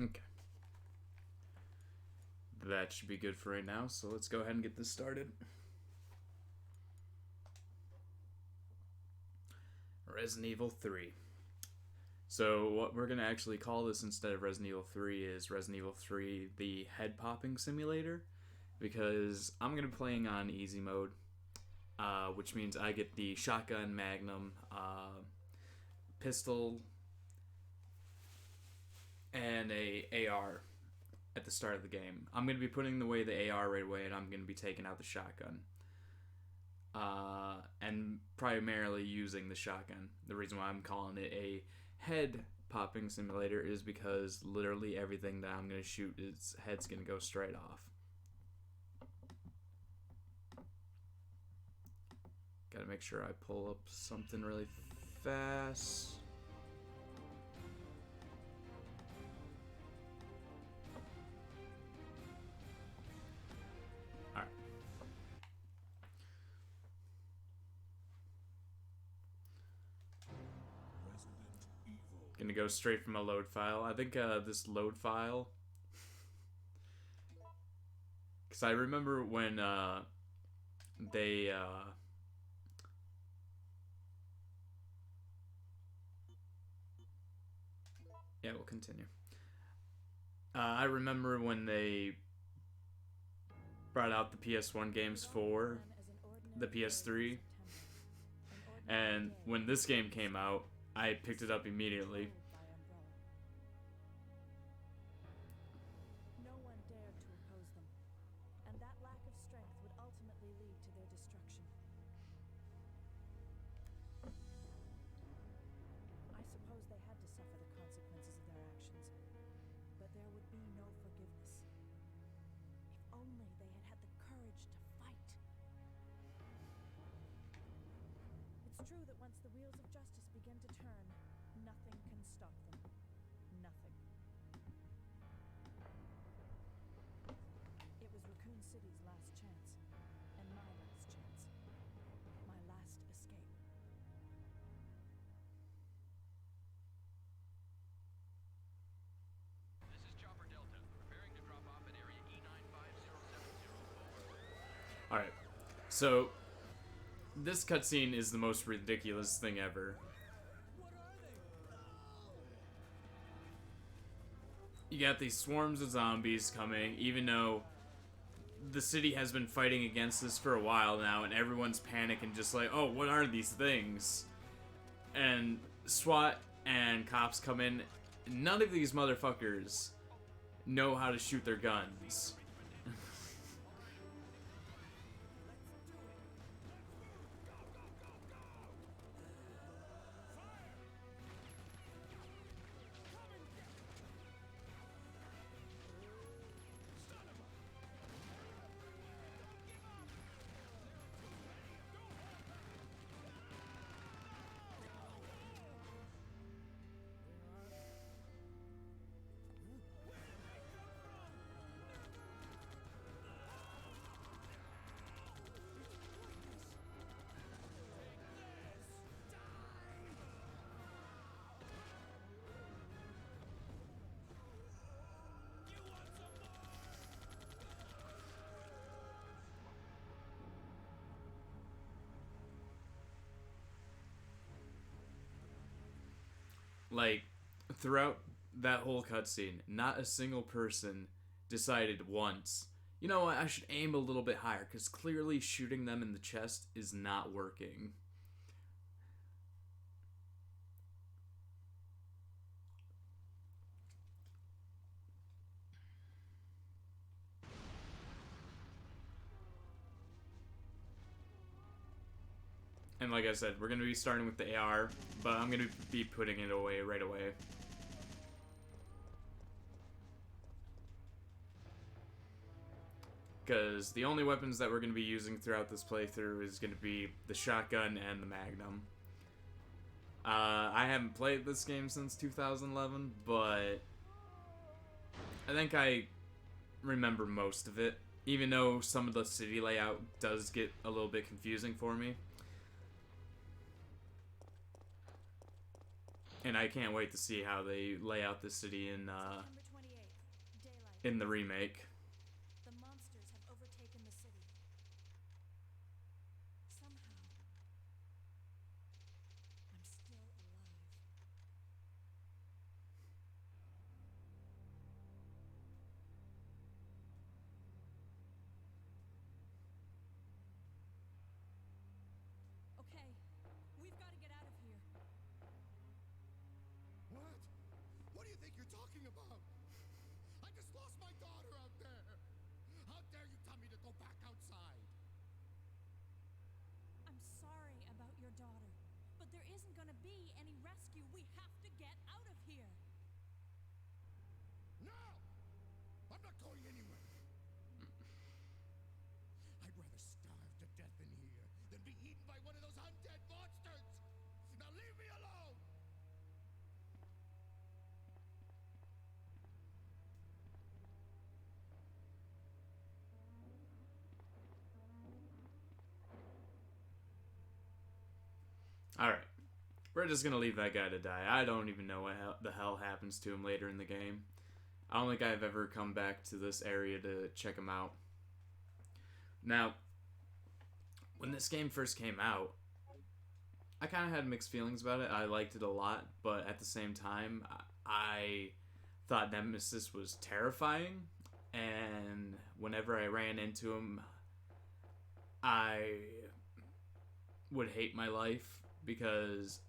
Okay. That should be good for right now, so let's go ahead and get this started. Resident Evil 3. So what we're going to actually call this instead of Resident Evil 3 is Resident Evil 3 the head popping simulator, because I'm going to be playing on easy mode, which means I get the shotgun, magnum, pistol, and a AR at the start of the game. I'm going to be putting away the AR right away, and I'm going to be taking out the shotgun. And primarily using the shotgun. The reason why I'm calling it a head popping simulator is because literally everything that I'm going to shoot, its head's going to go straight off. Gotta make sure I pull up something really fast. Alright. Gonna go straight from a load file. I think this load file, because I remember when they yeah, we'll continue. I remember when they brought out the ps1 games for the ps3, and when this game came out, I picked it up immediately. No one dared to oppose them, and that lack of strength would ultimately lead to their destruction. I suppose they had to suffer the consequences of their actions, but there would be no forgiveness. If only they had had the courage to fight. It's true that once the wheels of justice begin to turn, nothing can stop them. Nothing. It was Raccoon City's last chance, and my last chance. My last escape. This is Chopper Delta, preparing to drop off at area E95074. Alright, so this cutscene is the most ridiculous thing ever. You got these swarms of zombies coming, even though the city has been fighting against this for a while now, and everyone's panicking, just like, oh, what are these things? And SWAT and cops come in. None of these motherfuckers know how to shoot their guns. Like, throughout that whole cutscene, not a single person decided once, you know what, I should aim a little bit higher, because clearly shooting them in the chest is not working. And like I said, we're going to be starting with the AR, but I'm going to be putting it away right away. Because the only weapons that we're going to be using throughout this playthrough is going to be the shotgun and the magnum. I haven't played this game since 2011, but I think I remember most of it, even though some of the city layout does get a little bit confusing for me. And I can't wait to see how they lay out the city in in the remake. The monsters have overtaken the city. Somehow, I'm still alive. Okay, we've got to get out of here. What? What do you think you're talking about? I just lost my daughter out there. How dare you tell me to go back outside? I'm sorry about your daughter, but there isn't going to be any rescue. We have to get out of here. No! I'm not going anywhere. I'd rather starve to death in here than be eaten by one of those undead monsters. Now leave me alone! Alright. We're just gonna leave that guy to die. I don't even know what the hell happens to him later in the game. I don't think I've ever come back to this area to check him out. Now, when this game first came out, I kind of had mixed feelings about it. I liked it a lot, but at the same time, I thought Nemesis was terrifying, and whenever I ran into him, I would hate my life because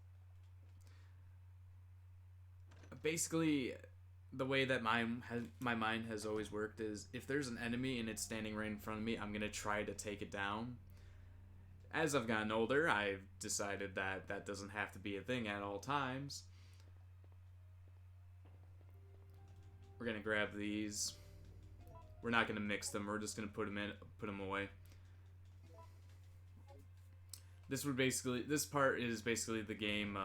basically the way that my mind has always worked is if there's an enemy and it's standing right in front of me, I'm going to try to take it down. As I've gotten older, I've decided that that doesn't have to be a thing at all times. We're going to grab these. We're not going to mix them. We're just going to put them away. This part is basically the game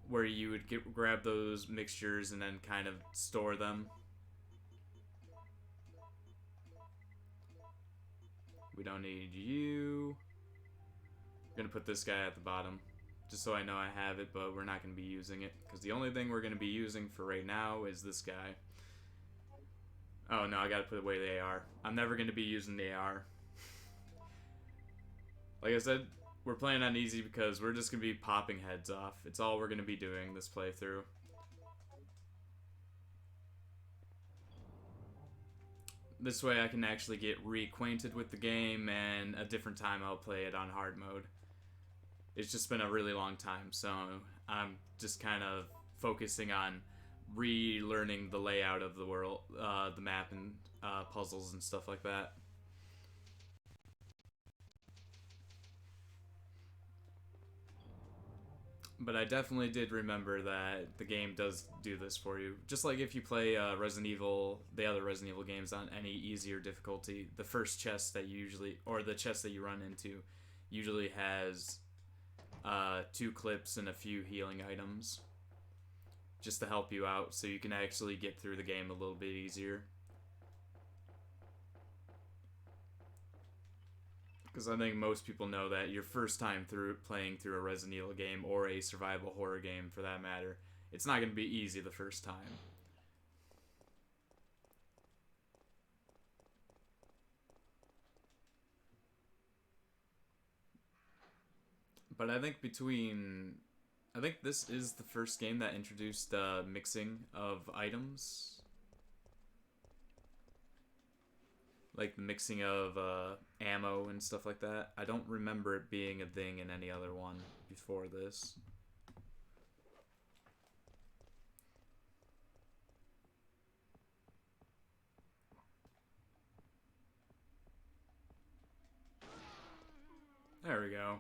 where you would grab those mixtures and then kind of store them. We don't need you. I'm gonna put this guy at the bottom, just so I know I have it, but we're not gonna be using it, because the only thing we're gonna be using for right now is this guy. Oh no, I gotta put away the AR. I'm never gonna be using the AR. Like I said, we're playing on easy because we're just gonna be popping heads off. It's all we're gonna be doing this playthrough. This way I can actually get reacquainted with the game, and a different time I'll play it on hard mode. It's just been a really long time, so I'm just kind of focusing on relearning the layout of the world, the map, and puzzles and stuff like that. But I definitely did remember that the game does do this for you. Just like if you play Resident Evil, the other Resident Evil games on any easier difficulty, the first chest that you usually, or the chest that you run into, usually has 2 clips and a few healing items. Just to help you out so you can actually get through the game a little bit easier. Because I think most people know that your first time playing through a Resident Evil game, or a survival horror game for that matter, it's not going to be easy the first time. But I think this is the first game that introduced mixing of items. Like the mixing of ammo and stuff like that. I don't remember it being a thing in any other one before this. There we go.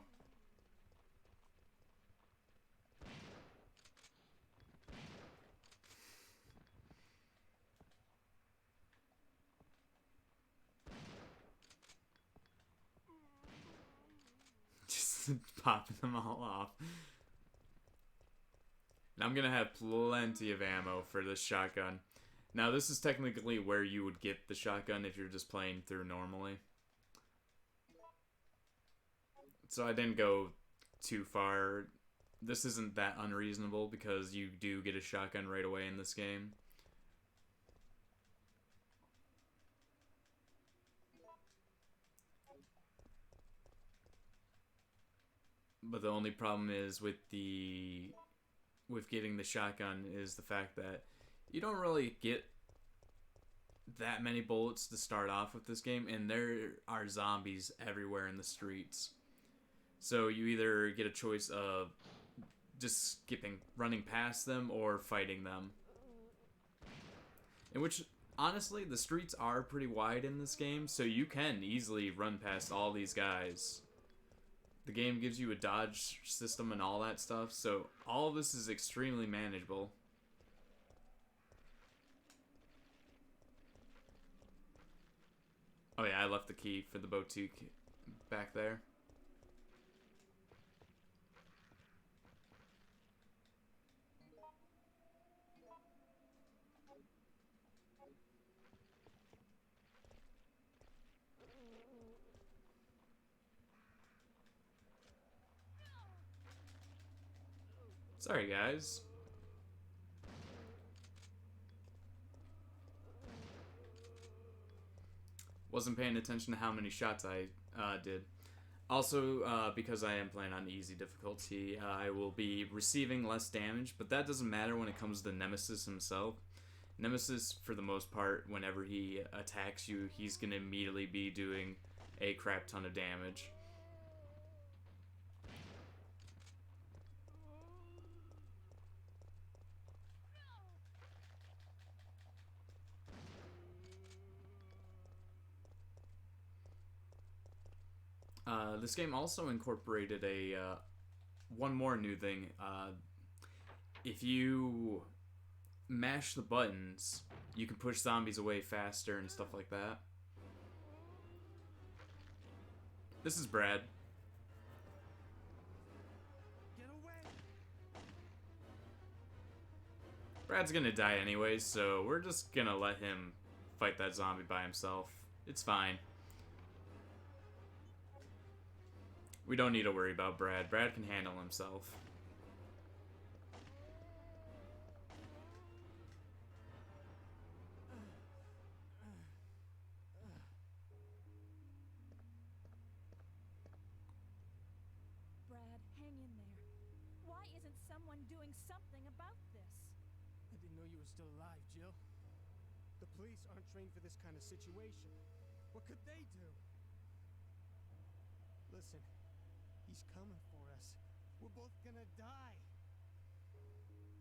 Popping them all off. And I'm gonna have plenty of ammo for this shotgun. Now this is technically where you would get the shotgun if you're just playing through normally. So I didn't go too far. This isn't that unreasonable because you do get a shotgun right away in this game. But the only problem is with getting the shotgun is the fact that you don't really get that many bullets to start off with this game, and there are zombies everywhere in the streets. So you either get a choice of just running past them, or fighting them. In which, honestly, the streets are pretty wide in this game, so you can easily run past all these guys. The game gives you a dodge system and all that stuff, so all of this is extremely manageable. Oh yeah, I left the key for the boutique back there. Sorry, guys. Wasn't paying attention to how many shots I did. Also, because I am playing on easy difficulty, I will be receiving less damage, but that doesn't matter when it comes to Nemesis himself. Nemesis, for the most part, whenever he attacks you, he's going to immediately be doing a crap ton of damage. This game also incorporated one more new thing. If you mash the buttons, you can push zombies away faster and stuff like that. This is Brad. Get away! Brad's gonna die anyways, so we're just gonna let him fight that zombie by himself. It's fine. We don't need to worry about Brad. Brad can handle himself. Brad, hang in there. Why isn't someone doing something about this? I didn't know you were still alive, Jill. The police aren't trained for this kind of situation. What could they do? Listen, he's coming for us. We're both gonna die.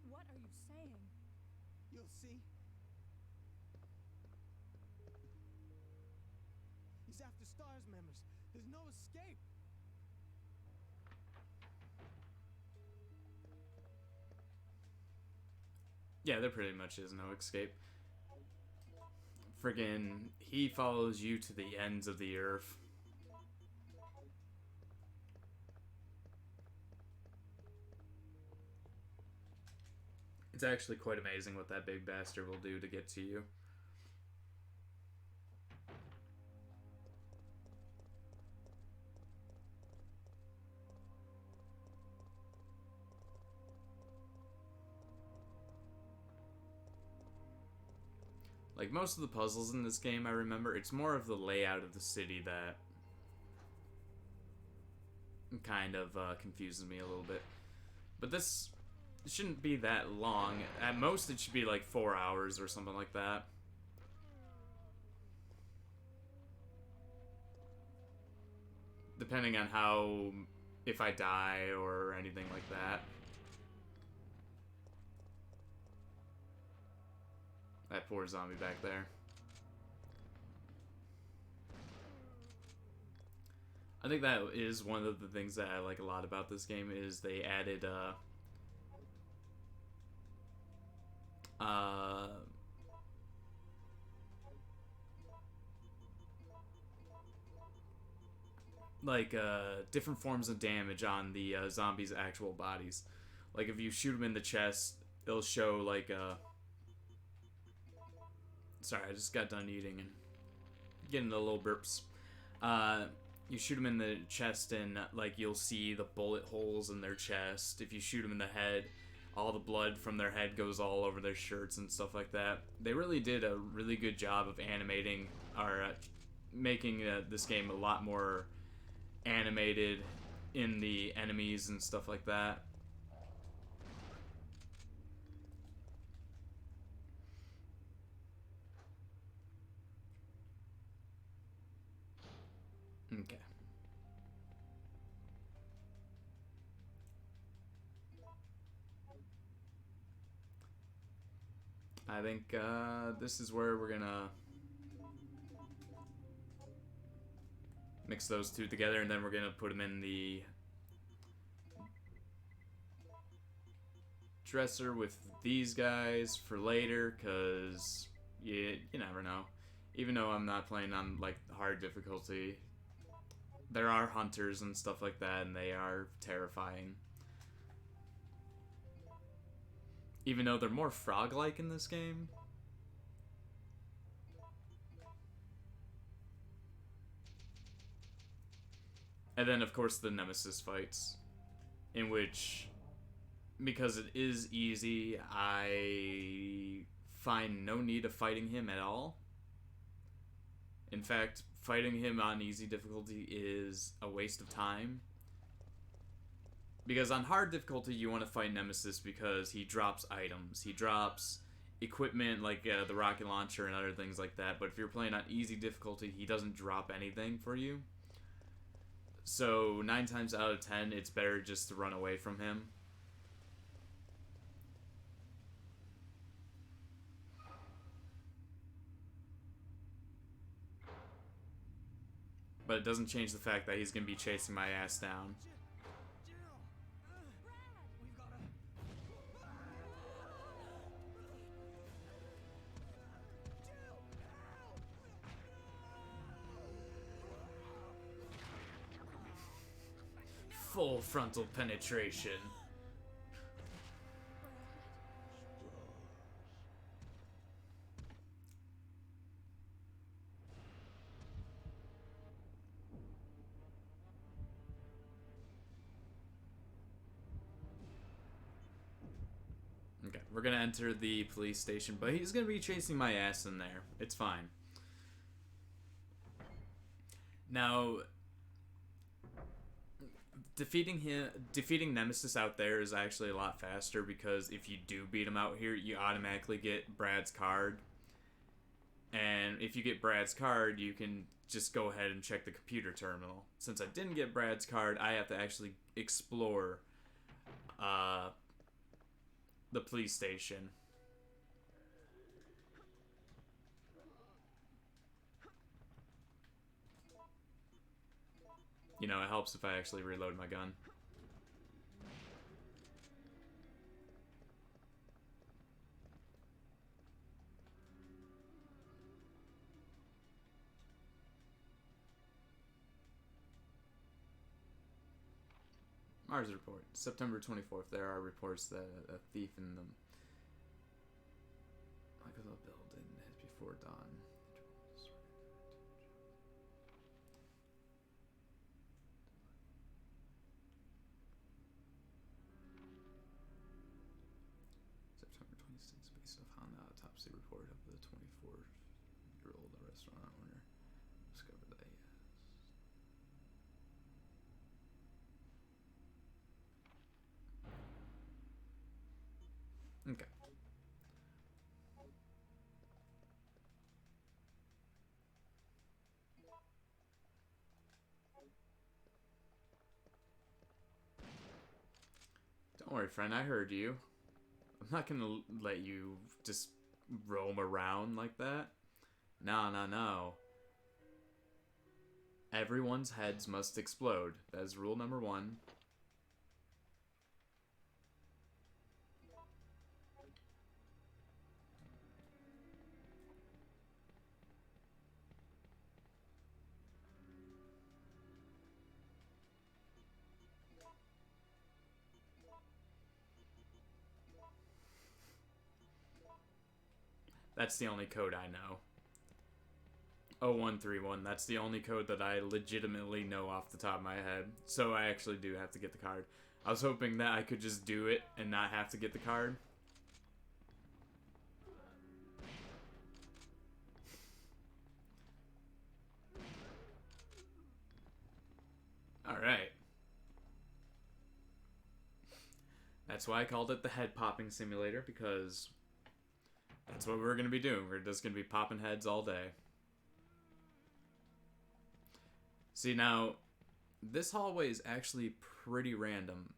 What are you saying? You'll see. He's after STARS members. There's no escape. Yeah, there pretty much is no escape. Friggin', he follows you to the ends of the earth. It's actually quite amazing what that big bastard will do to get to you. Like, most of the puzzles in this game, I remember, it's more of the layout of the city that kind of confuses me a little bit. But this shouldn't be that long. At most, it should be like 4 hours or something like that. Depending on how, if I die or anything like that. That poor zombie back there. I think that is one of the things that I like a lot about this game, is they added different forms of damage on the zombies' actual bodies. Like, if you shoot them in the chest, it'll show like sorry, I just got done eating and getting the little burps. You shoot them in the chest and like you'll see the bullet holes in their chest. If you shoot them in the head, all the blood from their head goes all over their shirts and stuff like that. They really did a really good job of animating, or making this game a lot more animated in the enemies and stuff like that. Okay. I think this is where we're gonna mix those two together, and then we're gonna put them in the dresser with these guys for later, because you never know. Even though I'm not playing on like hard difficulty, there are hunters and stuff like that, and they are terrifying. Even though they're more frog-like in this game. And then, of course, the Nemesis fights, in which, because it is easy, I find no need of fighting him at all. In fact, fighting him on easy difficulty is a waste of time. Because on hard difficulty, you want to fight Nemesis because he drops items. He drops equipment like the rocket launcher and other things like that. But if you're playing on easy difficulty, he doesn't drop anything for you. So 9 times out of 10, it's better just to run away from him. But it doesn't change the fact that he's going to be chasing my ass down. Full frontal penetration. Okay, we're gonna enter the police station, but he's gonna be chasing my ass in there. It's fine. Now, defeating Nemesis out there is actually a lot faster, because if you do beat him out here, you automatically get Brad's card. And if you get Brad's card, you can just go ahead and check the computer terminal. Since I didn't get Brad's card, I have to actually explore the police station. You know, it helps if I actually reload my gun. Mars report. September 24th. There are reports that a thief in the Michael building has before dawn. September 26th, based upon the autopsy report of the 24-year-old restaurant owner, discovered that he has. Okay. Don't worry, friend, I heard you. I'm not gonna let you just roam around like that. No, no, no. Everyone's heads must explode. That is rule number 1. That's the only code I know. 0131, that's the only code that I legitimately know off the top of my head. So I actually do have to get the card. I was hoping that I could just do it and not have to get the card. Alright. That's why I called it the head popping simulator, because that's what we're going to be doing. We're just going to be popping heads all day. See, now, this hallway is actually pretty random.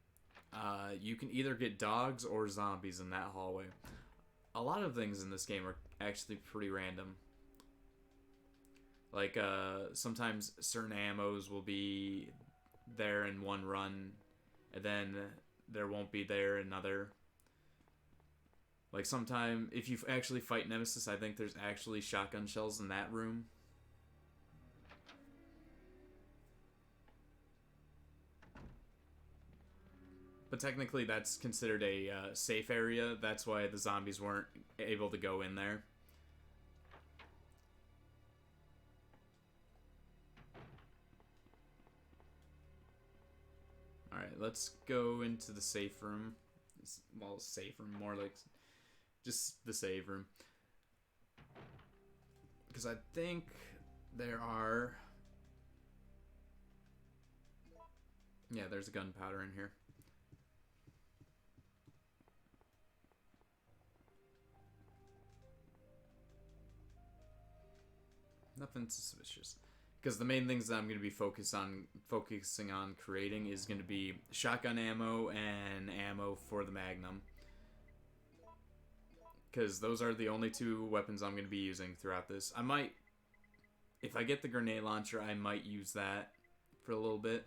You can either get dogs or zombies in that hallway. A lot of things in this game are actually pretty random. Like, sometimes certain ammos will be there in one run, and then there won't be there another. Like, sometime, if you actually fight Nemesis, I think there's actually shotgun shells in that room. But technically, that's considered a safe area. That's why the zombies weren't able to go in there. Alright, let's go into the safe room. Well, safe room, more like just the save room. Because I think there are... Yeah, there's gunpowder in here. Nothing suspicious. Because the main things that I'm going to be focusing on creating is going to be shotgun ammo and ammo for the Magnum. Because those are the only two weapons I'm going to be using throughout this. I might, if I get the grenade launcher, I might use that for a little bit.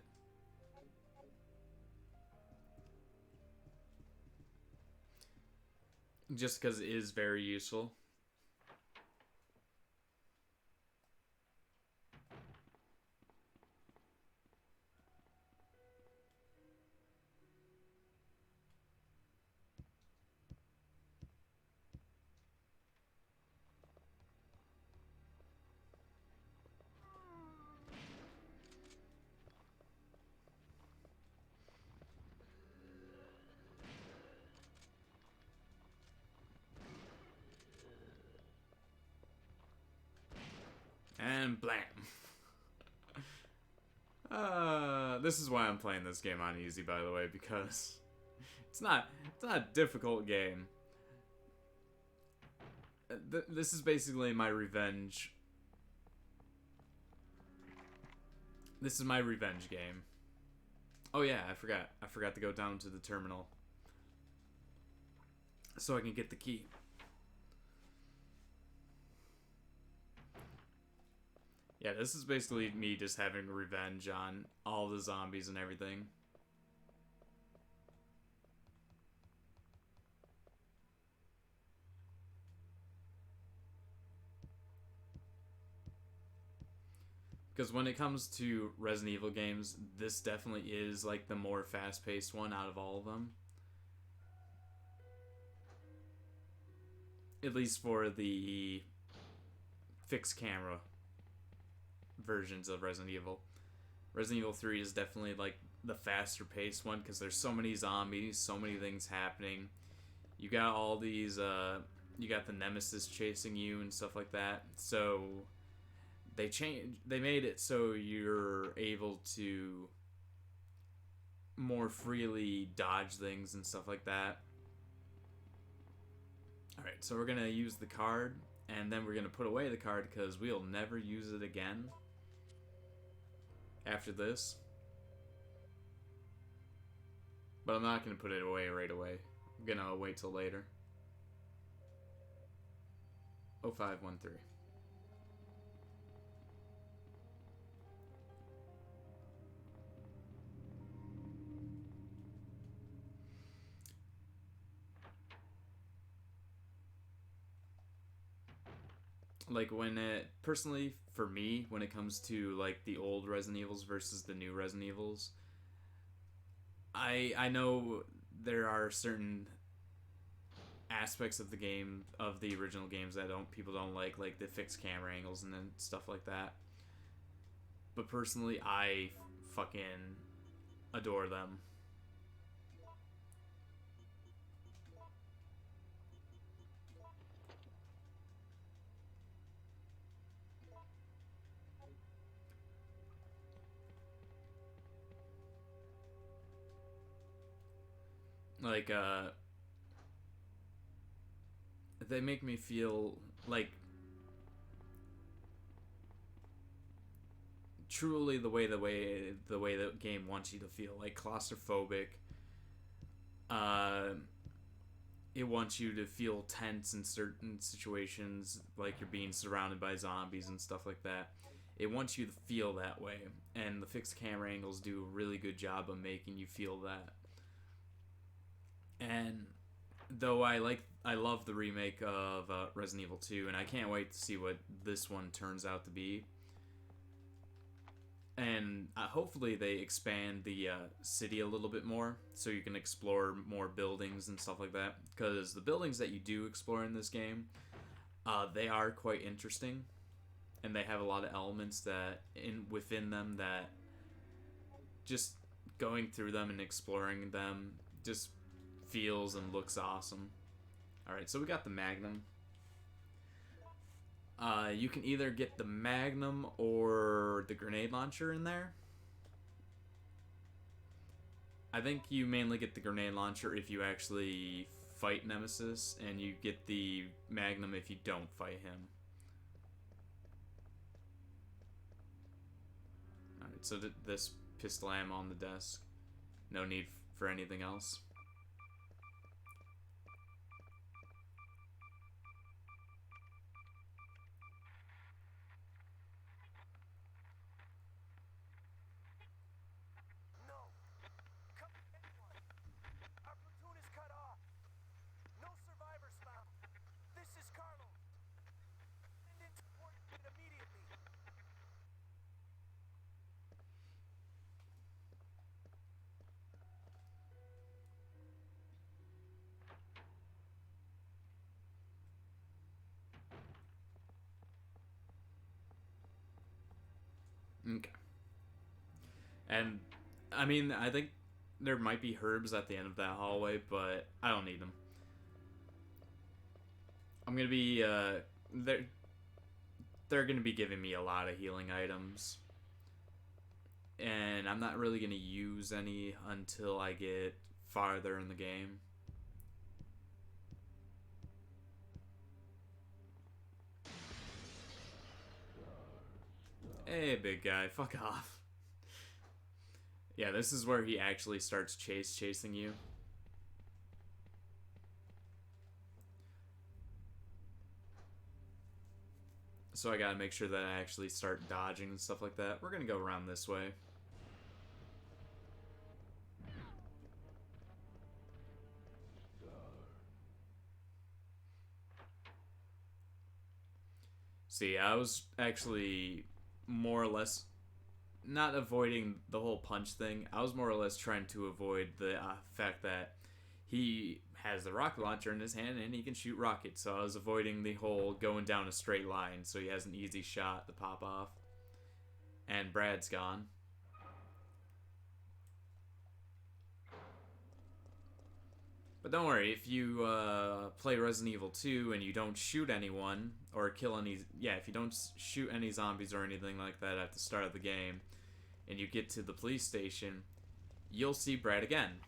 Just because it is very useful. And blam. This is why I'm playing this game on easy, by the way, because it's not a difficult game. This is basically my revenge. This is my revenge game. Oh yeah, I forgot to go down to the terminal so I can get the key. Yeah, this is basically me just having revenge on all the zombies and everything. Because when it comes to Resident Evil games, this definitely is like the more fast-paced one out of all of them. At least for the fixed camera versions of Resident Evil. Resident Evil 3 is definitely like the faster paced one because there's so many zombies, so many things happening. You got all these, you got the Nemesis chasing you and stuff like that. So they made it so you're able to more freely dodge things and stuff like that. Alright, so we're gonna use the card, and then we're gonna put away the card because we'll never use it again after this. But I'm not gonna put it away right away. I'm gonna wait till later. 0513. Like when it, personally for me, when it comes to like the old Resident Evils versus the new Resident Evils, I know there are certain aspects of the game, of the original games, that people don't like the fixed camera angles and then stuff like that. But personally, I fucking adore them. Like, they make me feel like truly the way the game wants you to feel, like claustrophobic. Uh, it wants you to feel tense in certain situations, like you're being surrounded by zombies and stuff like that. It wants you to feel that way, and the fixed camera angles do a really good job of making you feel that. And though I love the remake of Resident Evil 2, and I can't wait to see what this one turns out to be. And hopefully they expand the city a little bit more so you can explore more buildings and stuff like that. Because the buildings that you do explore in this game, they are quite interesting, and they have a lot of elements that within them that just going through them and exploring them just feels and looks awesome. Alright, so we got the Magnum. You can either get the Magnum or the grenade launcher in there. I think you mainly get the grenade launcher if you actually fight Nemesis, and you get the Magnum if you don't fight him. Alright, so this pistol ammo on the desk. No need for anything else. No! Come anyone! Our platoon is cut off! No survivors found! This is Carlo! Send in support immediately! Okay. And, I mean, I think there might be herbs at the end of that hallway, but I don't need them. I'm gonna be, they're gonna be giving me a lot of healing items. And I'm not really gonna use any until I get farther in the game. Hey, big guy, fuck off. Yeah, this is where he actually starts chasing you. So I gotta make sure that I actually start dodging and stuff like that. We're gonna go around this way. See, I was actually more or less not avoiding the whole punch thing. I was more or less trying to avoid the fact that he has the rocket launcher in his hand and he can shoot rockets. So I was avoiding the whole going down a straight line so he has an easy shot to pop off. And Brad's gone. But don't worry, if you play Resident Evil 2 and you don't shoot anyone or kill any, if you don't shoot any zombies or anything like that at the start of the game, and you get to the police station, you'll see Brad again.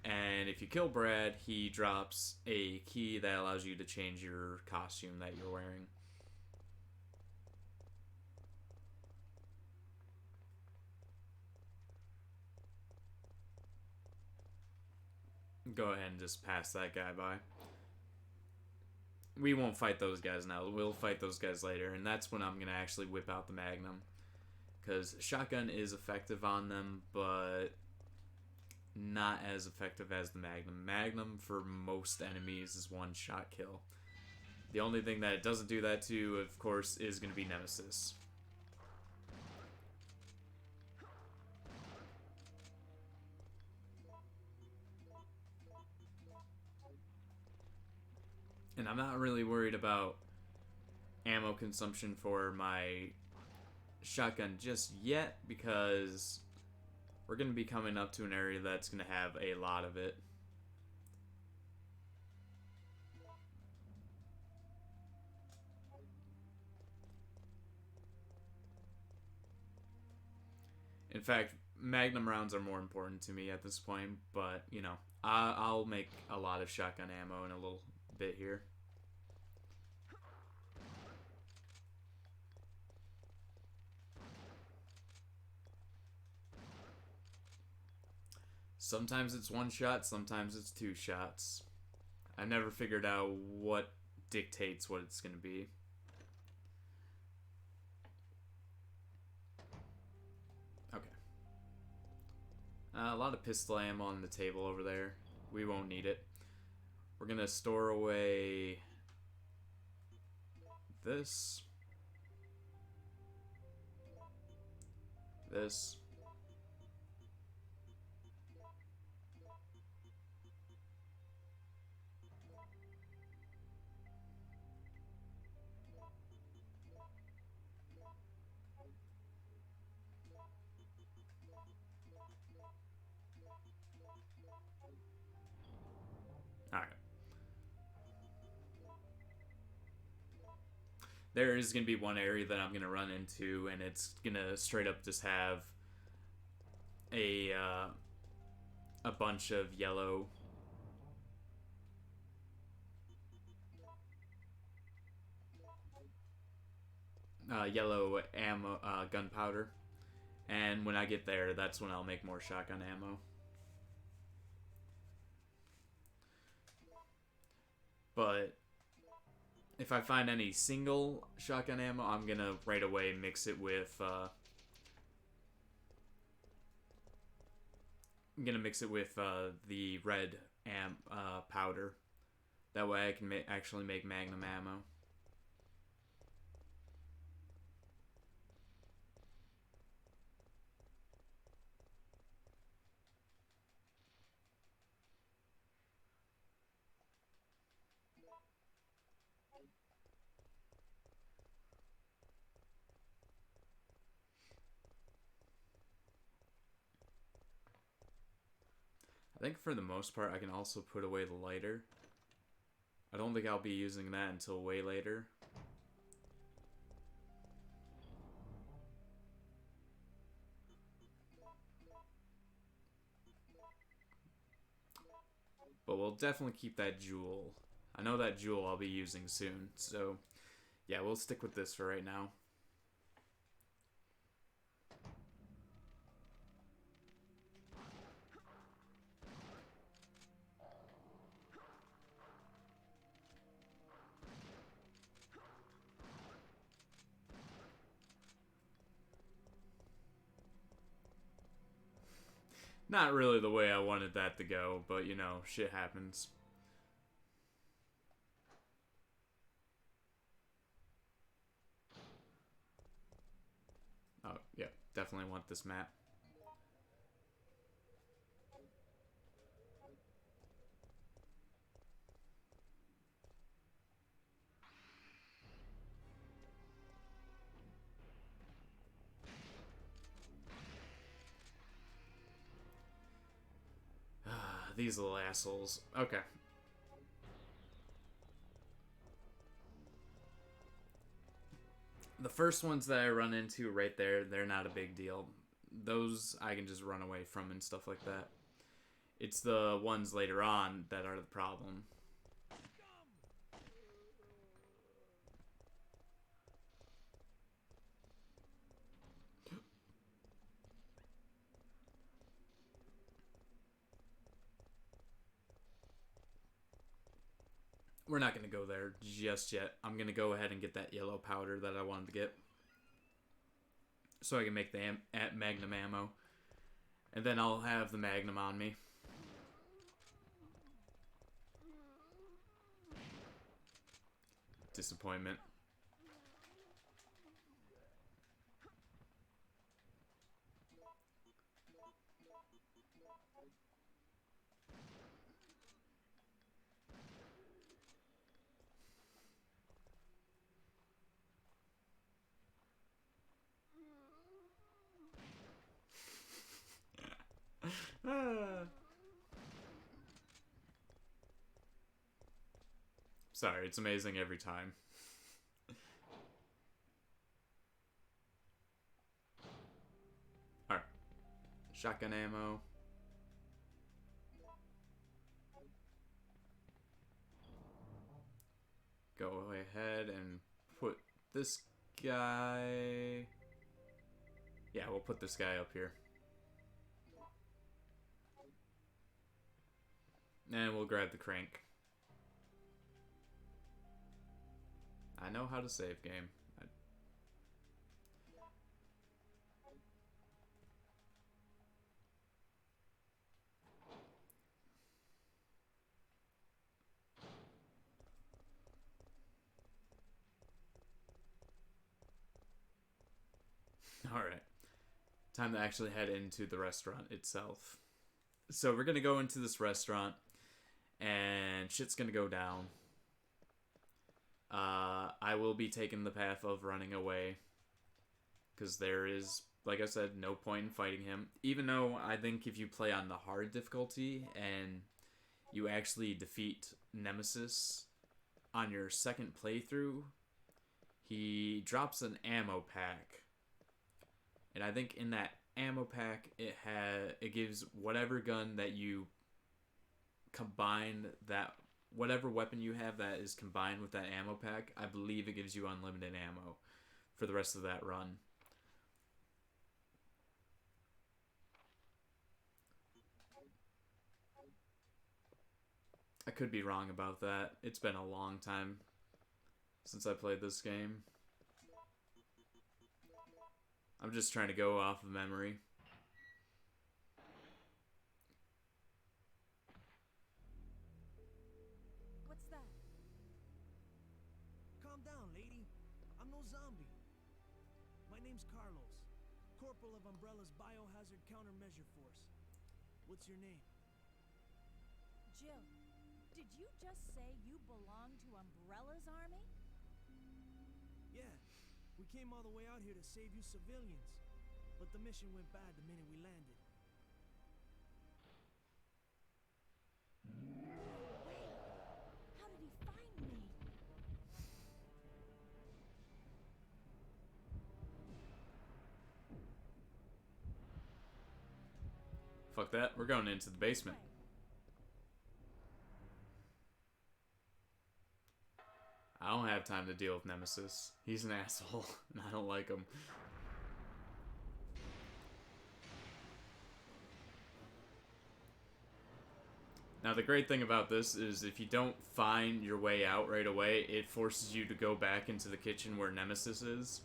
And if you kill Brad, he drops a key that allows you to change your costume that you're wearing. Go ahead and just pass that guy by. We won't fight those guys now. We'll fight those guys later, and that's when I'm going to actually whip out the Magnum. Because shotgun is effective on them, but not as effective as the Magnum. Magnum, for most enemies, is one-shot kill. The only thing that it doesn't do that to, of course, is going to be Nemesis. And I'm not really worried about ammo consumption for my shotgun just yet, because we're going to be coming up to an area that's going to have a lot of it. In fact, Magnum rounds are more important to me at this point, but, you know, I'll make a lot of shotgun ammo in a little bit here. Sometimes it's one shot, sometimes it's two shots. I've never figured out what dictates what it's going to be. Okay. A lot of pistol ammo on the table over there. We won't need it. We're going to store away this. This. Alright. There is going to be one area that I'm going to run into, and it's going to straight up just have a bunch of yellow ammo, gunpowder. And when I get there, that's when I'll make more shotgun ammo. But if I find any single shotgun ammo, I'm gonna right away mix it with the red powder. That way I can actually make Magnum ammo. I think for the most part I can also put away the lighter. I don't think I'll be using that until way later. But we'll definitely keep that jewel. I know that jewel I'll be using soon, so yeah, we'll stick with this for right now. Not really the way I wanted that to go, but you know, shit happens. Oh, yeah, definitely want this map. These little assholes. Okay. The first ones that I run into right there, they're not a big deal. Those I can just run away from and stuff like that. It's the ones later on that are the problem. We're not going to go there just yet. I'm going to go ahead and get that yellow powder that I wanted to get, so I can make the Magnum ammo. And then I'll have the Magnum on me. Disappointment. Sorry, it's amazing every time. Alright. Shotgun ammo. Go ahead and put this guy... Yeah, we'll put this guy up here. And we'll grab the crank. I know how to save game. Alright. Time to actually head into the restaurant itself. So we're gonna go into this restaurant, and shit's gonna go down. I will be taking the path of running away, because there is, like I said, no point in fighting him. Even though I think if you play on the hard difficulty and you actually defeat Nemesis on your second playthrough, he drops an ammo pack. And I think in that ammo pack, it gives whatever gun that you combine that, whatever weapon you have that is combined with that ammo pack, I believe it gives you unlimited ammo for the rest of that run. I could be wrong about that. It's been a long time since I played this game. I'm just trying to go off of memory. What's that? Calm down, lady. I'm no zombie. My name's Carlos, Corporal of Umbrella's Biohazard Countermeasure Force. What's your name? Jill, did you just say you belong to Umbrella's army? Yeah. We came all the way out here to save you civilians. But the mission went bad the minute we landed. How did he find me? Fuck that. We're going into the basement. I don't have time to deal with Nemesis. He's an asshole, and I don't like him. Now, the great thing about this is if you don't find your way out right away, it forces you to go back into the kitchen where Nemesis is.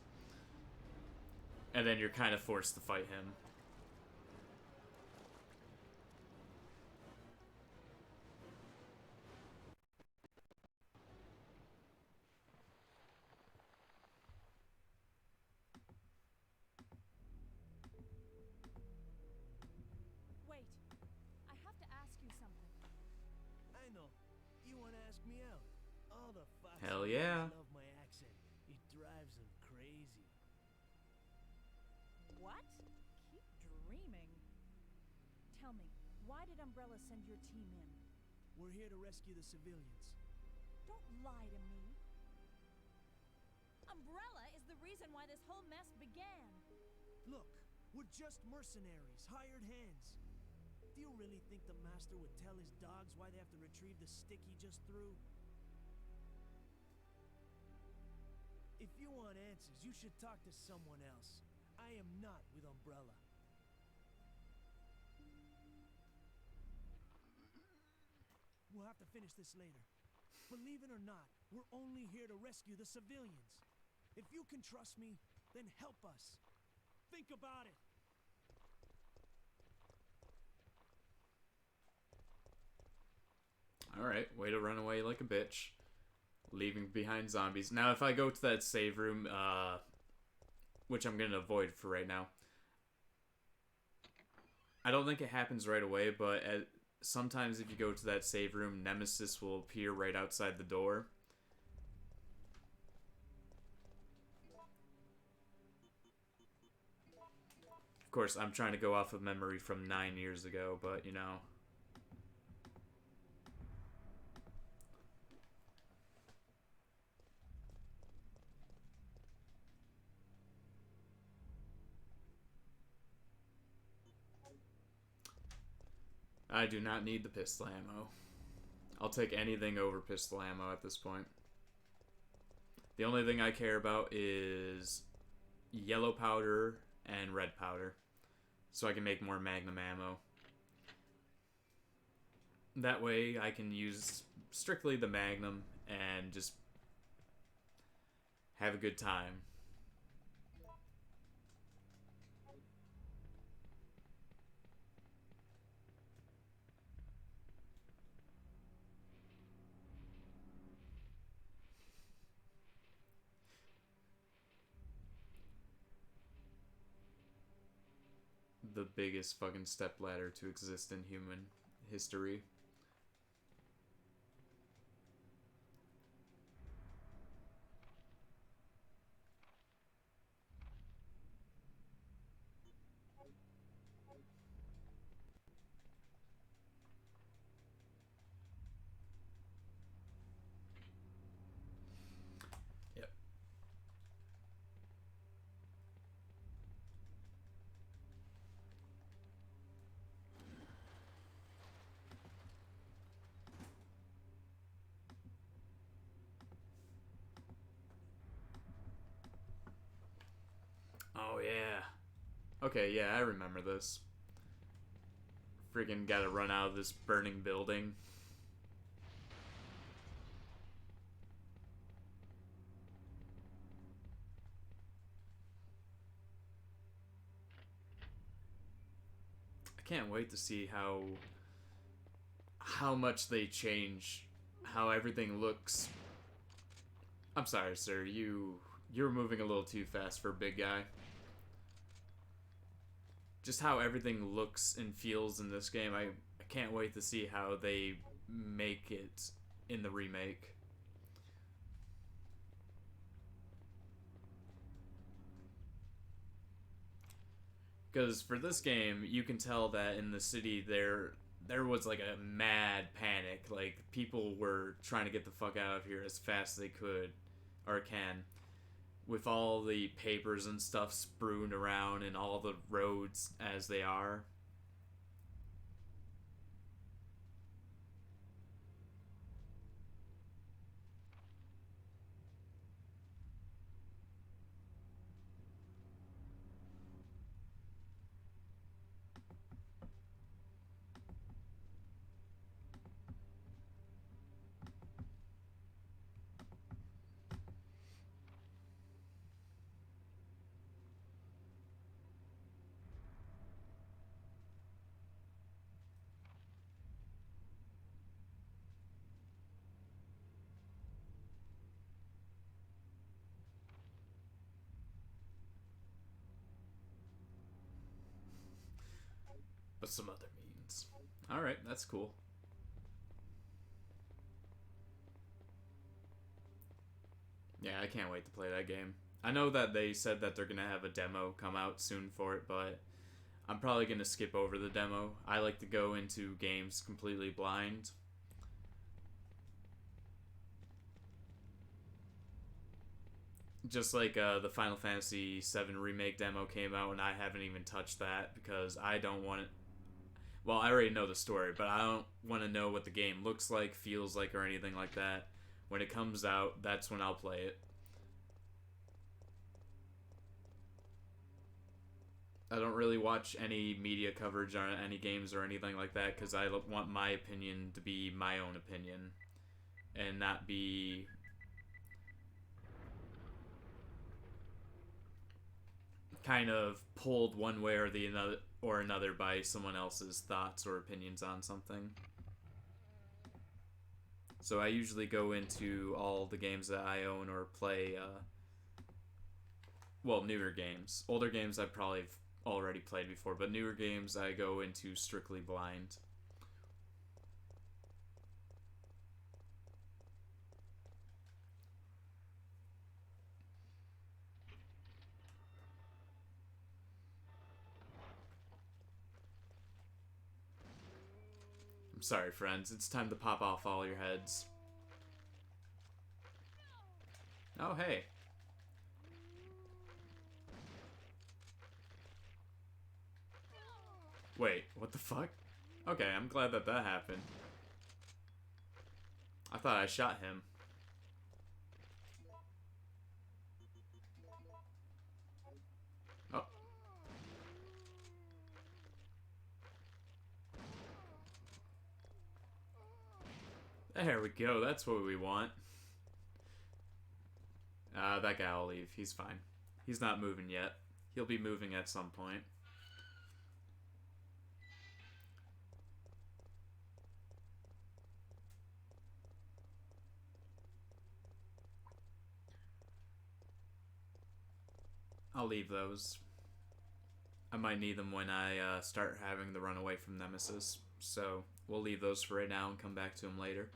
And then you're kind of forced to fight him. Wait, I have to ask you something. I know. You want to ask me out? All the fucks Hell yeah. love my accent. It drives them crazy. What? Keep dreaming. Tell me, why did Umbrella send your team in? We're here to rescue the civilians. Don't lie to me. Umbrella is the reason why this whole mess began. Look, we're just mercenaries, hired hands. Do you really think the master would tell his dogs why they have to retrieve the stick he just threw? If you want answers, you should talk to someone else. I am not with Umbrella. We'll have to finish this later. Believe it or not, we're only here to rescue the civilians. If you can trust me, then help us. Think about it. Alright, way to run away like a bitch. Leaving behind zombies. Now, if I go to that save room, which I'm going to avoid for right now, I don't think it happens right away, but sometimes if you go to that save room, Nemesis will appear right outside the door. Of course, I'm trying to go off of memory from 9 years ago, but, you know. I do not need the pistol ammo. I'll take anything over pistol ammo at this point. The only thing I care about is yellow powder and red powder, so I can make more magnum ammo. That way I can use strictly the magnum and just have a good time. The biggest fucking stepladder to exist in human history. Yep. Oh yeah. Okay, yeah, I remember this. Freaking gotta run out of this burning building. I can't wait to see how much they change how everything looks. I'm sorry, sir. You're moving a little too fast for a big guy. Just how everything looks and feels in this game, I can't wait to see how they make it in the remake. Because for this game, you can tell that in the city there was like a mad panic. Like people were trying to get the fuck out of here as fast as they could or can. With all the papers and stuff strewn around and all the roads as they are. But some other means. Alright, that's cool. Yeah, I can't wait to play that game. I know that they said that they're gonna have a demo come out soon for it, but I'm probably gonna skip over the demo. I like to go into games completely blind. Just like the Final Fantasy VII Remake demo came out, and I haven't even touched that because I don't want it. Well, I already know the story, but I don't want to know what the game looks like, feels like, or anything like that. When it comes out, that's when I'll play it. I don't really watch any media coverage on any games or anything like that because I want my opinion to be my own opinion and not be kind of pulled one way or another by someone else's thoughts or opinions on something. So I usually go into all the games that I own or play, well, newer games. Older games I've probably already played before, but newer games I go into strictly blind. I'm sorry, friends. It's time to pop off all your heads. Oh, hey. Wait, what the fuck? Okay, I'm glad that that happened. I thought I shot him. Oh. There we go, that's what we want. That guy will leave. He's fine. He's not moving yet. He'll be moving at some point. I'll leave those. I might need them when I start having the run away from Nemesis. So we'll leave those for right now and come back to them later.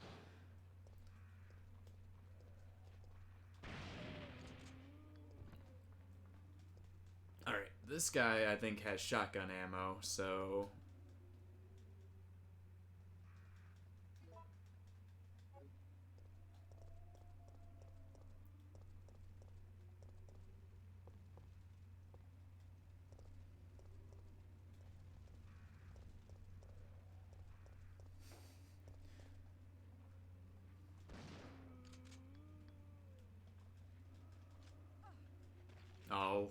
Alright, this guy I think has shotgun ammo, so... Oh.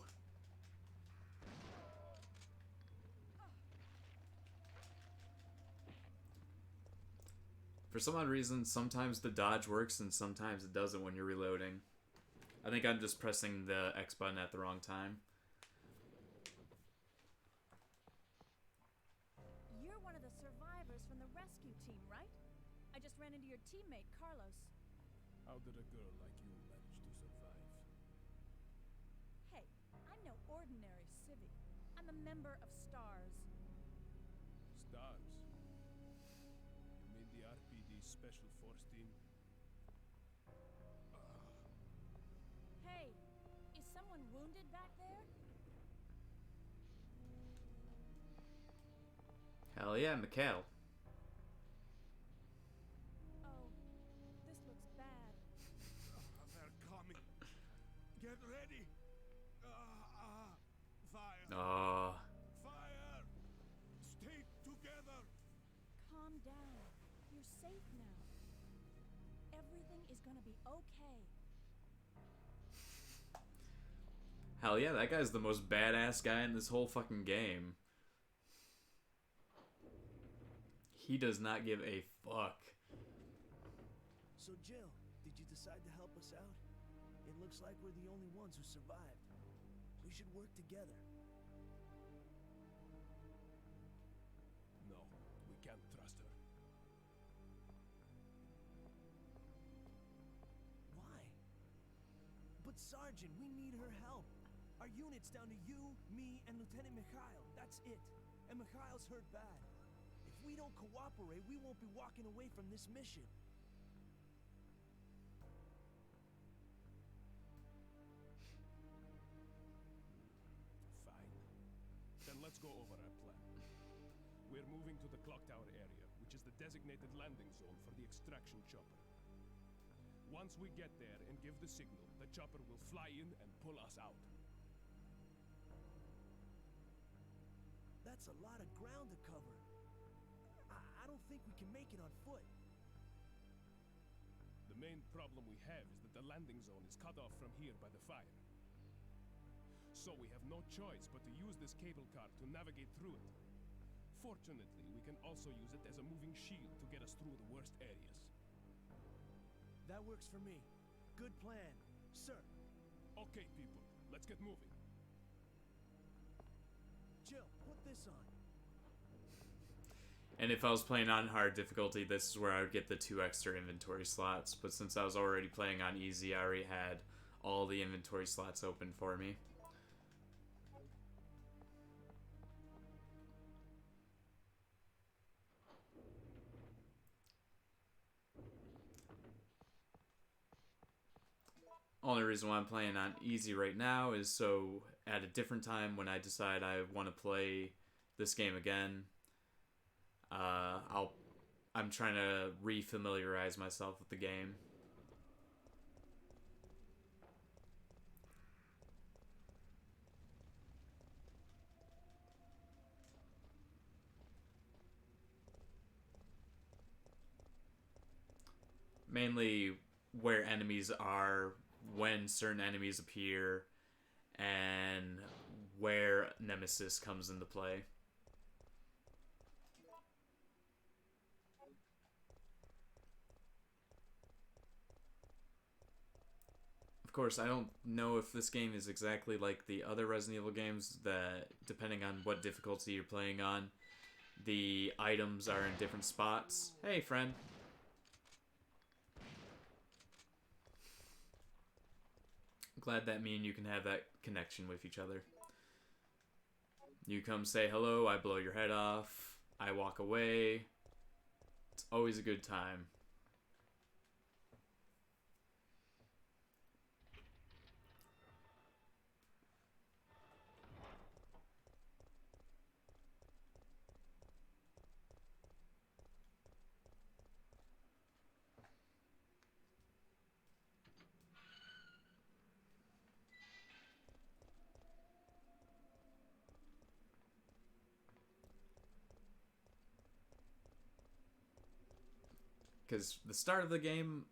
For some odd reason, sometimes the dodge works and sometimes it doesn't when you're reloading. I think I'm just pressing the X button at the wrong time. You're one of the survivors from the rescue team, right? I just ran into your teammate, Carlos. How did a girl like you manage to survive? Hey, I'm no ordinary civvy. I'm a member of STARS. Stars. You mean the RPD Special Force Team? Hey, is someone wounded back there? Hell yeah, Mikhail. Oh, this looks bad. They're coming. Get ready. Fire. Oh. Fire. Stay together. Calm down. You're safe now. Everything is gonna be okay. Hell yeah, that guy's the most badass guy in this whole fucking game. He does not give a fuck. So, Jill, did you decide to help us out? It looks like we're the only ones who survived. We should work together. No, we can't trust her. Why? But Sergeant, we need her help. Our unit's down to you, me, and Lieutenant Mikhail. That's it. And Mikhail's hurt bad. If we don't cooperate, we won't be walking away from this mission. Fine. Then let's go over our plan. We're moving to the clock tower area, which is the designated landing zone for the extraction chopper. Once we get there and give the signal, the chopper will fly in and pull us out. That's a lot of ground to cover. I don't think we can make it on foot. The main problem we have is that the landing zone is cut off from here by the fire. So we have no choice but to use this cable car to navigate through it. Fortunately, we can also use it as a moving shield to get us through the worst areas. That works for me. Good plan, sir. Okay, people, let's get moving. Jill, put this on. And if I was playing on hard difficulty, this is where I would get the 2 extra inventory slots. But since I was already playing on easy, I already had all the inventory slots open for me. Only reason why I'm playing on easy right now is so at a different time when I decide I want to play this game again, I'm trying to re-familiarize myself with the game. Mainly where enemies are, when certain enemies appear, and where Nemesis comes into play. Of course, I don't know if this game is exactly like the other Resident Evil games, that depending on what difficulty you're playing on, the items are in different spots. Hey, friend. Glad that me and you can have that connection with each other. You come say hello, I blow your head off, I walk away. It's always a good time. Because the start of the game,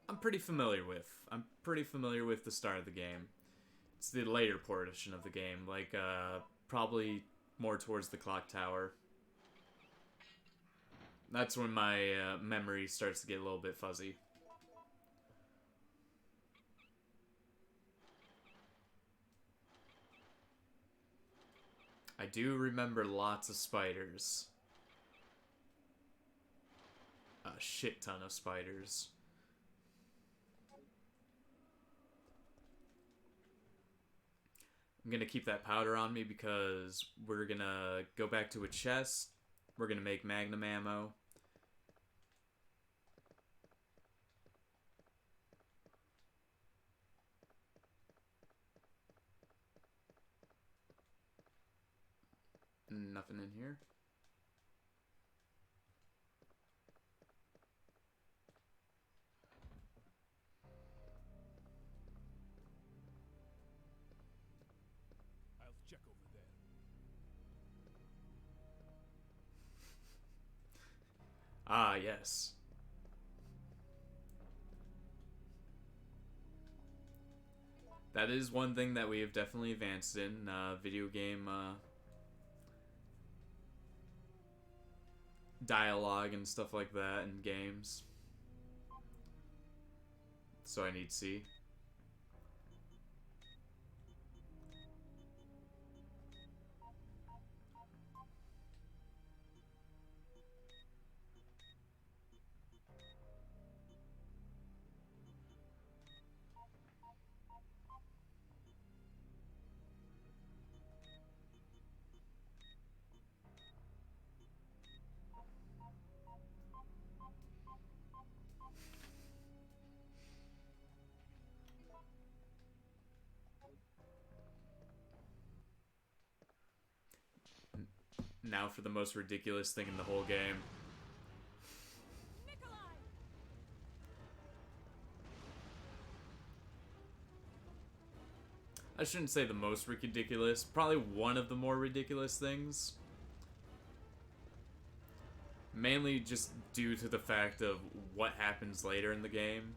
I'm pretty familiar with. I'm pretty familiar with the start of the game. It's the later portion of the game, like, probably more towards the clock tower. That's when my memory starts to get a little bit fuzzy. I do remember lots of spiders. A shit ton of spiders. I'm gonna keep that powder on me because we're gonna go back to a chest. We're gonna make magnum ammo. Nothing in here. I'll check over there. Ah, yes. That is one thing that we have definitely advanced in video game dialogue and stuff like that in games. So I need C. Now for the most ridiculous thing in the whole game. Nikolai! I shouldn't say the most ridiculous, probably one of the more ridiculous things. Mainly just due to the fact of what happens later in the game.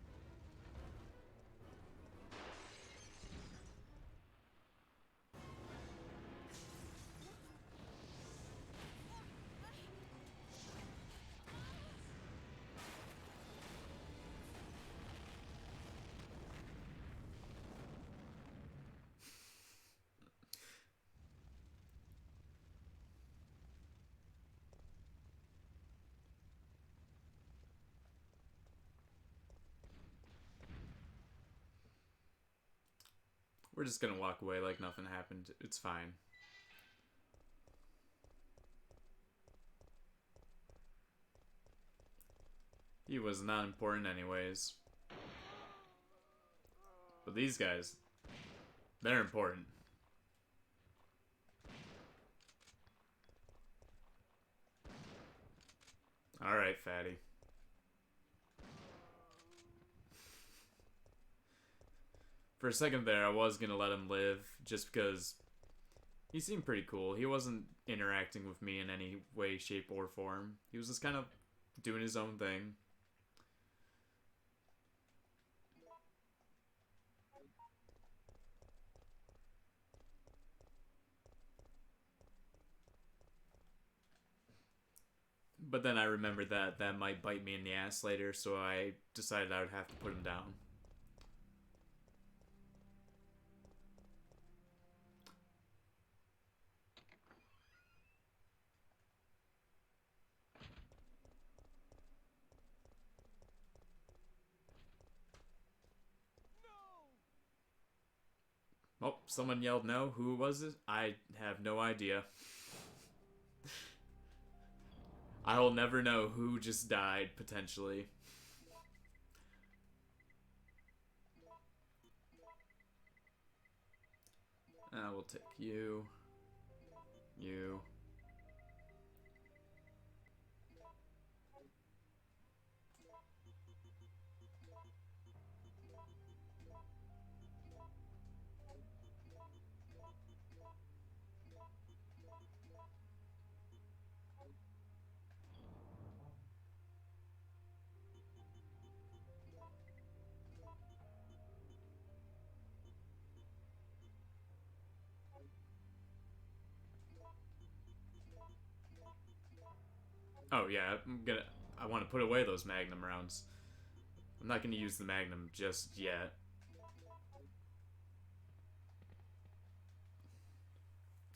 We're just gonna walk away like nothing happened. It's fine. He was not important anyways. But these guys, they're important. Alright, fatty. For a second there, I was gonna let him live, just because he seemed pretty cool. He wasn't interacting with me in any way, shape, or form. He was just kind of doing his own thing. But then I remembered that that might bite me in the ass later, so I decided I would have to put him down. Oh, someone yelled no. Who was it? I have no idea. I will never know who just died, potentially. We'll take you. You. Oh yeah, I want to put away those Magnum rounds. I'm not gonna use the Magnum just yet.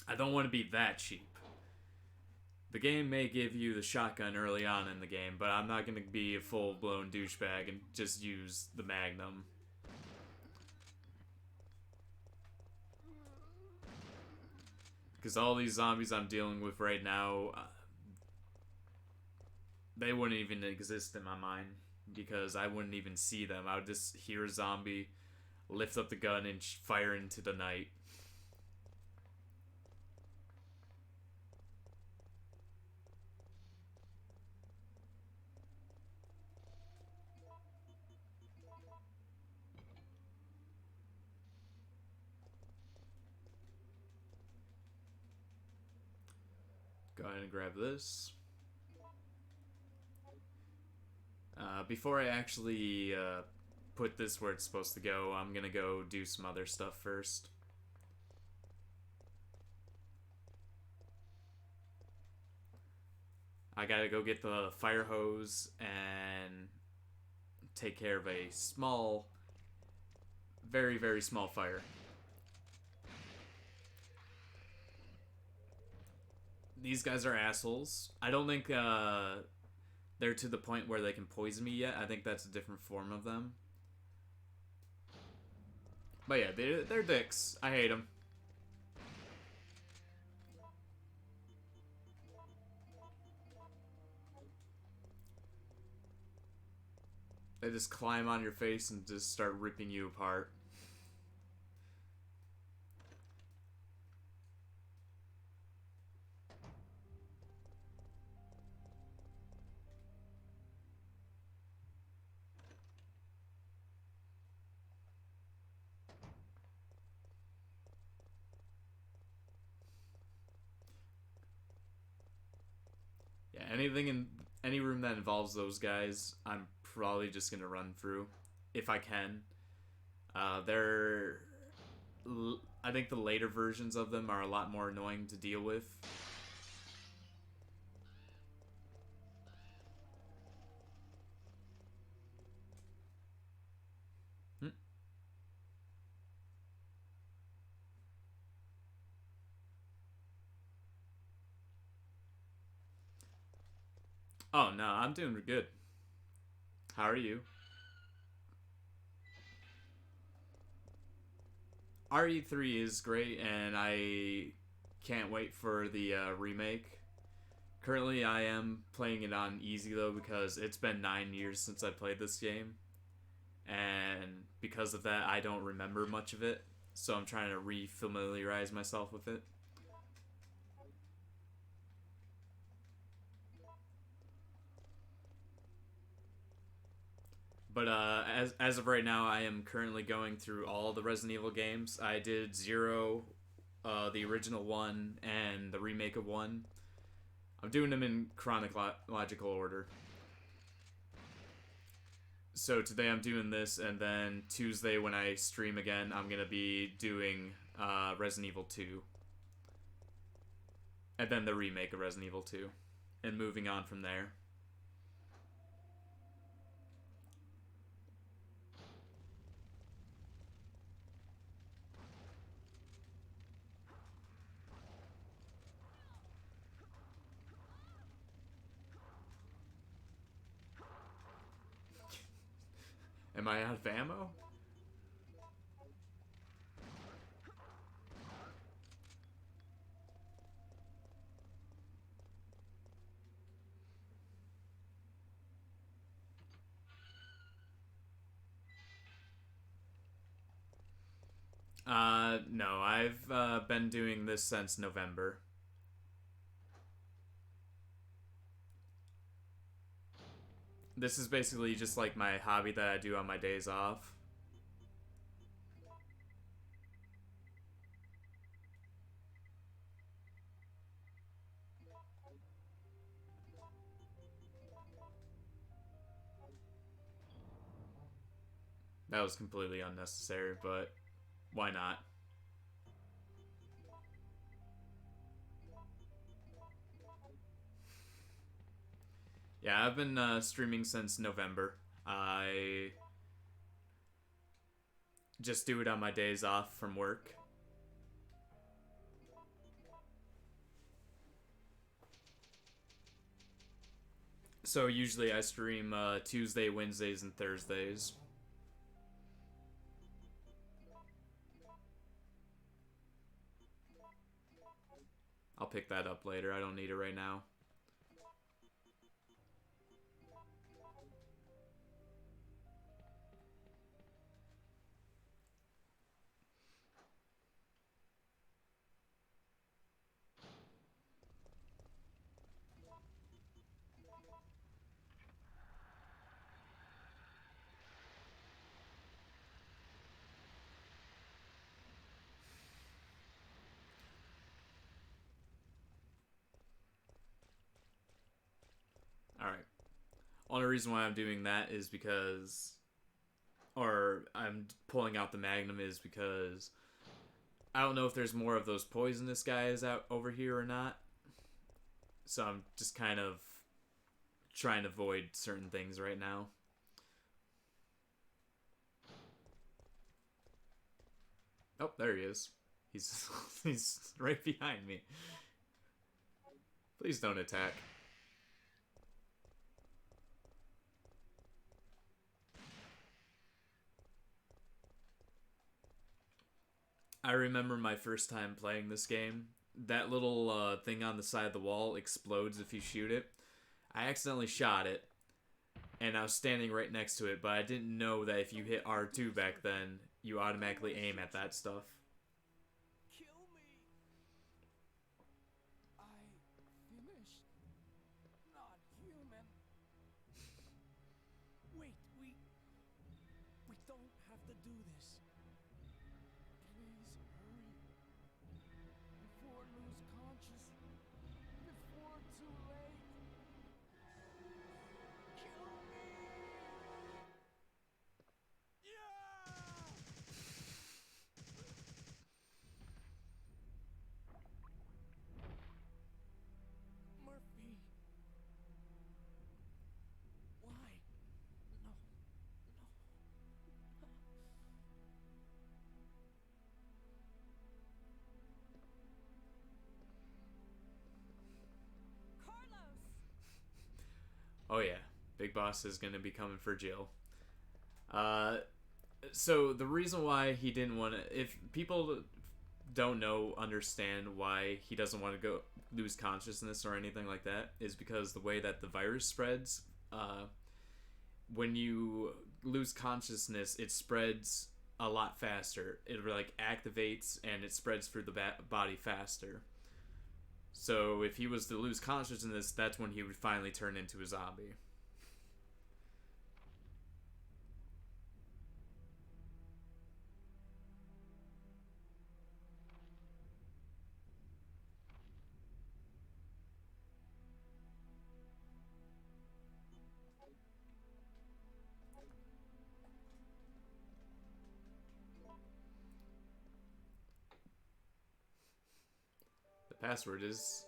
I don't want to be that cheap. The game may give you the shotgun early on in the game, but I'm not gonna be a full-blown douchebag and just use the Magnum. Because all these zombies I'm dealing with right now, they wouldn't even exist in my mind. Because I wouldn't even see them. I would just hear a zombie, lift up the gun, and fire into the night. Go ahead and grab this. Before I actually put this where it's supposed to go, I'm gonna go do some other stuff first. I gotta go get the fire hose and take care of a small, very, very small fire. These guys are assholes. I don't think they're to the point where they can poison me yet. I think that's a different form of them. But yeah, they're dicks. I hate them. They just climb on your face and just start ripping you apart. Yeah, anything in any room that involves those guys, I'm probably just gonna run through, if I can. I think the later versions of them are a lot more annoying to deal with. Hmm? Oh no, I'm doing good. How are you? RE3 is great, and I can't wait for the remake. Currently, I am playing it on easy though because it's been 9 years since I played this game, and because of that, I don't remember much of it. So I'm trying to re-familiarize myself with it. But as of right now, I am currently going through all the Resident Evil games. I did 0, the original 1, and the remake of 1. I'm doing them in chronological order. So today I'm doing this, and then Tuesday when I stream again, I'm going to be doing Resident Evil 2. And then the remake of Resident Evil 2. and moving on from there. Am I out of ammo? No, I've been doing this since November. This is basically just like my hobby that I do on my days off. That was completely unnecessary, but why not? Yeah, I've been streaming since November. I just do it on my days off from work. So usually I stream Tuesday, Wednesdays, and Thursdays. I'll pick that up later. I don't need it right now. Alright. Only reason why I'm doing that is because, or I'm pulling out the Magnum is because I don't know if there's more of those poisonous guys out over here or not. So I'm just kind of trying to avoid certain things right now. Oh, there he is. He's he's right behind me. Please don't attack. I remember my first time playing this game. That little thing on the side of the wall explodes if you shoot it. I accidentally shot it, and I was standing right next to it, but I didn't know that if you hit R2 back then, you automatically aim at that stuff. Kill me. I finished. Not human. Wait, we don't have to do this. Please hurry. Before lose conscious. Before too late. Kill me. Yeah! Murphy. Why? No. No. Carlos! Oh yeah, Big Boss is gonna be coming for Jill. So the reason why he didn't want to, if people don't know, understand why he doesn't want to go lose consciousness or anything like that, is because the way that the virus spreads, when you lose consciousness, it spreads a lot faster. It like activates and it spreads through the body faster. So if he was to lose consciousness, that's when he would finally turn into a zombie. The password is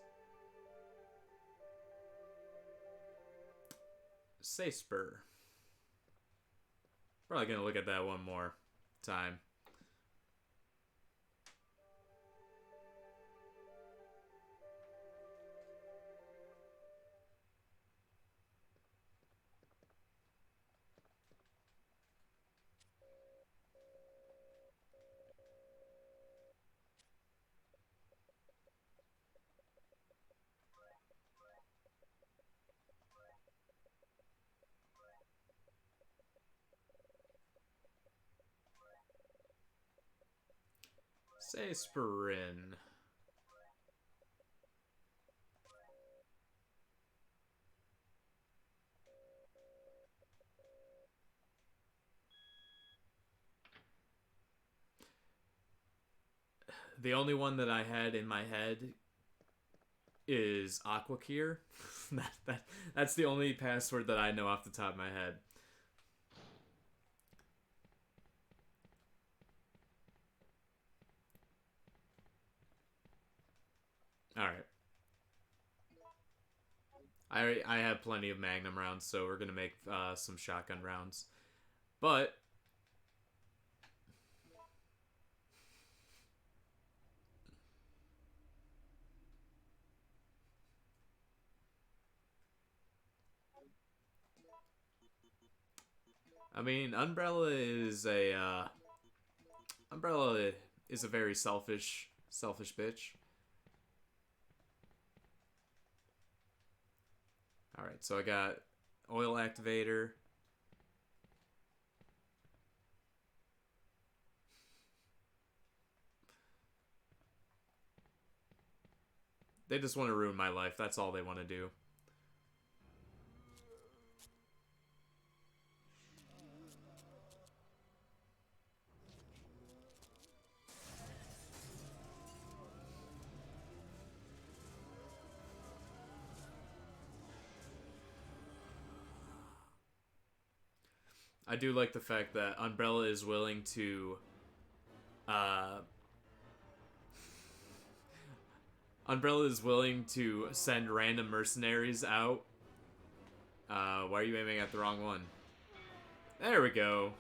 Say spur. Probably gonna look at that one more time. Say Sprin. The only one that I had in my head is Aquakir. That's the only password that I know off the top of my head. Alright. I have plenty of Magnum rounds, so we're gonna make some shotgun rounds. But I mean, Umbrella is a very selfish bitch. All right, so I got oil activator. They just want to ruin my life. That's all they want to do. I do like the fact that Umbrella is willing to send random mercenaries out. Why are you aiming at the wrong one? There we go.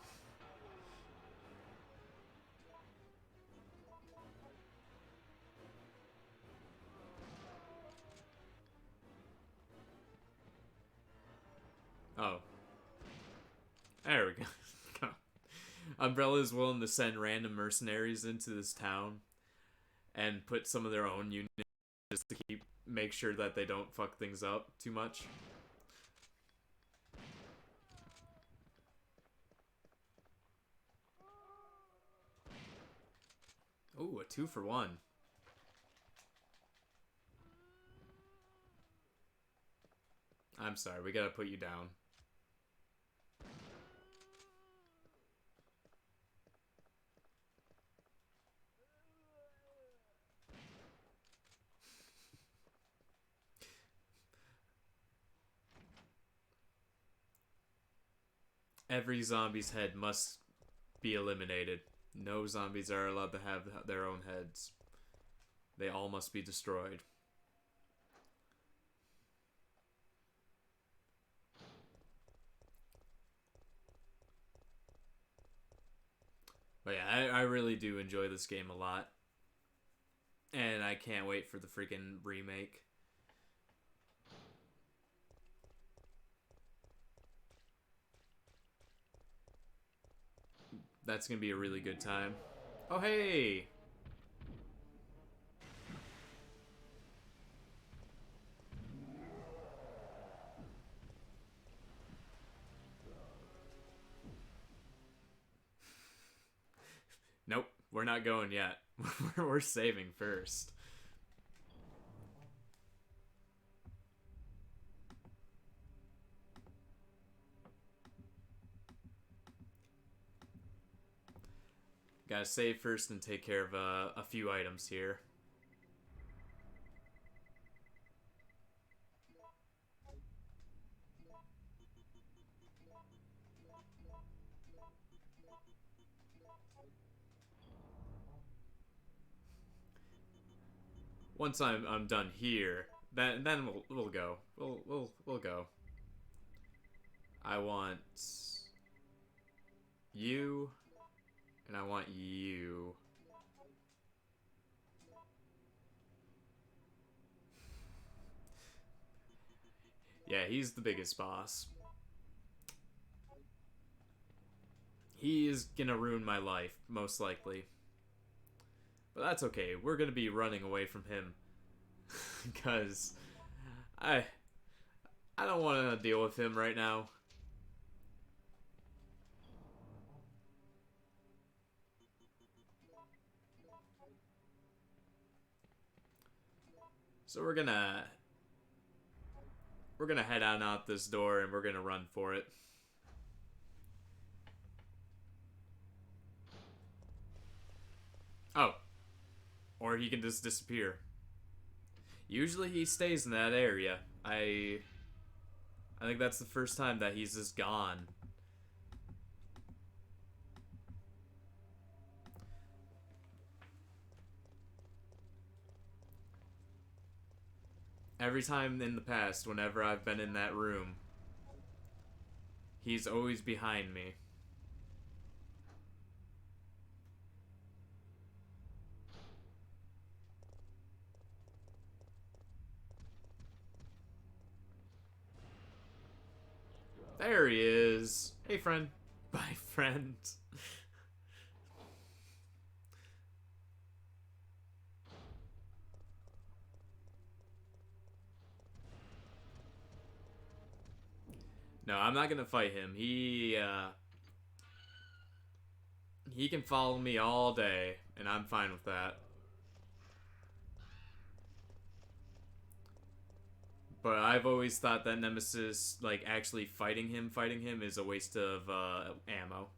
Oh. There we go. Umbrella is willing to send random mercenaries into this town and put some of their own units just to make sure that they don't fuck things up too much. Ooh, a 2-for-1. I'm sorry, we gotta put you down. Every zombie's head must be eliminated. No zombies are allowed to have their own heads. They all must be destroyed. But yeah, I really do enjoy this game a lot. And I can't wait for the freaking remake. That's gonna be a really good time. Oh, hey! Nope, we're not going yet. We're saving first. Gotta save first and take care of a few items here. Once I'm done here, then we'll go. We'll go. I want you, and I want you. Yeah, he's the biggest boss. He is gonna ruin my life, most likely. But that's okay. We're gonna be running away from him. Because I don't want to deal with him right now. So we're gonna head on out this door and we're gonna run for it. Oh. Or he can just disappear. Usually he stays in that area. I think that's the first time that he's just gone. Every time in the past, whenever I've been in that room, he's always behind me. There he is. Hey, friend. Bye, friend. No, I'm not gonna fight him. He can follow me all day, and I'm fine with that. But I've always thought that Nemesis, like, actually fighting him is a waste of ammo.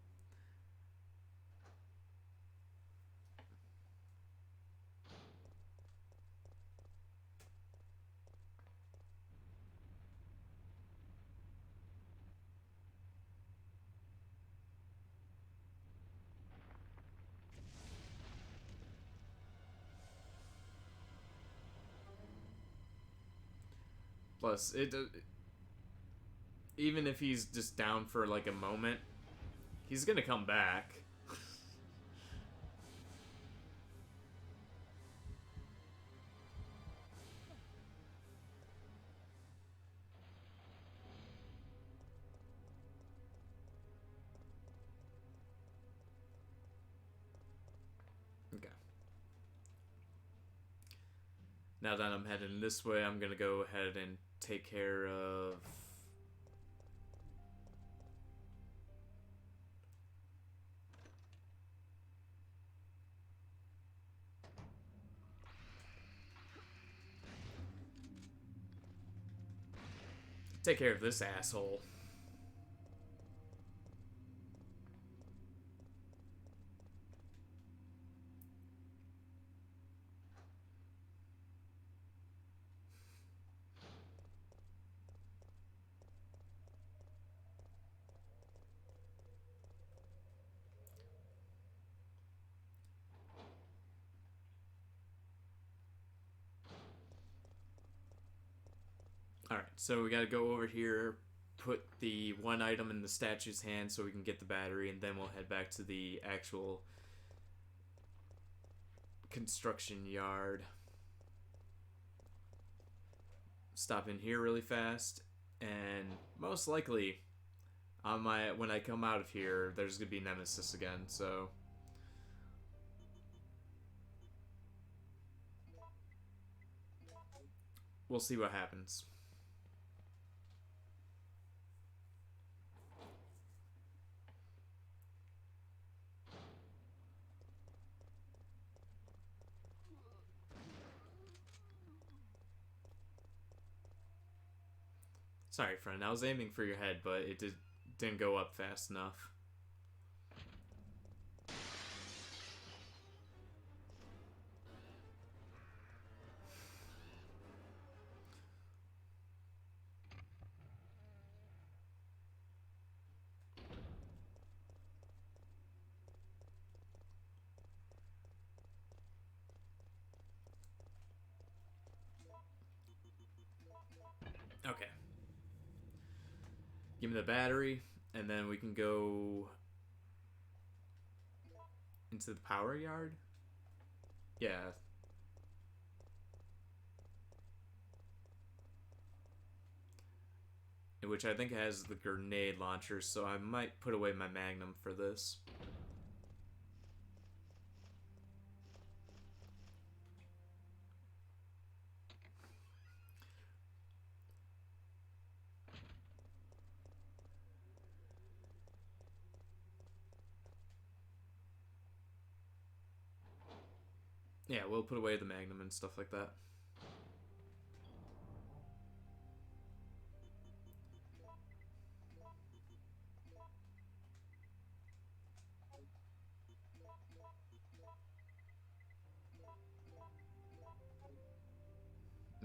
Plus, even if he's just down for like a moment, he's gonna come back. Okay. Now that I'm heading this way, I'm gonna go ahead and take care of... take care of this asshole. Alright, so we gotta go over here, put the one item in the statue's hand so we can get the battery, and then we'll head back to the actual construction yard. Stop in here really fast, and most likely, when I come out of here, there's gonna be Nemesis again, so... we'll see what happens. Sorry, friend. I was aiming for your head, but it didn't go up fast enough. Okay. Give me the battery, and then we can go into the power yard. Yeah. Which I think has the grenade launcher, so I might put away my Magnum for this. Yeah, we'll put away the Magnum and stuff like that.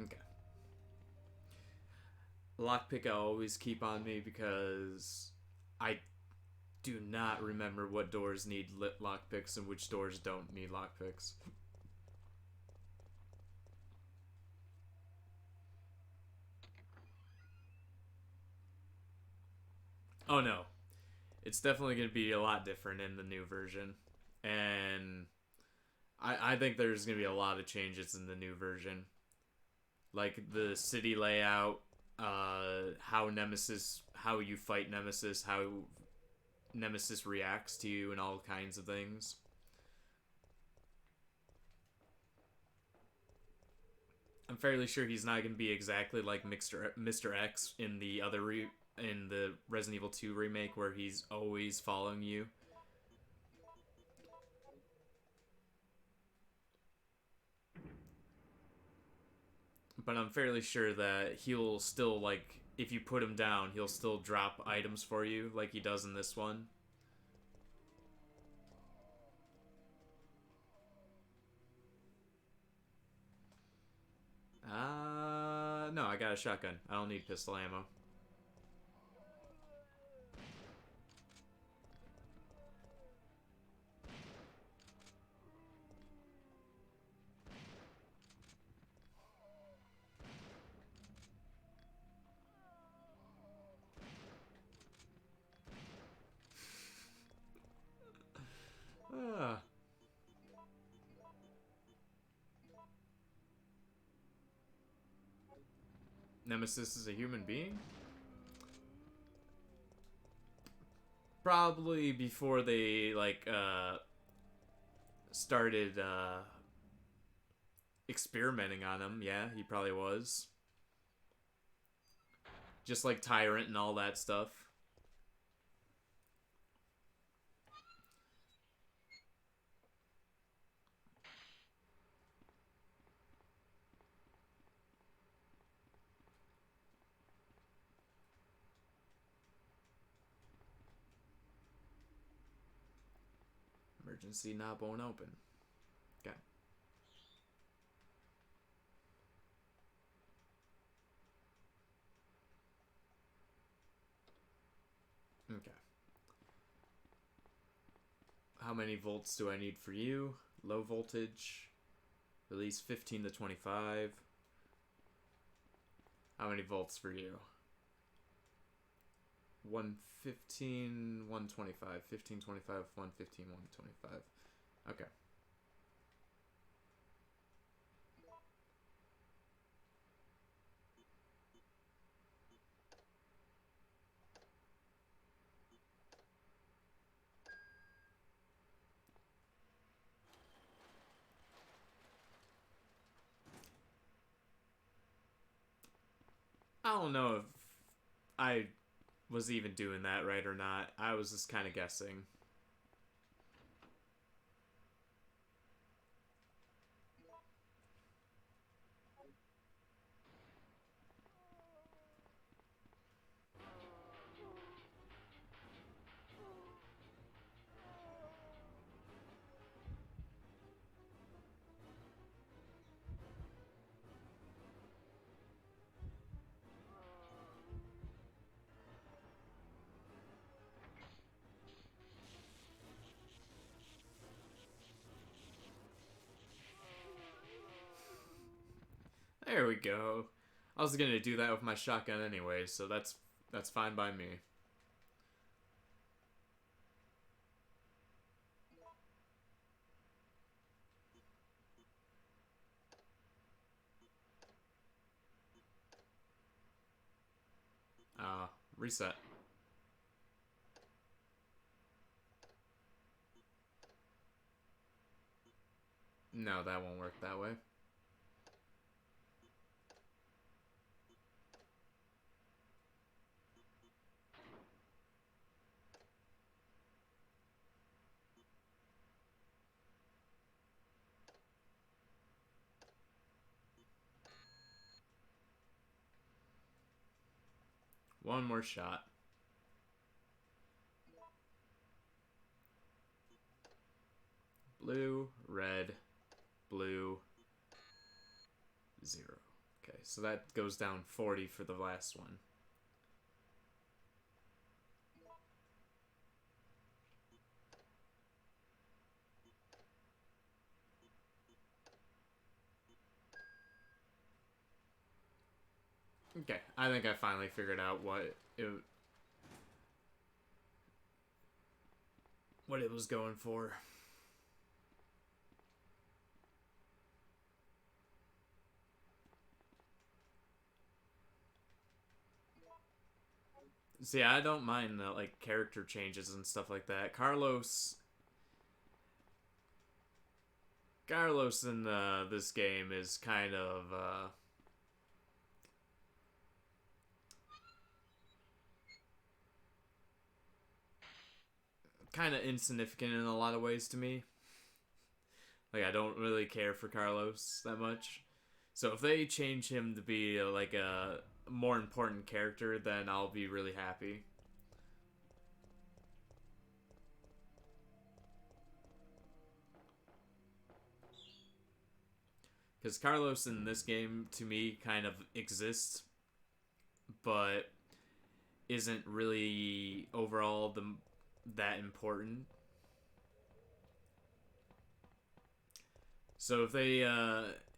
Okay. Lockpick I always keep on me because I do not remember what doors need lit lockpicks and which doors don't need lockpicks. Oh no. It's definitely going to be a lot different in the new version. And I think there's going to be a lot of changes in the new version. Like the city layout, how you fight Nemesis, how Nemesis reacts to you, and all kinds of things. I'm fairly sure he's not going to be exactly like Mr. X in the in the Resident Evil 2 remake, where he's always following you. But I'm fairly sure that he'll still, like, if you put him down, he'll still drop items for you like he does in this one. No, I got a shotgun. I don't need pistol ammo. Ah. Nemesis is a human being? Probably before they, like, started, experimenting on him. Yeah, he probably was. Just like Tyrant and all that stuff. Emergency knob won't open. Okay. Okay. How many volts do I need for you? Low voltage. Release 15 to 25. How many volts for you? 115, 125. 15, 25, 115, 125. Okay. I don't know if I was even doing that right or not. I was just kind of guessing. There we go. I was gonna do that with my shotgun anyway, so that's That's fine by me. Reset. No, that won't work that way. One more shot. Blue, red, blue, 0. Okay, so that goes down 40 for the last one. Okay, I think I finally figured out what it was going for. See, I don't mind the like character changes and stuff like that. Carlos in this game is kind of insignificant in a lot of ways to me. Like, I don't really care for Carlos that much. So if they change him to be like a more important character, then I'll be really happy. Because Carlos in this game, to me, kind of exists, but isn't really overall that important. So if they,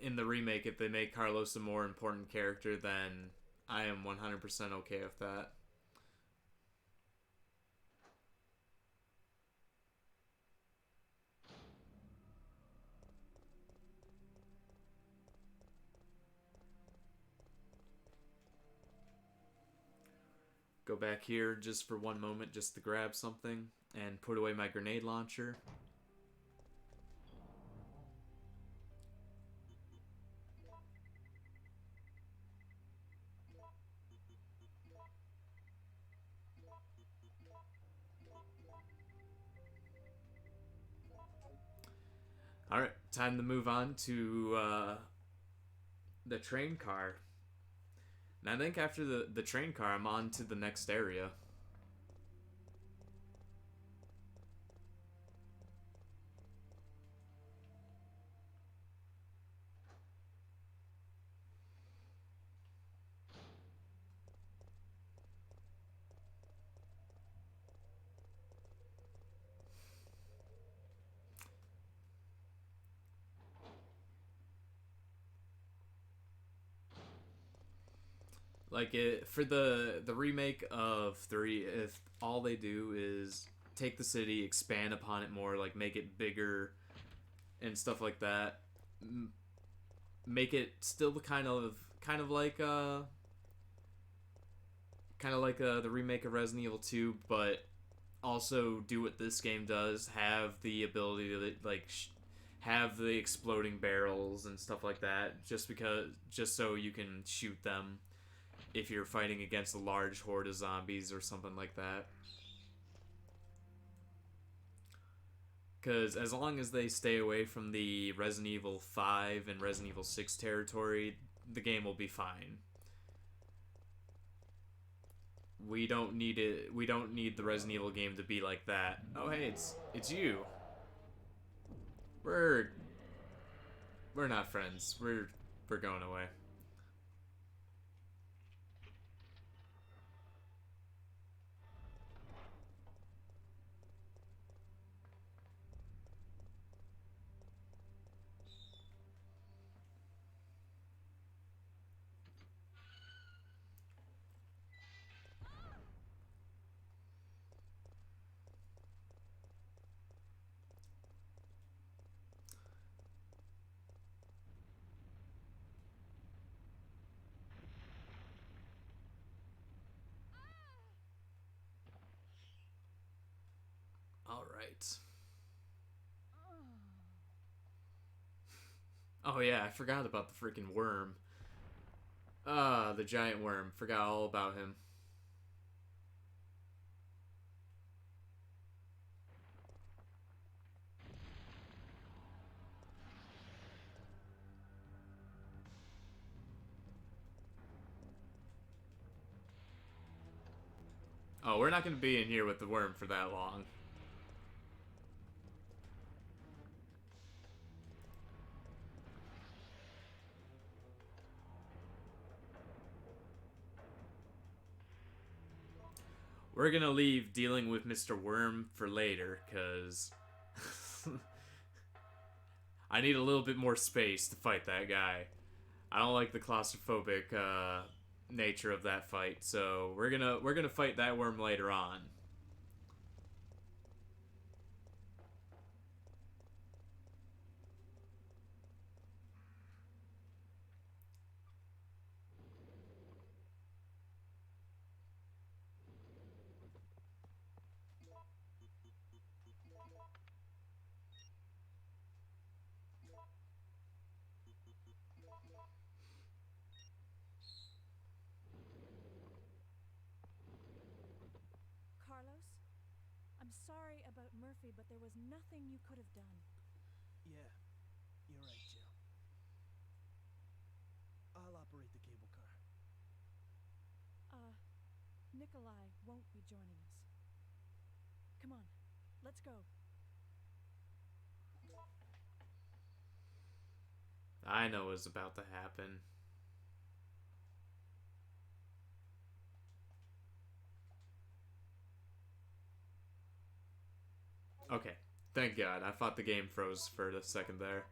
in the remake, if they make Carlos a more important character, then I am 100% okay with that. Go back here just for one moment just to grab something and put away my grenade launcher. Alright, time to move on to the train car. And I think after the train car, I'm on to the next area. Like it for the remake of 3, if all they do is take the city, expand upon it more, like make it bigger and stuff like that, make it still kind of like the remake of Resident Evil 2, but also do what this game does, have the ability to like have the exploding barrels and stuff like that, just so you can shoot them if you're fighting against a large horde of zombies or something like that. Because as long as they stay away from the Resident Evil 5 and Resident Evil 6 territory, the game will be fine. We don't need it. We don't need the Resident Evil game to be like that. Oh hey, it's you. We're not friends. We're going away. right. Oh yeah, I forgot about the freaking worm. The giant worm. Forgot all about him. Oh, we're not going to be in here with the worm for that long. We're going to leave dealing with Mr. Worm for later, because I need a little bit more space to fight that guy. I don't like the claustrophobic nature of that fight, so we're gonna fight that worm later on. Carlos, I'm sorry about Murphy, but there was nothing you could have done. Yeah, you're right, Jill. I'll operate the cable car. Nikolai won't be joining us. Come on, let's go. I know what's about to happen. Okay, thank God. I thought the game froze for a second there.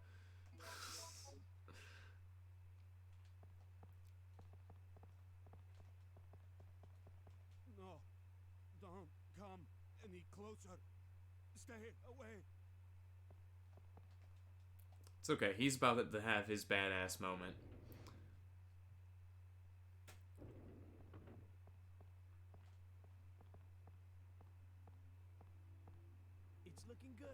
No, don't come any closer. Stay away. It's okay. He's about to have his badass moment. It's looking good.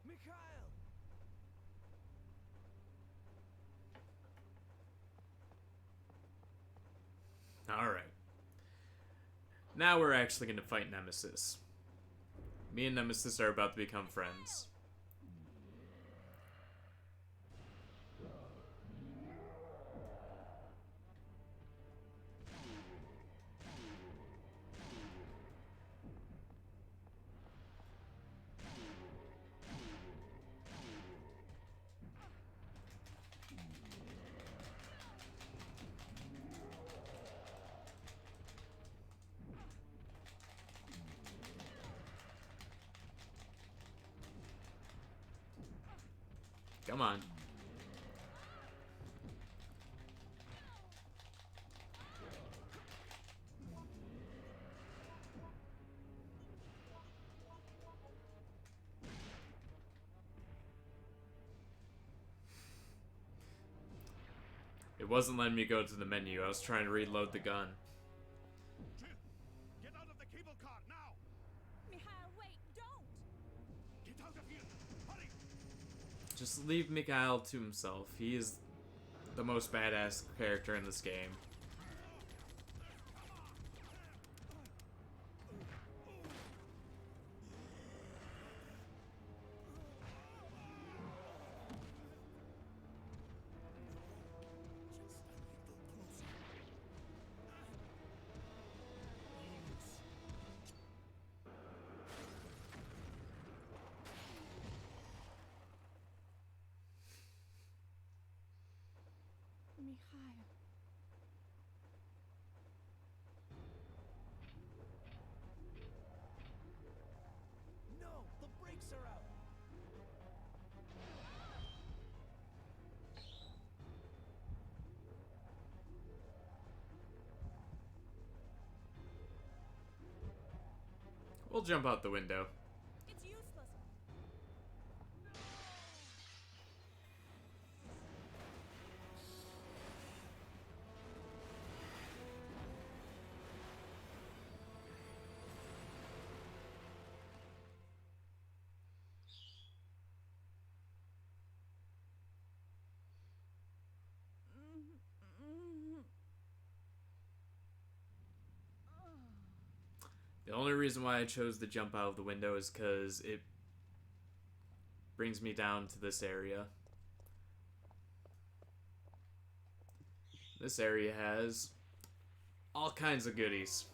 Mikhail! Alright. Now we're actually going to fight Nemesis. Me and Nemesis are about to become friends. Come on. It wasn't letting me go to the menu. I was trying to reload the gun. Jill, get out of the cable car now. Mikhail, wait, don't! Get out of here. Hurry. Just leave Mikhail to himself. He is the most badass character in this game. Mikhail. No, the brakes are out. We'll jump out the window. It's useless. The only reason why I chose to jump out of the window is because it brings me down to this area. This area has all kinds of goodies.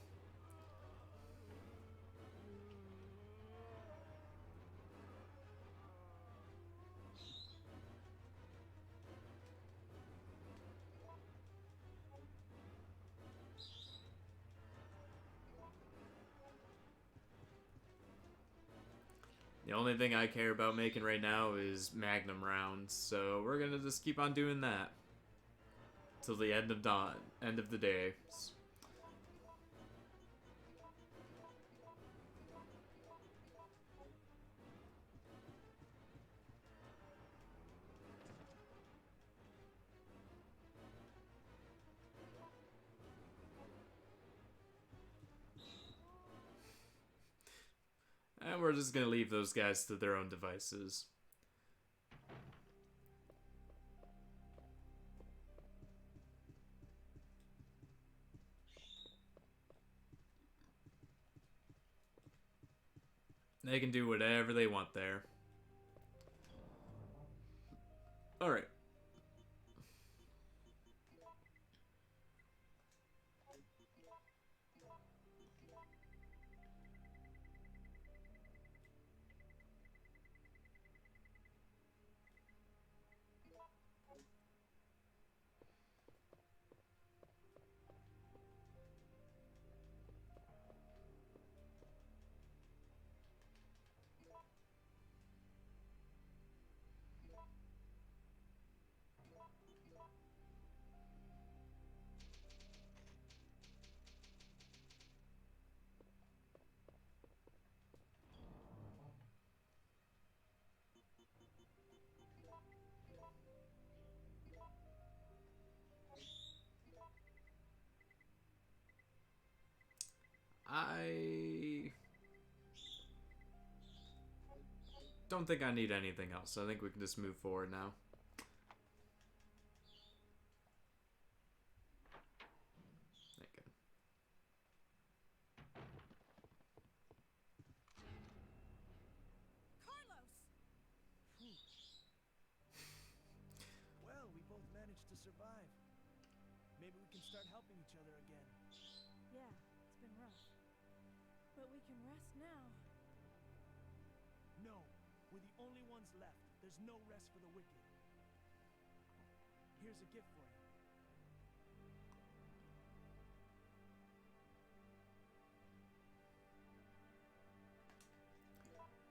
The only thing I care about making right now is Magnum rounds, so we're gonna just keep on doing that till the end of the day. And we're just gonna leave those guys to their own devices. They can do whatever they want there. Alright. I don't think I need anything else. I think we can just move forward now. Okay. Carlos! Well, we both managed to survive. Maybe we can start helping each other again. Yeah, it's been rough. But we can rest now. No, we're the only ones left. There's no rest for the wicked. Here's a gift for you.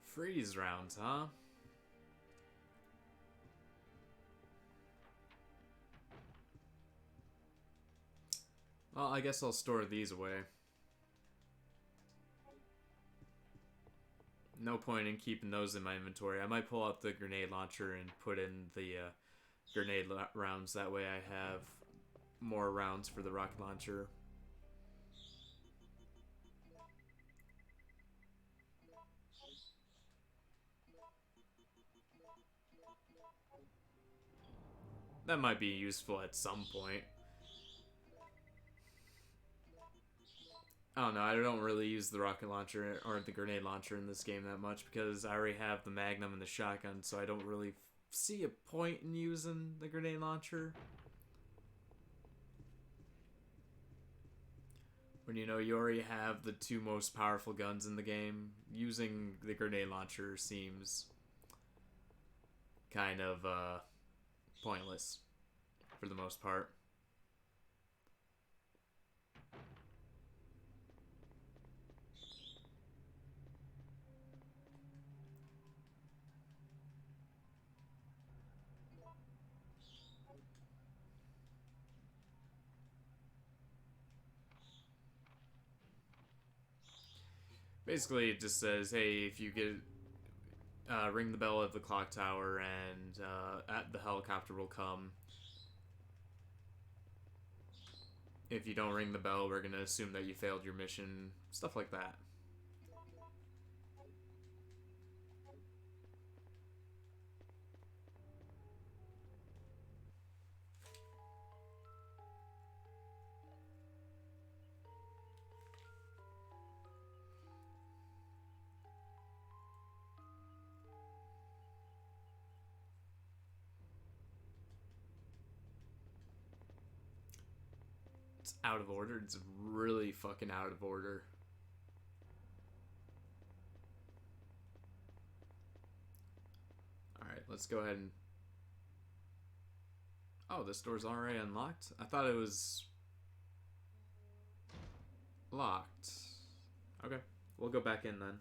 Freeze rounds, huh? Well, I guess I'll store these away. No point in keeping those in my inventory. I might pull out the grenade launcher and put in the grenade rounds. That way I have more rounds for the rocket launcher. That might be useful at some point. I don't know, I don't really use the rocket launcher or the grenade launcher in this game that much because I already have the Magnum and the shotgun, so I don't really see a point in using the grenade launcher. When you know you already have the two most powerful guns in the game, using the grenade launcher seems kind of pointless for the most part. Basically, it just says, hey, if you get ring the bell at the clock tower, and the helicopter will come. If you don't ring the bell, we're gonna assume that you failed your mission. Stuff like that. It's out of order. It's really fucking out of order. Alright, let's go ahead and... Oh, this door's already unlocked? I thought it was... locked. Okay, we'll go back in then.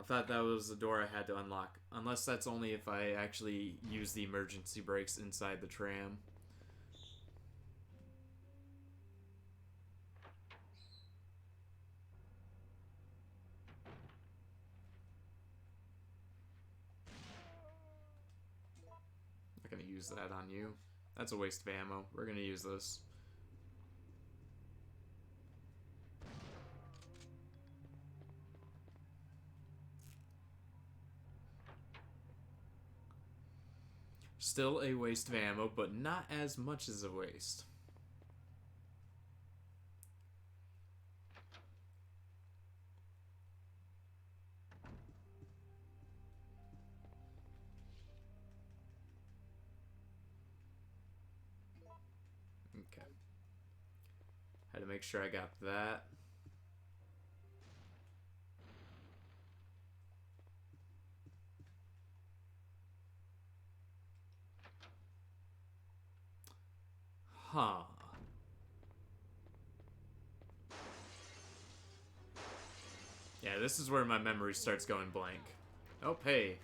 I thought that was the door I had to unlock. Unless that's only if I actually use the emergency brakes inside the tram. Not gonna use that on you. That's a waste of ammo. We're gonna use this. Still a waste of ammo, but not as much as a waste. Okay. Had to make sure I got that. Huh. Yeah, this is where my memory starts going blank. Oh, hey.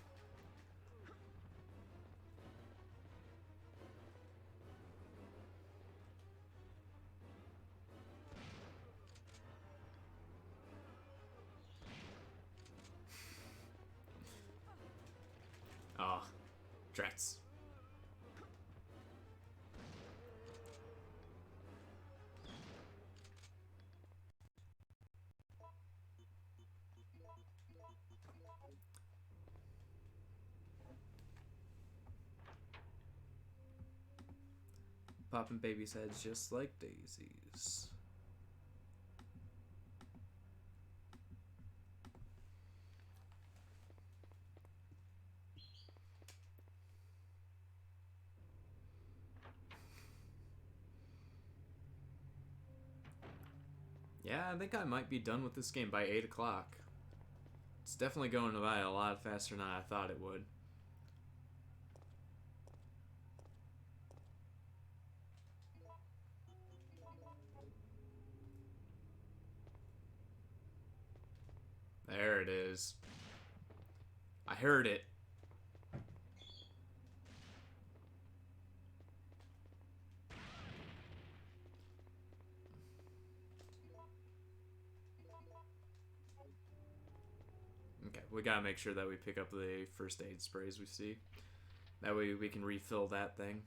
Oh, drats. Popping babies' heads just like daisies. Yeah, I think I might be done with this game by 8 o'clock. It's definitely going by a lot faster than I thought it would. There it is. I heard it. Okay, we gotta make sure that we pick up the first aid sprays we see. That way we can refill that thing.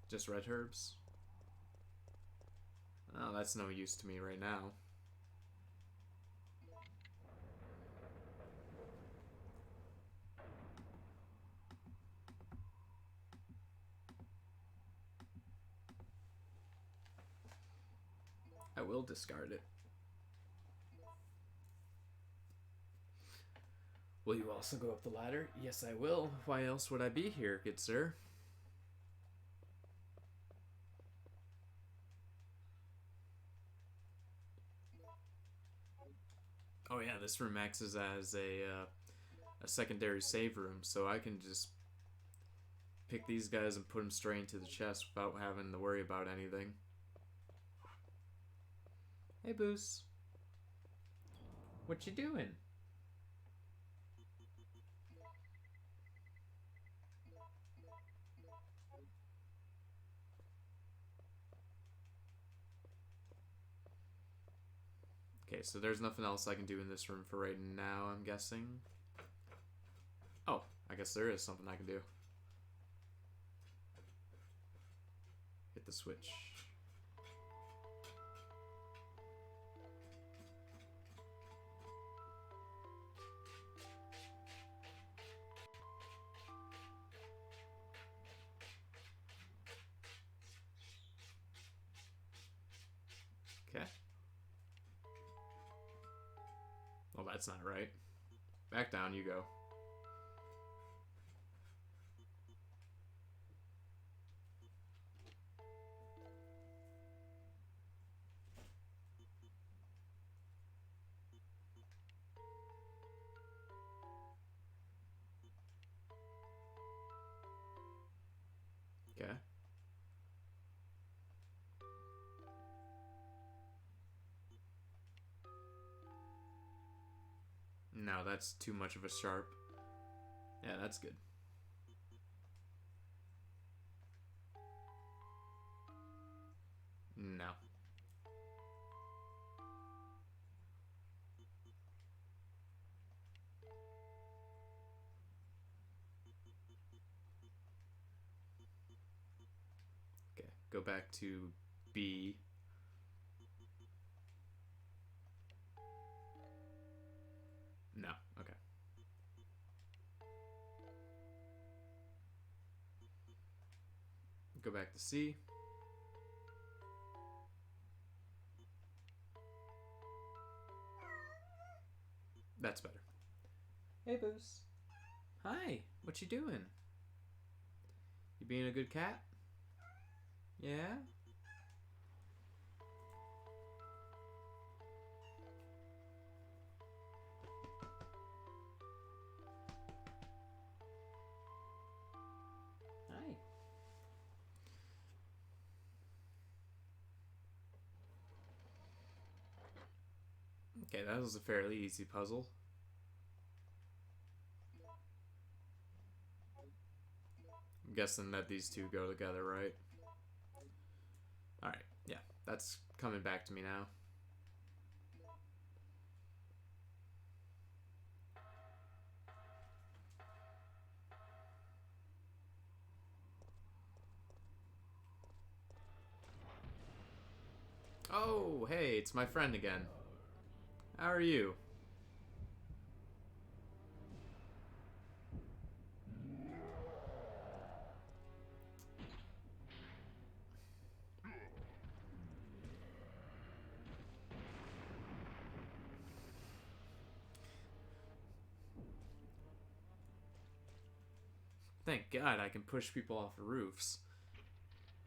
Just red herbs? Oh, that's no use to me right now. I will discard it. Will you also go up the ladder? Yes, I will. Why else would I be here, good sir? Oh yeah, this room acts as a secondary save room, so I can just pick these guys and put them straight into the chest without having to worry about anything. Hey, Boos. What you doing? Okay, so there's nothing else I can do in this room for right now, I'm guessing. Oh, I guess there is something I can do. Hit the switch. Okay. Well, that's not right. Back down you go. Okay. No, that's too much of a sharp. Yeah, that's good. No. Okay, go back to B. No, okay. Go back to C. That's better. Hey, Boos. Hi, what you doing? You being a good cat? Yeah? Hi. Okay, that was a fairly easy puzzle. I'm guessing that these two go together, right? Alright, yeah, that's coming back to me now. Oh, hey, it's my friend again. How are you? Thank God I can push people off of roofs.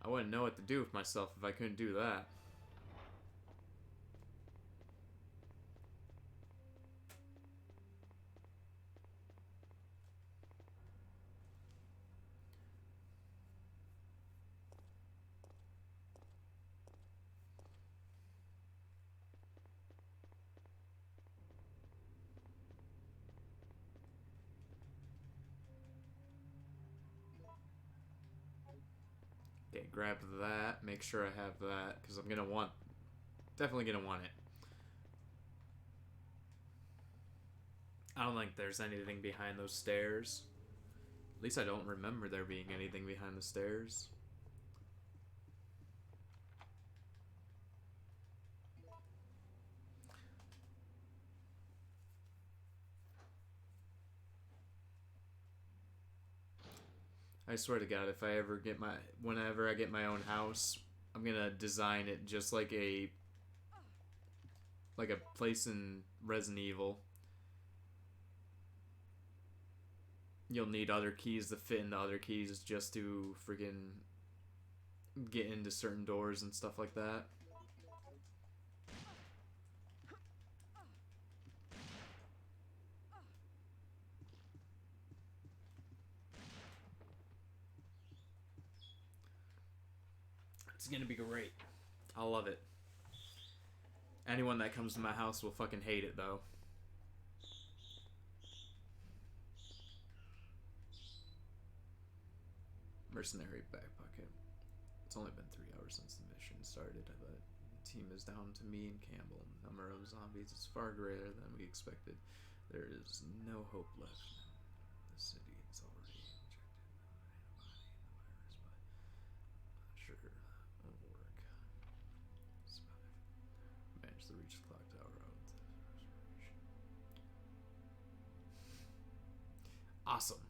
I wouldn't know what to do with myself if I couldn't do that. Okay, grab that. Make sure I have that, because I'm gonna want... Definitely gonna want it. I don't think there's anything behind those stairs. At least I don't remember there being anything behind the stairs. I swear to God, if I ever get my... Whenever I get my own house, I'm gonna design it just like a... Like a place in Resident Evil. You'll need other keys to fit into other keys just to freaking get into certain doors and stuff like that. It's gonna be great. I'll love it. Anyone that comes to my house will fucking hate it, though. Mercenary back pocket. It's only been 3 hours since the mission started, but team is down to me and Campbell. The number of zombies is far greater than we expected. There is no hope left. The city is already injected with antibody in the virus, but I'm not sure that will work. Survive. Manage to reach the clock tower out. Awesome.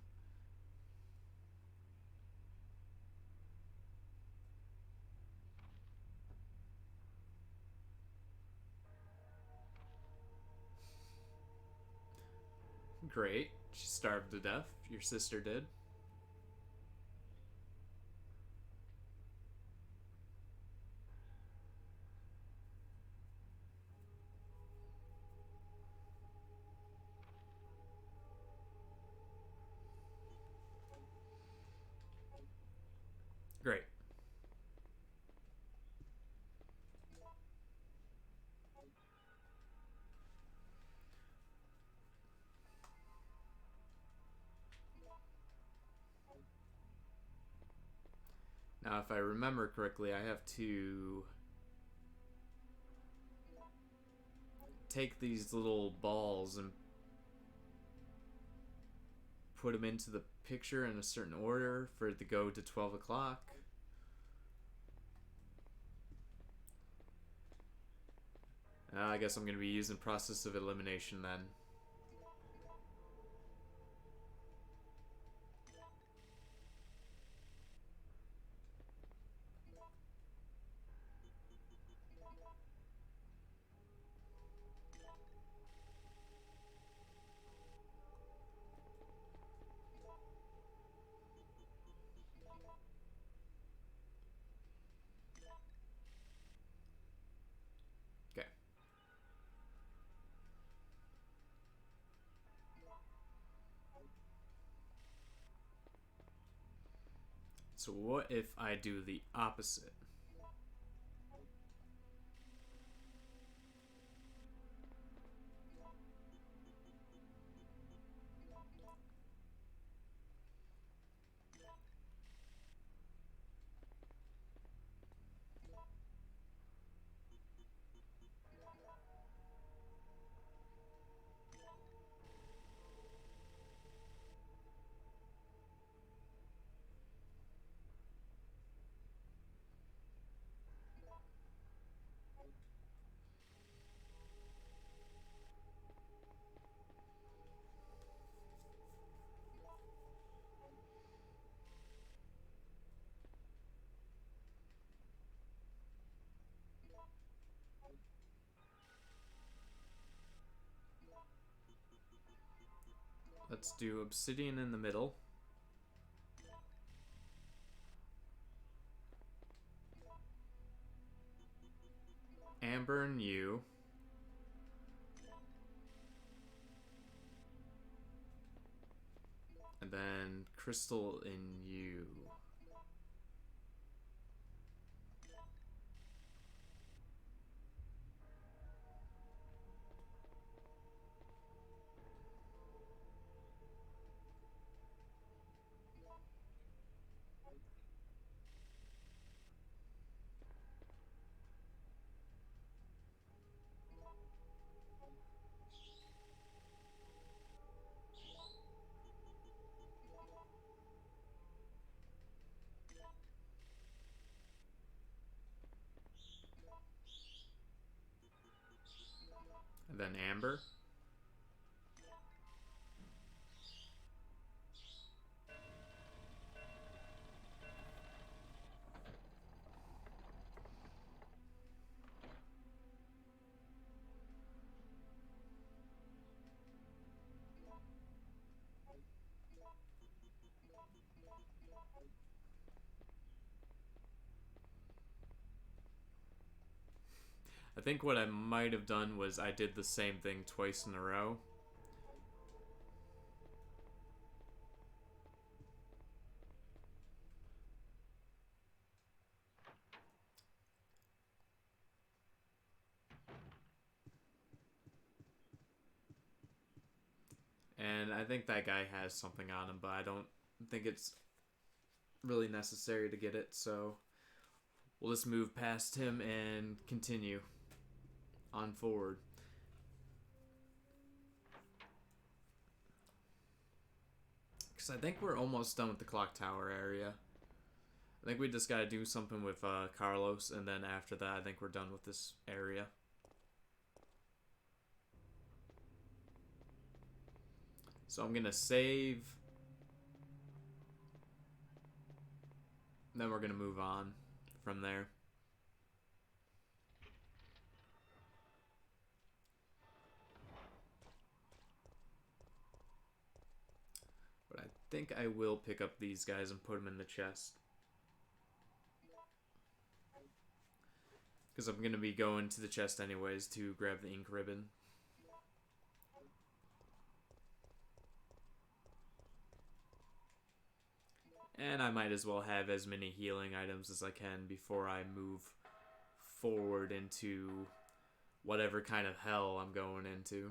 Great. She starved to death. Your sister did. Great. Now, if I remember correctly, I have to take these little balls and put them into the picture in a certain order for it to go to 12 o'clock. I guess I'm going to be using process of elimination then. Okay. So what if I do the opposite? Let's do obsidian in the middle. Amber and you. And then crystal in you. And then amber. I think what I might have done was I did the same thing twice in a row. And I think that guy has something on him, but I don't think it's really necessary to get it, so we'll just move past him and continue on forward. Because I think we're almost done with the clock tower area. I think we just gotta do something with Carlos, and then after that I think we're done with this area. So I'm gonna save. Then we're gonna move on from there. But I think I will pick up these guys and put them in the chest. Because I'm gonna be going to the chest anyways to grab the ink ribbon. And I might as well have as many healing items as I can before I move forward into whatever kind of hell I'm going into.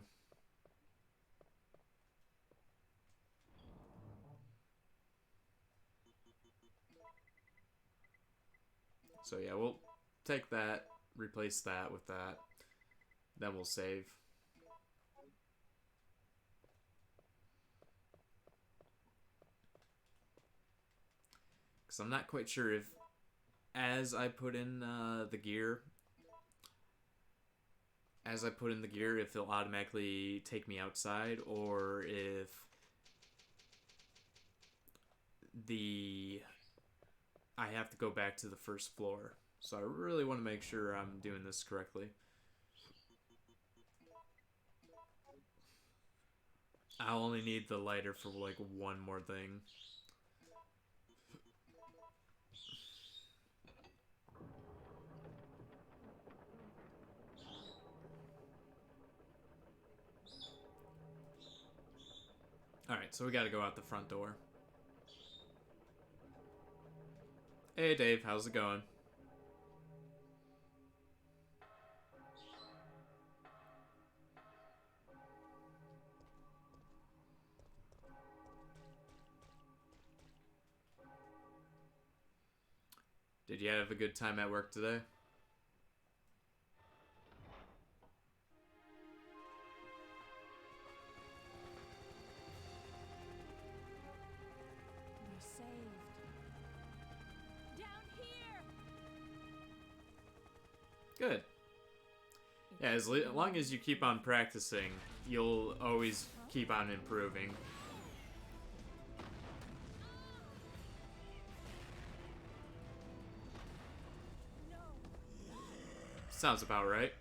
So yeah, we'll take that, replace that with that, then we'll save. Because I'm not quite sure if, as I put in the gear, if it'll automatically take me outside, or if I have to go back to the first floor. So I really want to make sure I'm doing this correctly. I'll only need the lighter for like one more thing. Alright, so we gotta go out the front door. Hey Dave, how's it going? Did you have a good time at work today? We're saved. Down here! Good. Yeah, as long as you keep on practicing, you'll always keep on improving. No! Sounds about right.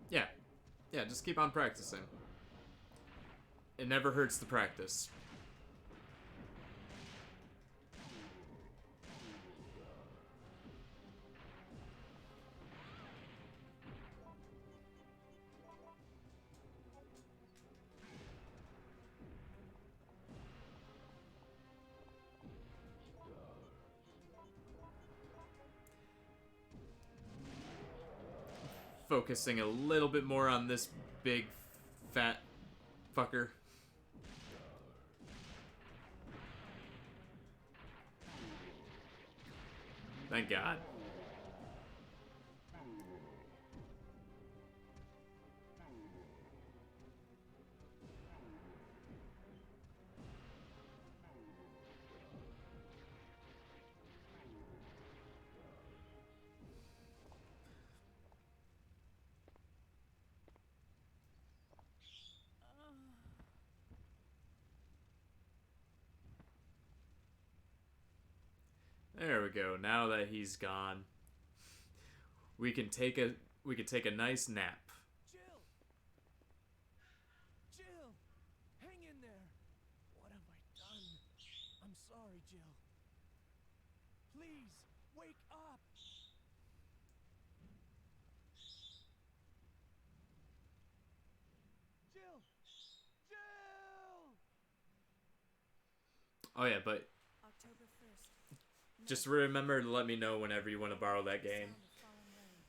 Yeah. Yeah, just keep on practicing. It never hurts to practice. Focusing a little bit more on this big fat fucker. Thank God. There we go. Now that he's gone, we can we could take a nice nap. Jill! Jill! Hang in there! What have I done? I'm sorry, Jill. Please, wake up! Jill! Jill! Oh yeah, but October 1st. just remember to let me know whenever you want to borrow that game, Sound of falling rain.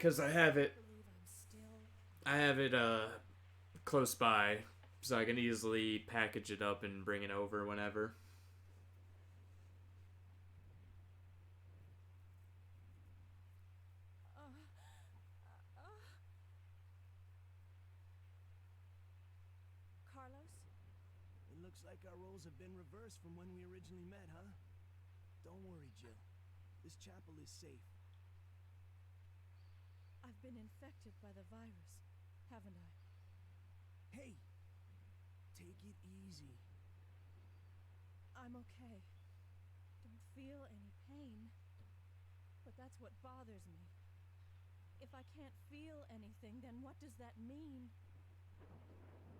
because I have it. Believe I'm still. I have it close by, so I can easily package it up and bring it over whenever. Carlos? It looks like our roles have been reversed from when we originally met, huh? Don't worry, Jill. This chapel is safe. I've been infected by the virus, haven't I? Hey! Take it easy. I'm okay. Don't feel any pain. But that's what bothers me. If I can't feel anything, then what does that mean?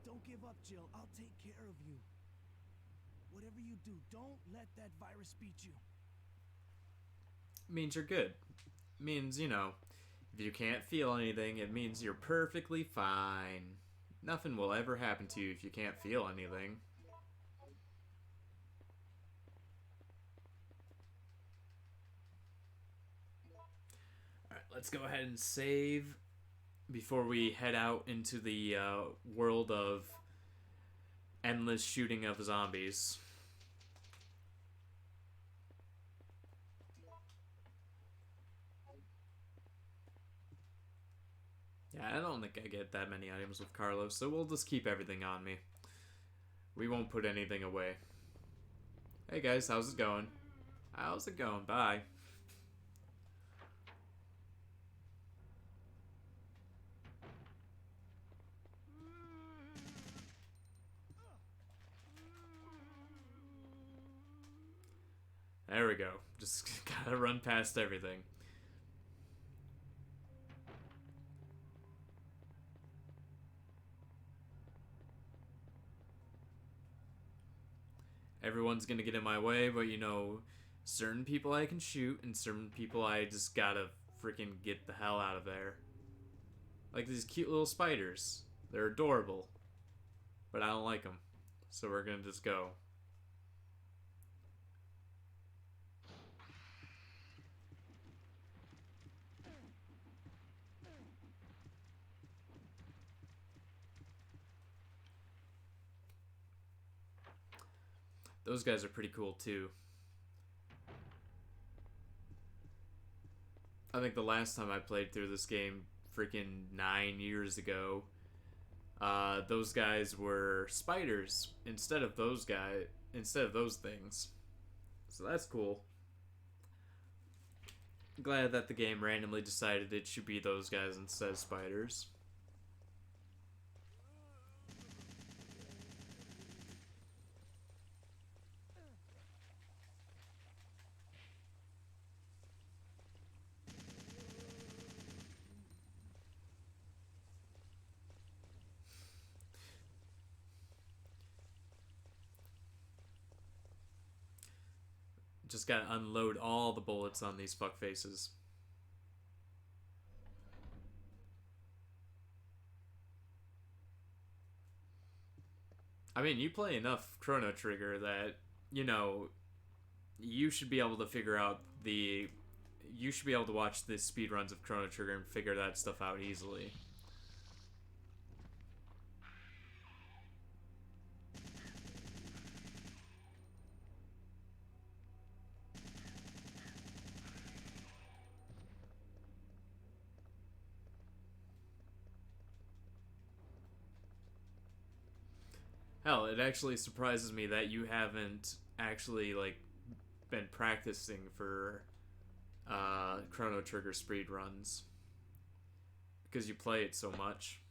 Don't give up, Jill. I'll take care of you. Whatever you do, don't let that virus beat you. Means you're good. Means, you know, if you can't feel anything, it means you're perfectly fine. Nothing will ever happen to you if you can't feel anything. Alright, let's go ahead and save before we head out into the world of endless shooting of zombies. Yeah, I don't think I get that many items with Carlos, so we'll just keep everything on me. We won't put anything away. Hey guys, how's it going? How's it going? Bye. There we go. Just gotta run past everything. Everyone's gonna get in my way, but you know, certain people I can shoot, and certain people I just gotta freaking get the hell out of there. Like these cute little spiders. They're adorable. But I don't like them. So we're gonna just go. Those guys are pretty cool too. I think the last time I played through this game, freaking 9 years ago, those guys were spiders instead of those things. So that's cool. Glad that the game randomly decided it should be those guys instead of spiders. Just gotta unload all the bullets on these fuckfaces. I mean, you play enough Chrono Trigger that, you know, you should be able to figure out the... You should be able to watch the speedruns of Chrono Trigger and figure that stuff out easily. Hell, it actually surprises me that you haven't actually, like, been practicing for Chrono Trigger speedruns. Because you play it so much.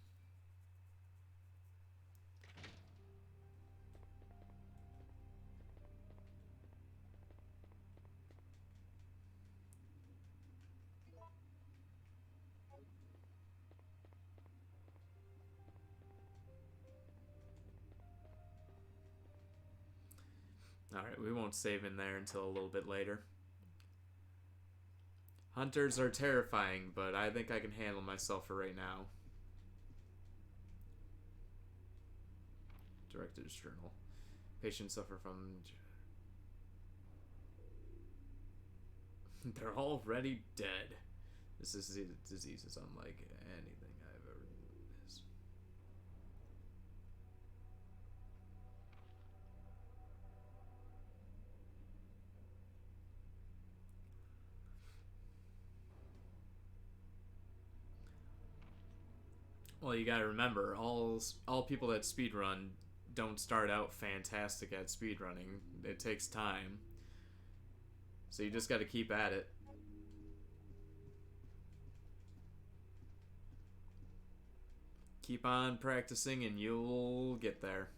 Alright, we won't save in there until a little bit later. Hunters are terrifying, but I think I can handle myself for right now. Director's Journal. Patients suffer from... They're already dead. This disease is unlike anything I've ever witnessed. Well, you gotta remember, all people that speedrun don't start out fantastic at speedrunning. It takes time. So you just gotta keep at it. Keep on practicing and you'll get there.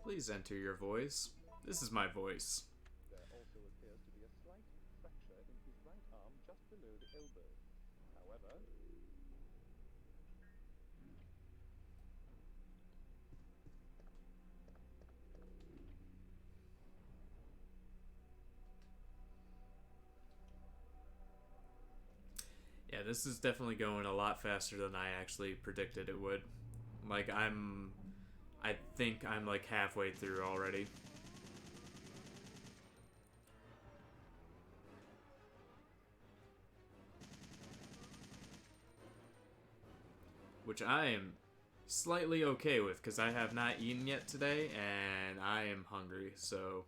Please enter your voice. This is my voice. There also appears to be a slight fracture in his right arm just below the elbow. However, Yeah, this is definitely going a lot faster than I actually predicted it would. Like, I think I'm like halfway through already. Which I am slightly okay with, because I have not eaten yet today, and I am hungry, so,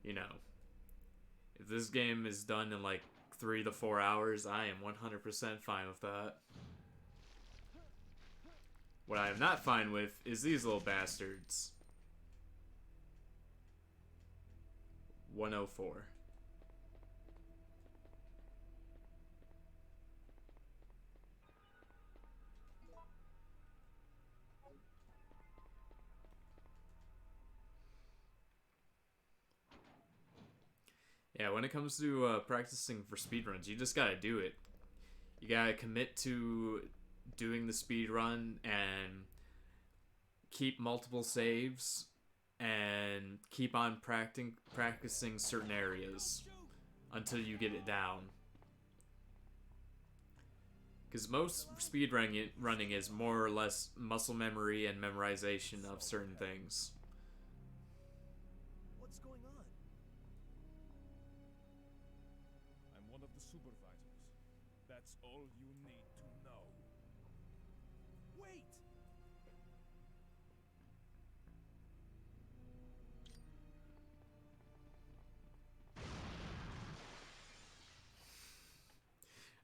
you know. If this game is done in like 3 to 4 hours, I am 100% fine with that. What I am not fine with is these little bastards. 104. Yeah, when it comes to practicing for speedruns, you just gotta do it. You gotta commit to doing the speedrun and keep multiple saves and keep on practicing certain areas until you get it down. Because most running is more or less muscle memory and memorization of certain things. What's going on? I'm one of the supervisors. That's all you need to know. Wait!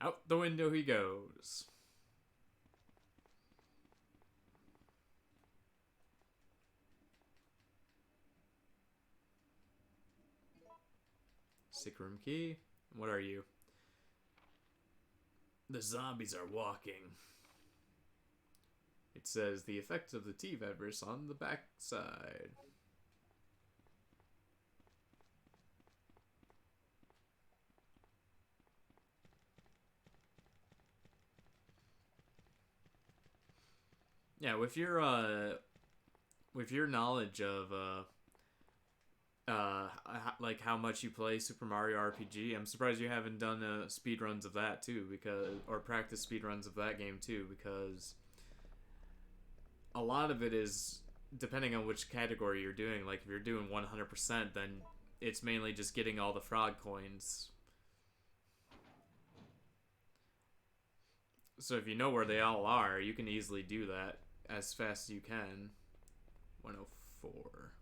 Out the window he goes. Sick room key. What are you? The zombies are walking. It says the effect of the T-virus on the backside. Yeah, with your knowledge of like how much you play Super Mario RPG, I'm surprised you haven't done speedruns of that too, or practice speedruns of that game too, because a lot of it is depending on which category you're doing. Like if you're doing 100%, then it's mainly just getting all the frog coins. So if you know where they all are, you can easily do that as fast as you can. 104.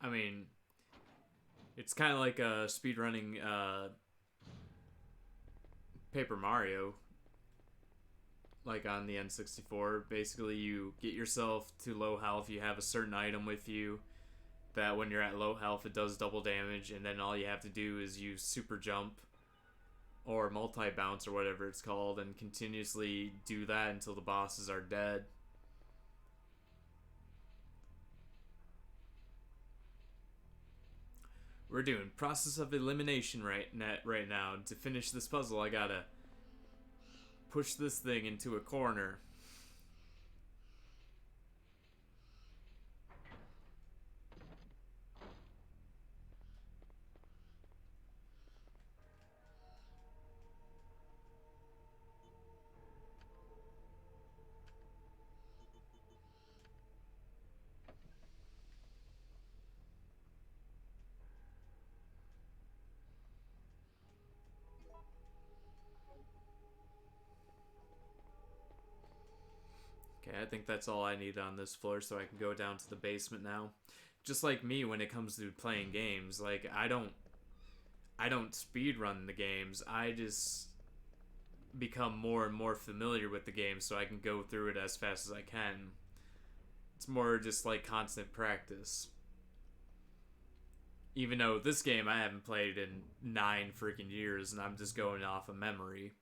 I mean, it's kind of like a speedrunning Paper Mario, like on the N64. Basically, you get yourself to low health, you have a certain item with you that when you're at low health it does double damage, and then all you have to do is use super jump or multi-bounce or whatever it's called and continuously do that until the bosses are dead. We're doing process of elimination right now. To finish this puzzle, I gotta push this thing into a corner. Okay, I think that's all I need on this floor, so I can go down to the basement now. Just like me when it comes to playing games, like I don't speed run the games. I just become more and more familiar with the game so I can go through it as fast as I can. It's more just like constant practice. Even though this game I haven't played in 9 freaking years and I'm just going off of memory.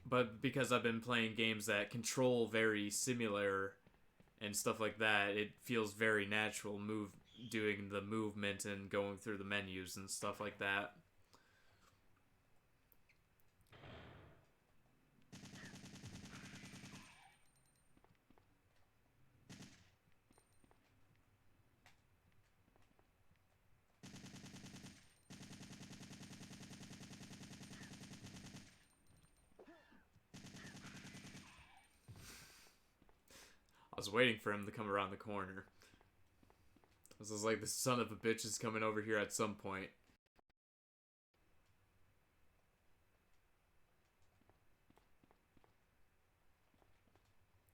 But because I've been playing games that control very similar and stuff like that, it feels very natural doing the movement and going through the menus and stuff like that. I was waiting for him to come around the corner. This is like, the son of a bitch is coming over here at some point.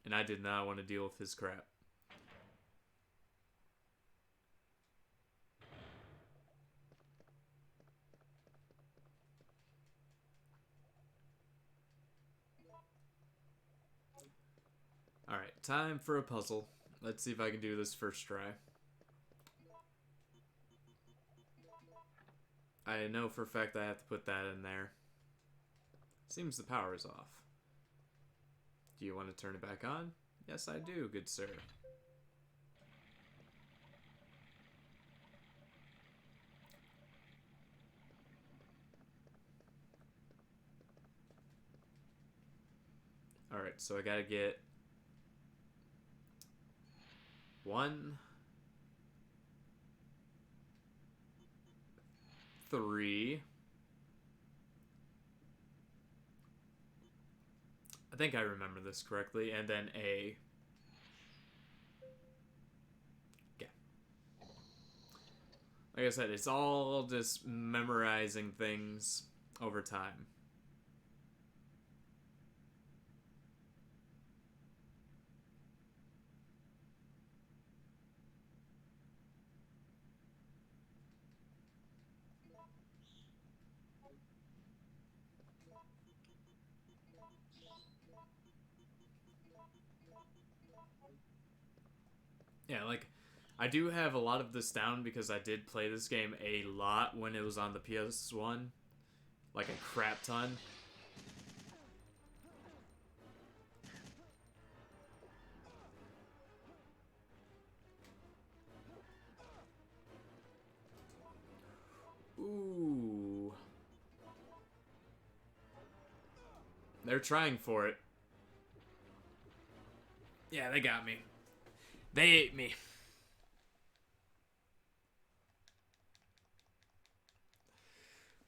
And I did not want to deal with his crap. Alright, time for a puzzle. Let's see if I can do this first try. I know for a fact I have to put that in there. Seems the power is off. Do you want to turn it back on? Yes, I do, good sir. Alright, so I gotta get 1, 3. I think I remember this correctly, and then A. Okay. Like I said, it's all just memorizing things over time. Yeah, like, I do have a lot of this down because I did play this game a lot when it was on the ps1. Like, a crap ton. Ooh. They're trying for it. Yeah, they got me. They ate me.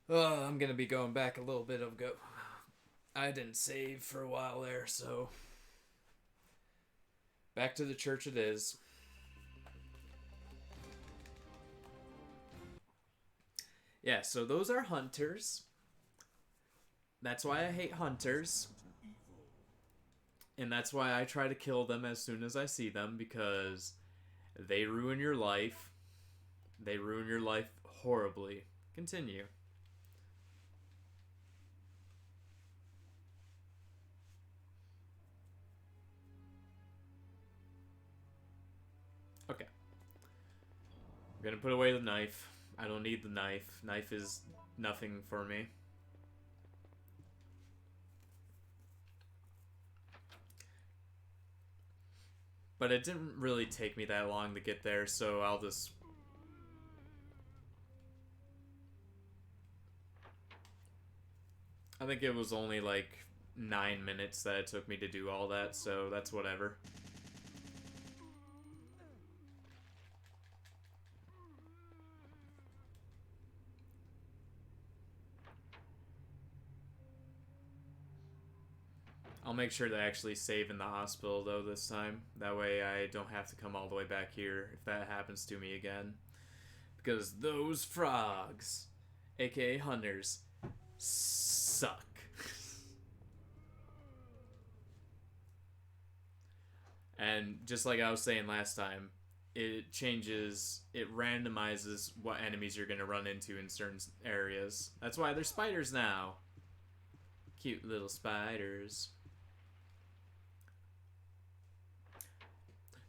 Oh, I'm gonna be going back a little bit ago. I didn't save for a while there, so back to the church it is. Yeah, so those are hunters. That's why I hate hunters. And that's why I try to kill them as soon as I see them, because They ruin your life. They ruin your life horribly. Continue. Okay. I'm gonna put away the knife. I don't need the knife. Knife is nothing for me. But it didn't really take me that long to get there, so I'll just... I think it was only like 9 minutes that it took me to do all that, so that's whatever. I'll make sure to actually save in the hospital, though, this time. That way I don't have to come all the way back here if that happens to me again. Because those frogs, aka hunters, suck. And just like I was saying last time, it randomizes what enemies you're going to run into in certain areas. That's why there's spiders now. Cute little spiders.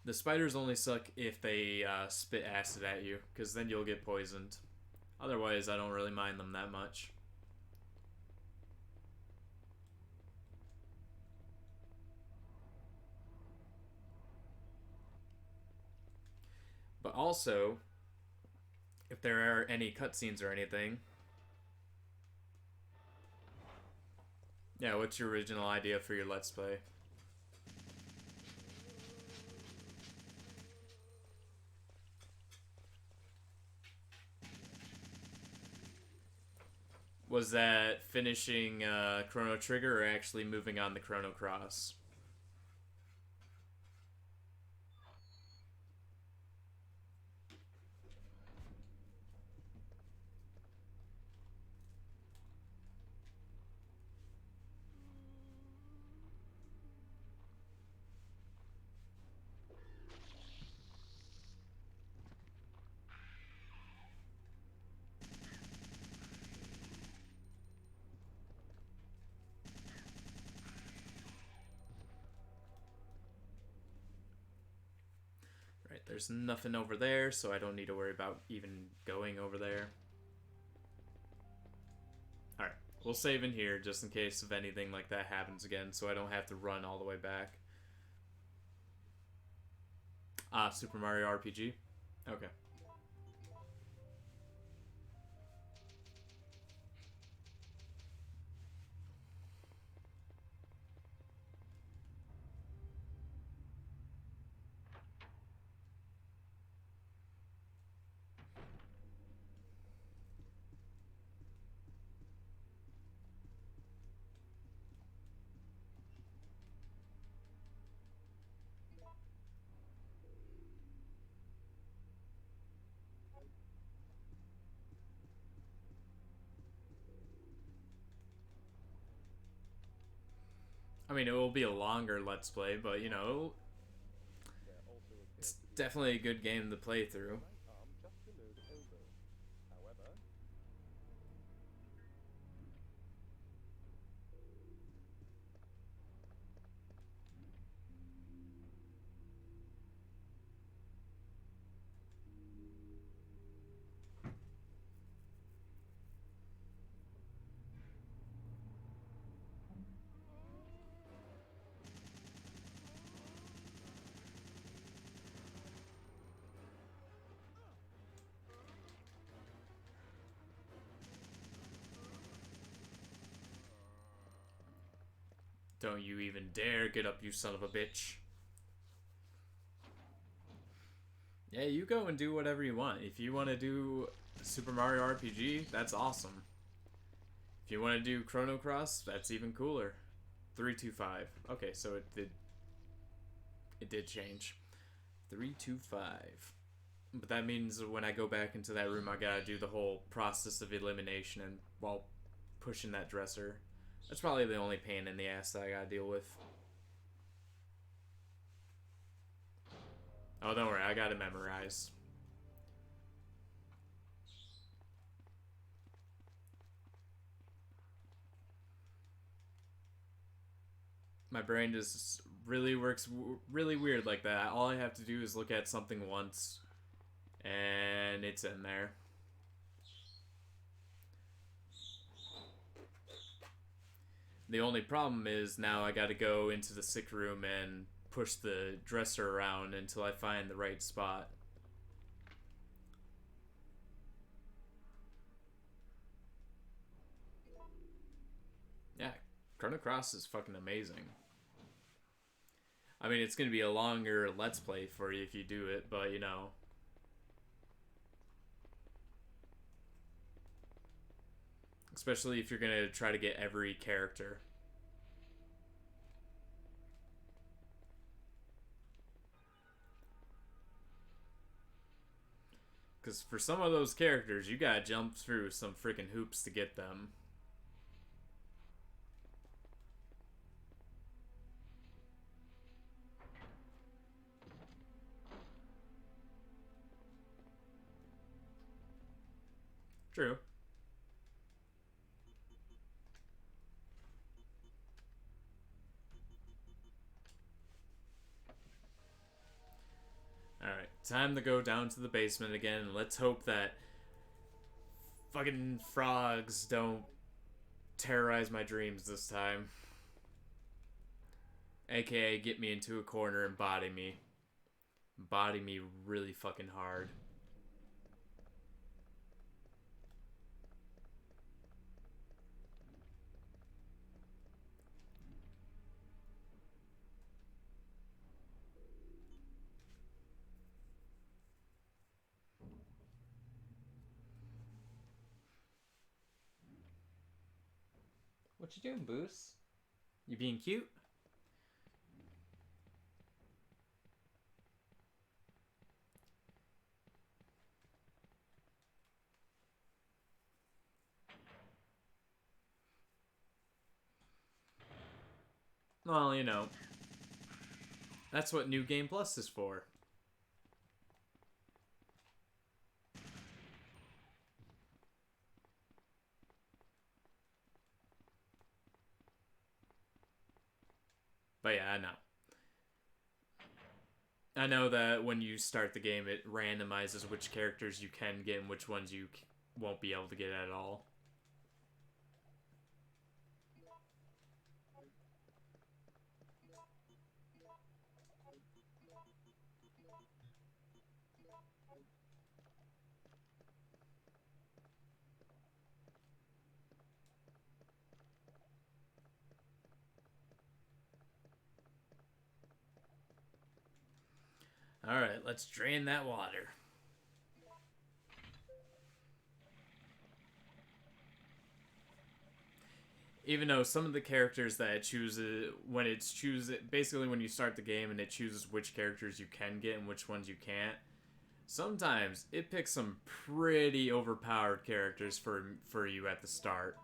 The spiders only suck if they spit acid at you, because then you'll get poisoned. Otherwise, I don't really mind them that much. But also, if there are any cutscenes or anything... Yeah, what's your original idea for your Let's Play? Was that finishing Chrono Trigger or actually moving on to Chrono Cross? Right, there's nothing over there, so I don't need to worry about even going over there. Alright, we'll save in here just in case if anything like that happens again, so I don't have to run all the way back. Ah, Super Mario RPG? Okay. I mean, it will be a longer Let's Play, but, you know, it's definitely a good game to play through. Right arm just below the elbow. However, Don't you even dare get up, you son of a bitch. Yeah, you go and do whatever you want. If you want to do Super Mario RPG, that's awesome. If you want to do Chrono Cross, that's even cooler. 325. Okay, so it did change. 325. But that means when I go back into that room, I gotta do the whole process of elimination and while pushing that dresser. That's probably the only pain in the ass that I gotta deal with. Oh, don't worry, I got it memorized. My brain just really works really weird like that. All I have to do is look at something once, and it's in there. The only problem is now I gotta go into the sick room and push the dresser around until I find the right spot. Yeah, Chrono Cross is fucking amazing. I mean, it's gonna be a longer Let's Play for you if you do it, but you know. Especially if you're gonna try to get every character. Because for some of those characters, you gotta jump through some freaking hoops to get them. True. Alright, time to go down to the basement again, and let's hope that fucking frogs don't terrorize my dreams this time. AKA get me into a corner and body me. Body me really fucking hard. What you doing, Boos? You being cute? Well, you know. That's what New Game Plus is for. But yeah, I know. I know that when you start the game, it randomizes which characters you can get and which ones you won't be able to get at all. Alright, let's drain that water. Even though some of the characters that it chooses, when it's basically when you start the game and it chooses which characters you can get and which ones you can't, sometimes it picks some pretty overpowered characters for you at the start.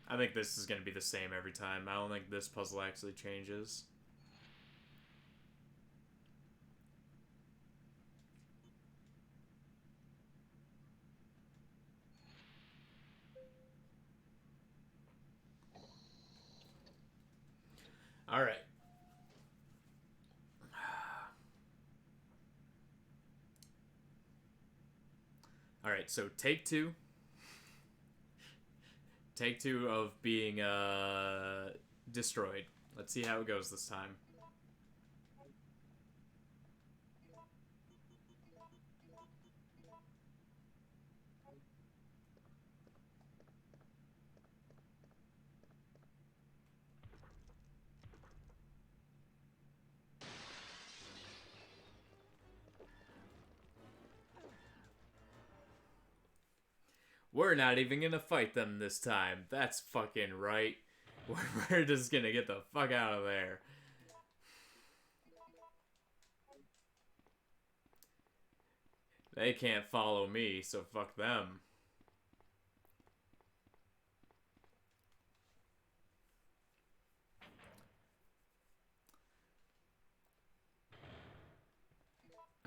I think this is going to be the same every time. I don't think this puzzle actually changes. Alright. Alright, so take two. Take two of being destroyed. Let's see how it goes this time. We're not even gonna fight them this time. That's fucking right. We're just gonna get the fuck out of there. They can't follow me, so fuck them.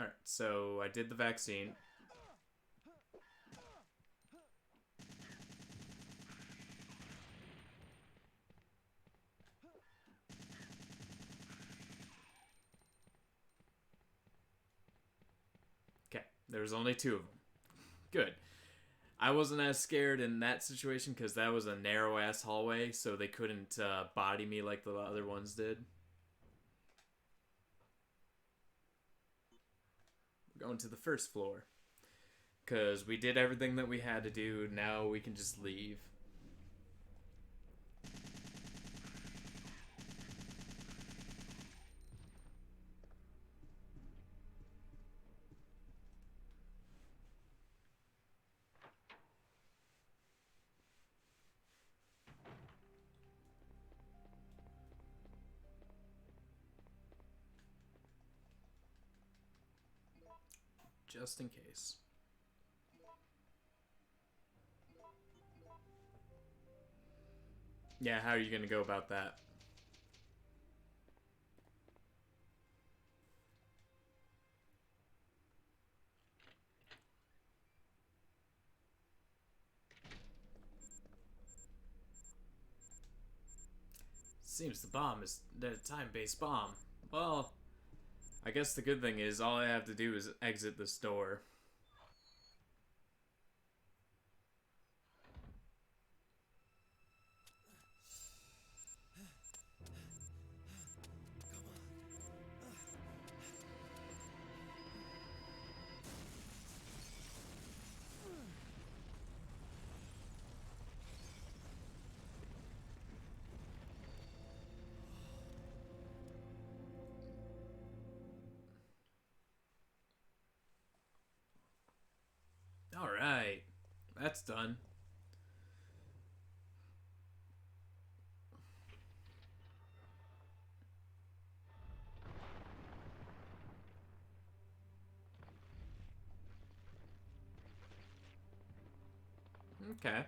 Alright, so I did the vaccine. Okay, there's only 2 of them. Good. I wasn't as scared in that situation because that was a narrow-ass hallway, so they couldn't body me like the other ones did. We're going to the first floor. Because we did everything that we had to do, now we can just leave. Just in case. Yeah, how are you going to go about that? Seems the bomb is a time-based bomb. Well, I guess the good thing is all I have to do is exit this door. Alright, that's done. Okay.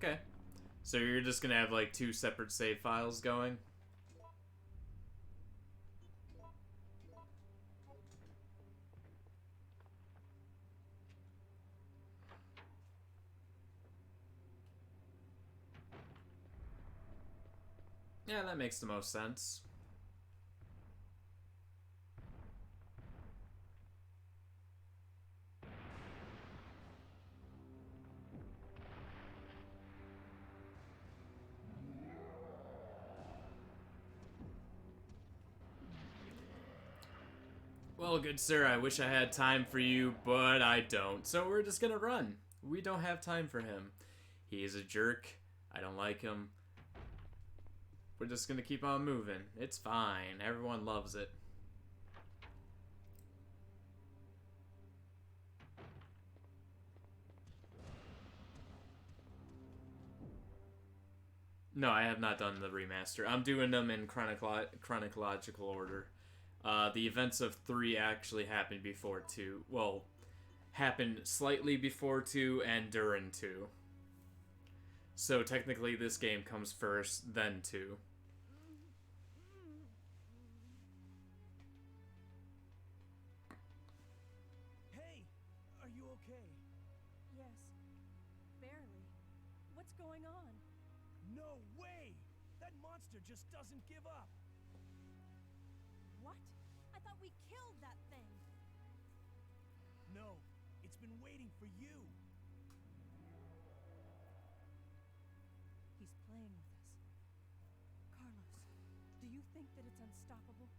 Okay. So you're just gonna have like 2 separate save files going? Yeah, that makes the most sense. Well, good sir, I wish I had time for you, but I don't. So we're just gonna run. We don't have time for him. He is a jerk. I don't like him. We're just gonna keep on moving. It's fine. Everyone loves it. No, I have not done the remaster. I'm doing them in chronological order. The events of 3 actually happened before 2. Well, happened slightly before 2 and during 2. So technically this game comes first, then 2. Hey, are you okay? Yes. Barely. What's going on? No way! That monster just doesn't give up. What? I thought we killed that thing. No, it's been waiting for you. He's playing with us. Carlos, do you think that it's unstoppable?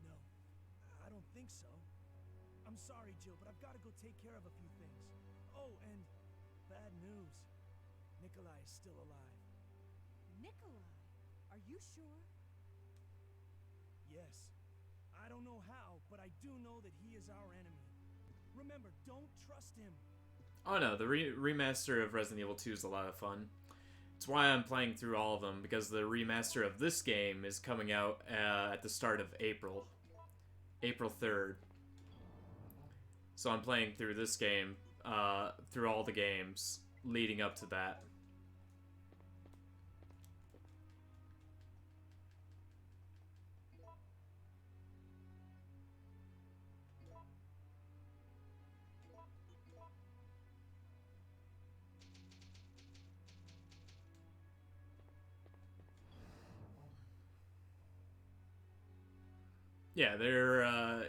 No, I don't think so. I'm sorry, Jill, but I've got to go take care of a few things. Oh, and bad news. Nikolai is still alive. Nikolai? Are you sure? Yes. I don't know how, but I do know that he is our enemy. Remember, don't trust him. Oh no, the remaster of Resident Evil 2 is a lot of fun. That's why I'm playing through all of them, because the remaster of this game is coming out at the start of April. April 3rd. So I'm playing through this game, through all the games leading up to that. Yeah,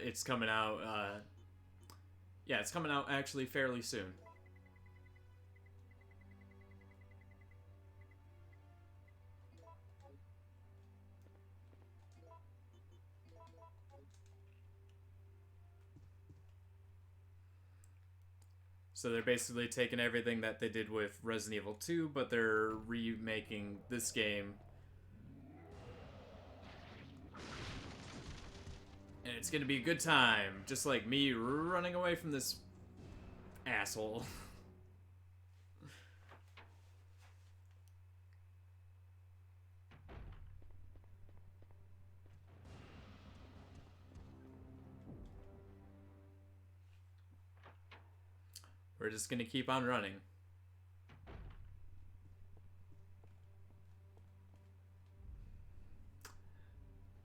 it's coming out, yeah, it's coming out actually fairly soon. So they're basically taking everything that they did with Resident Evil 2, but they're remaking this game. And it's gonna be a good time, just like me running away from this asshole. We're just gonna keep on running.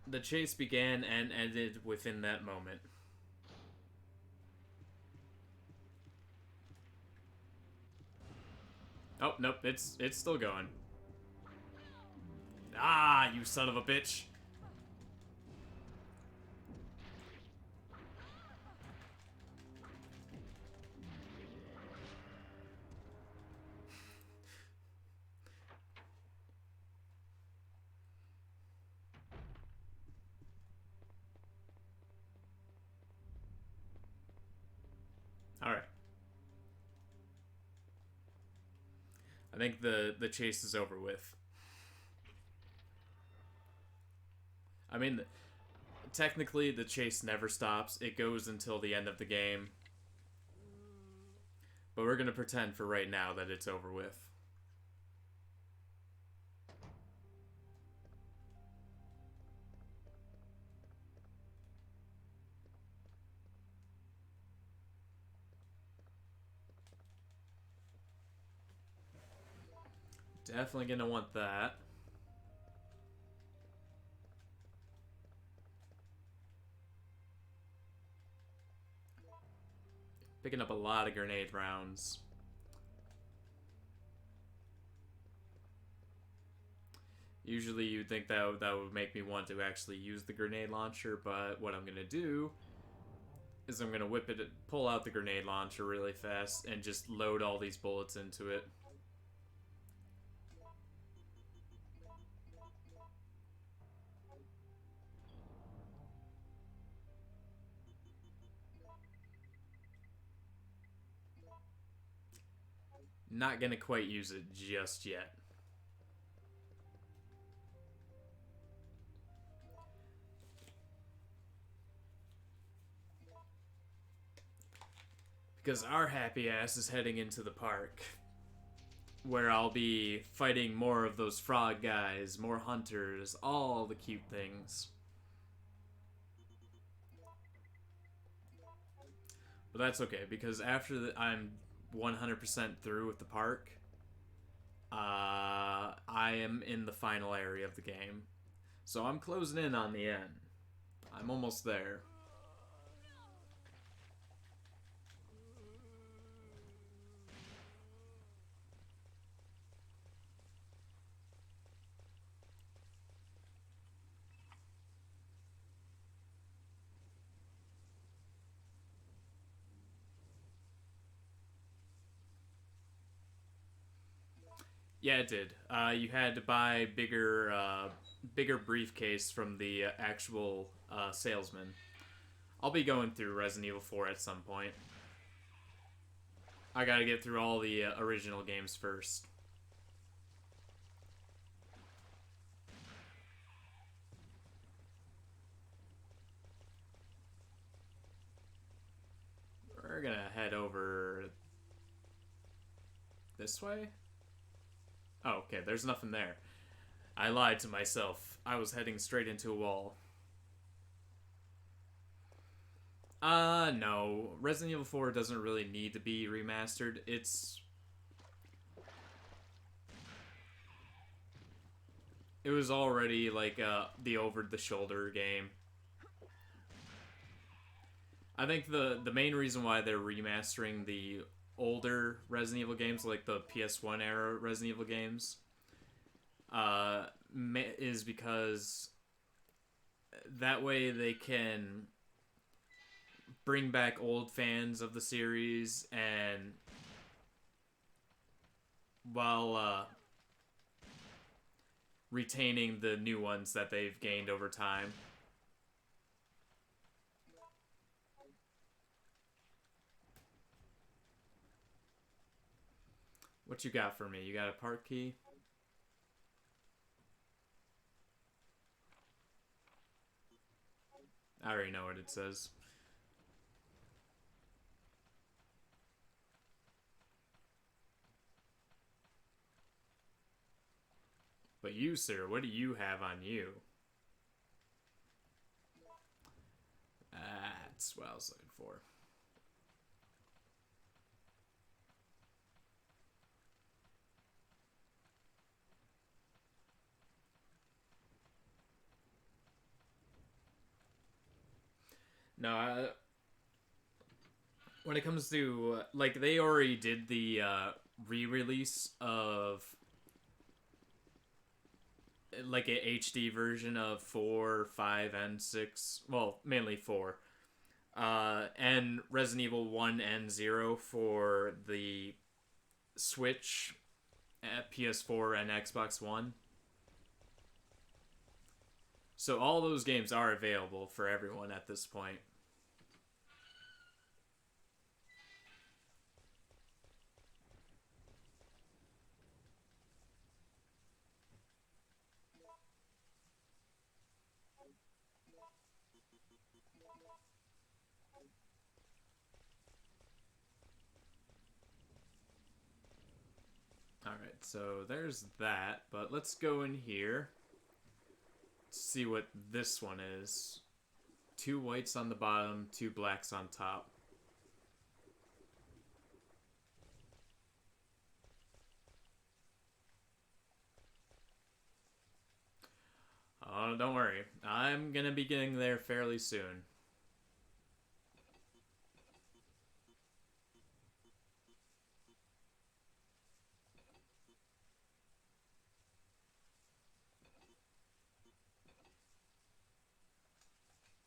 The chase began and ended within that moment. Oh, nope, it's still going. Ah, you son of a bitch. Alright. I think the chase is over with. I mean, technically the chase never stops. It goes until the end of the game. But we're gonna pretend for right now that it's over with. Definitely gonna want that. Picking up a lot of grenade rounds. Usually you'd think that would make me want to actually use the grenade launcher, but what I'm gonna do is I'm gonna pull out the grenade launcher really fast and just load all these bullets into it. Not gonna quite use it just yet. Because our happy ass is heading into the park, where I'll be fighting more of those frog guys, more hunters, all the cute things. But that's okay, because after I'm 100% through with the park, I am in the final area of the game. So I'm closing in on the end. I'm almost there. Yeah, it did. You had to buy bigger briefcase from the actual salesman. I'll be going through Resident Evil 4 at some point. I gotta get through all the original games first. We're gonna head over this way. Oh, okay, there's nothing there. I lied to myself. I was heading straight into a wall. No. Resident Evil 4 doesn't really need to be remastered. It was already like the over-the-shoulder game. I think the main reason why they're remastering the older Resident Evil games, like the ps1 era Resident Evil games, is because that way they can bring back old fans of the series, and while retaining the new ones that they've gained over time. What you got for me? You got a part key? I already know what it says. But you, sir, what do you have on you? That's what I was looking for. No, when it comes to like, they already did the re-release of like a HD version of 4, 5, and 6. Well, mainly 4. And Resident Evil 1 and 0 for the Switch, at PS4, and Xbox One. So all those games are available for everyone at this point. Alright, so there's that, but let's go in here. See what this one is. 2 whites on the bottom, 2 blacks on top. Oh, don't worry. I'm gonna be getting there fairly soon.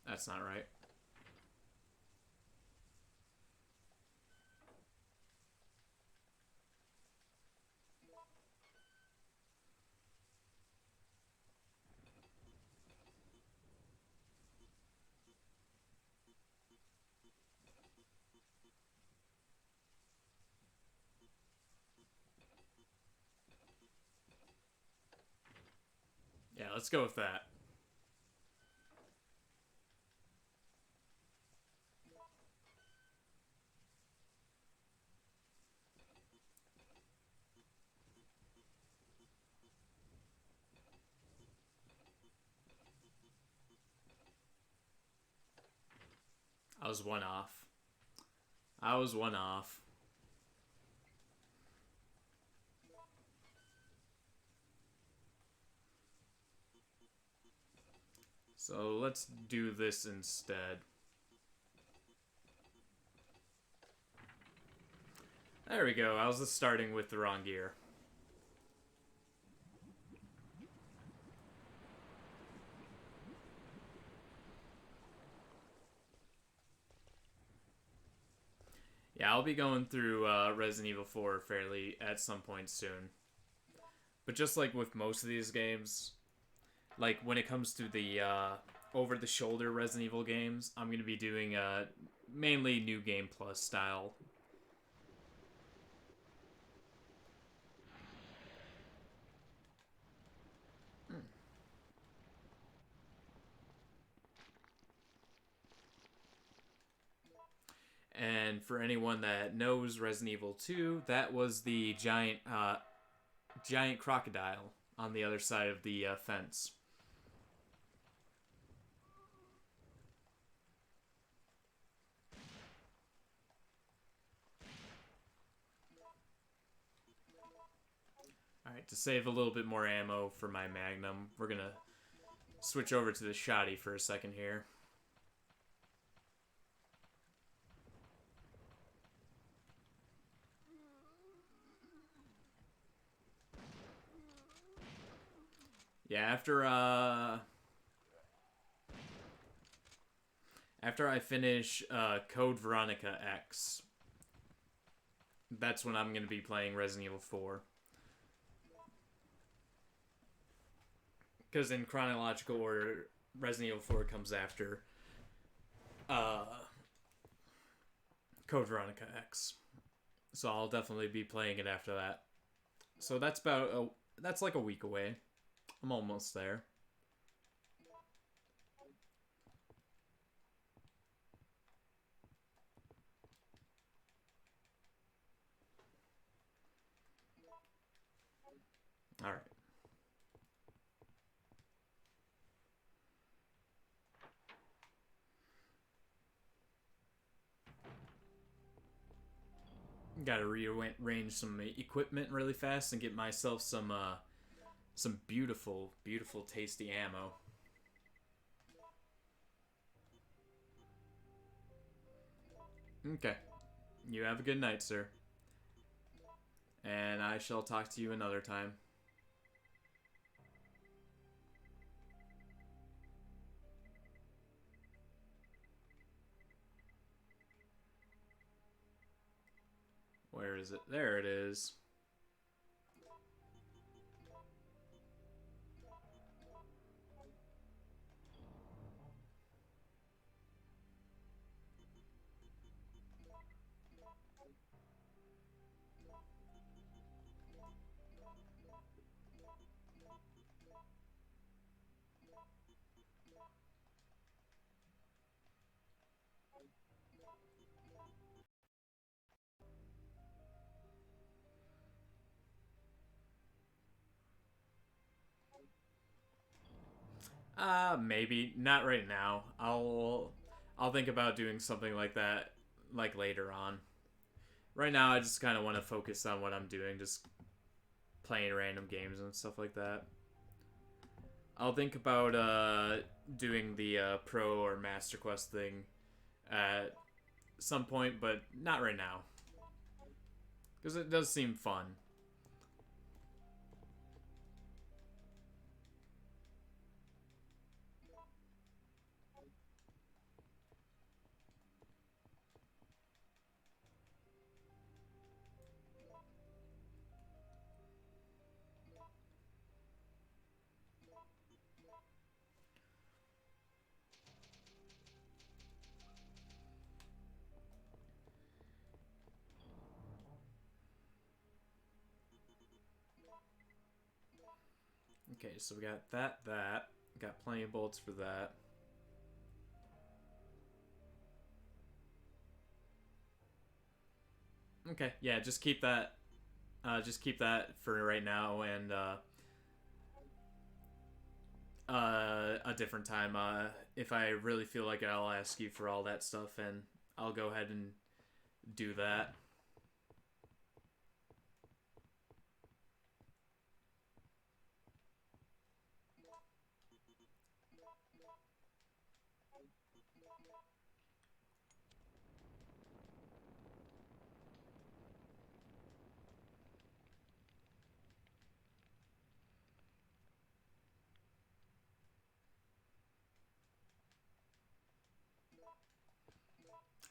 That's not right. Yeah, let's go with that. I was one off. I was one off. So let's do this instead. There we go. I was just starting with the wrong gear. Yeah, I'll be going through Resident Evil 4 fairly at some point soon. But just like with most of these games, like when it comes to the over-the-shoulder Resident Evil games, I'm going to be doing mainly New Game Plus style. And for anyone that knows Resident Evil 2, that was the giant giant crocodile on the other side of the fence. Alright, to save a little bit more ammo for my Magnum, we're gonna switch over to the shotty for a second here. Yeah, after I finish Code Veronica X, that's when I'm gonna be playing Resident Evil 4. Because in chronological order, Resident Evil 4 comes after Code Veronica X. So I'll definitely be playing it after that. So that's that's like a week away. I'm almost there. All right. Gotta rearrange some equipment really fast and get myself some beautiful, beautiful, tasty ammo. Okay. You have a good night, sir. And I shall talk to you another time. Where is it? There it is. Maybe not right now. I'll think about doing something like that like later on. Right now I just kind of want to focus on what I'm doing, just playing random games and stuff like that. I'll think about doing the pro or master quest thing at some point, but not right now. Because it does seem fun. Okay, so we got that. Got plenty of bullets for that. Okay, yeah, just keep that. Just keep that for right now, and a different time. If I really feel like it, I'll ask you for all that stuff, and I'll go ahead and do that.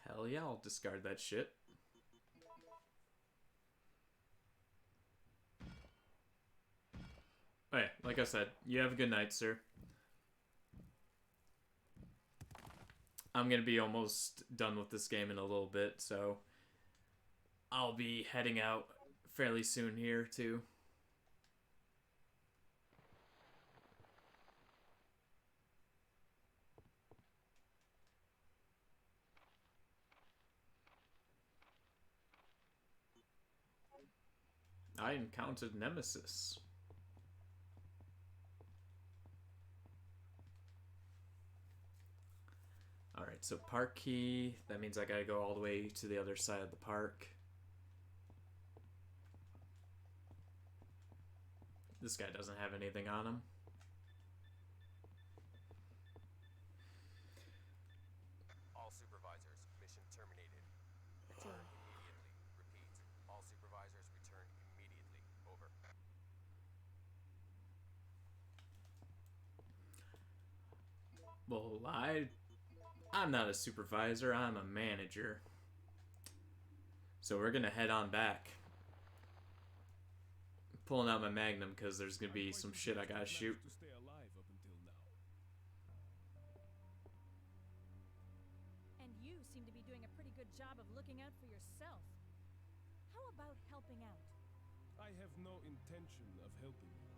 Hell yeah, I'll discard that shit. Okay, like I said, you have a good night, sir. I'm gonna be almost done with this game in a little bit, so I'll be heading out fairly soon here, too. I encountered Nemesis. Alright, so park key. That means I gotta go all the way to the other side of the park. This guy doesn't have anything on him. All supervisors, mission terminated. Return immediately. Repeat. All supervisors return immediately. Over. Well, I'm not a supervisor, I'm a manager. So we're gonna head on back. Pulling out my Magnum because there's gonna be some shit I gotta shoot. To stay alive up until now. And you seem to be doing a pretty good job of looking out for yourself. How about helping out? I have no intention of helping you.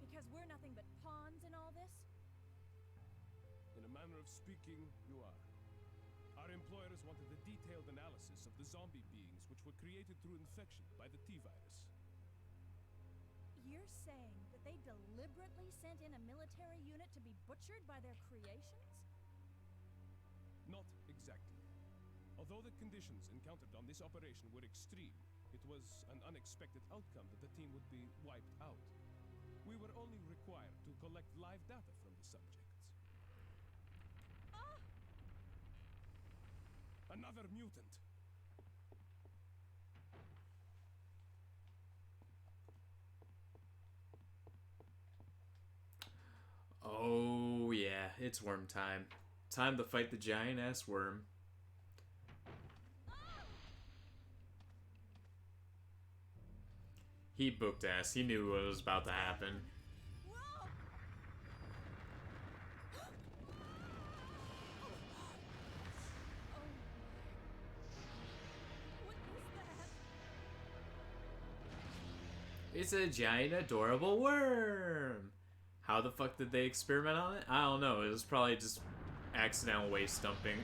Because we're nothing but pawns in all this? In a manner of speaking, you are. Our employers wanted a detailed analysis of the zombie beings which were created through infection by the T-virus. You're saying that they deliberately sent in a military unit to be butchered by their creations? Not exactly. Although the conditions encountered on this operation were extreme, it was an unexpected outcome that the team would be wiped out. We were only required to collect live data from the subjects. Another mutant! Oh yeah, it's worm time. Time to fight the giant ass worm. He booked ass. He knew what was about to happen. Whoa! What is that? It's a giant adorable worm. How the fuck did they experiment on it? I don't know. It was probably just accidental waist dumping.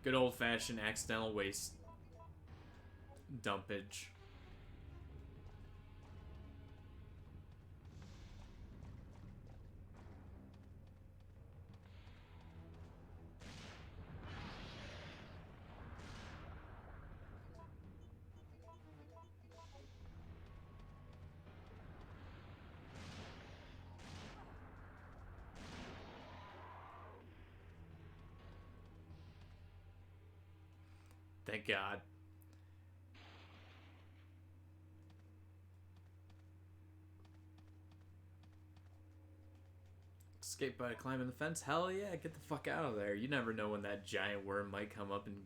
Good old-fashioned accidental waste dumpage. Thank God. Escape by climbing the fence? Hell yeah, get the fuck out of there. You never know when that giant worm might come up and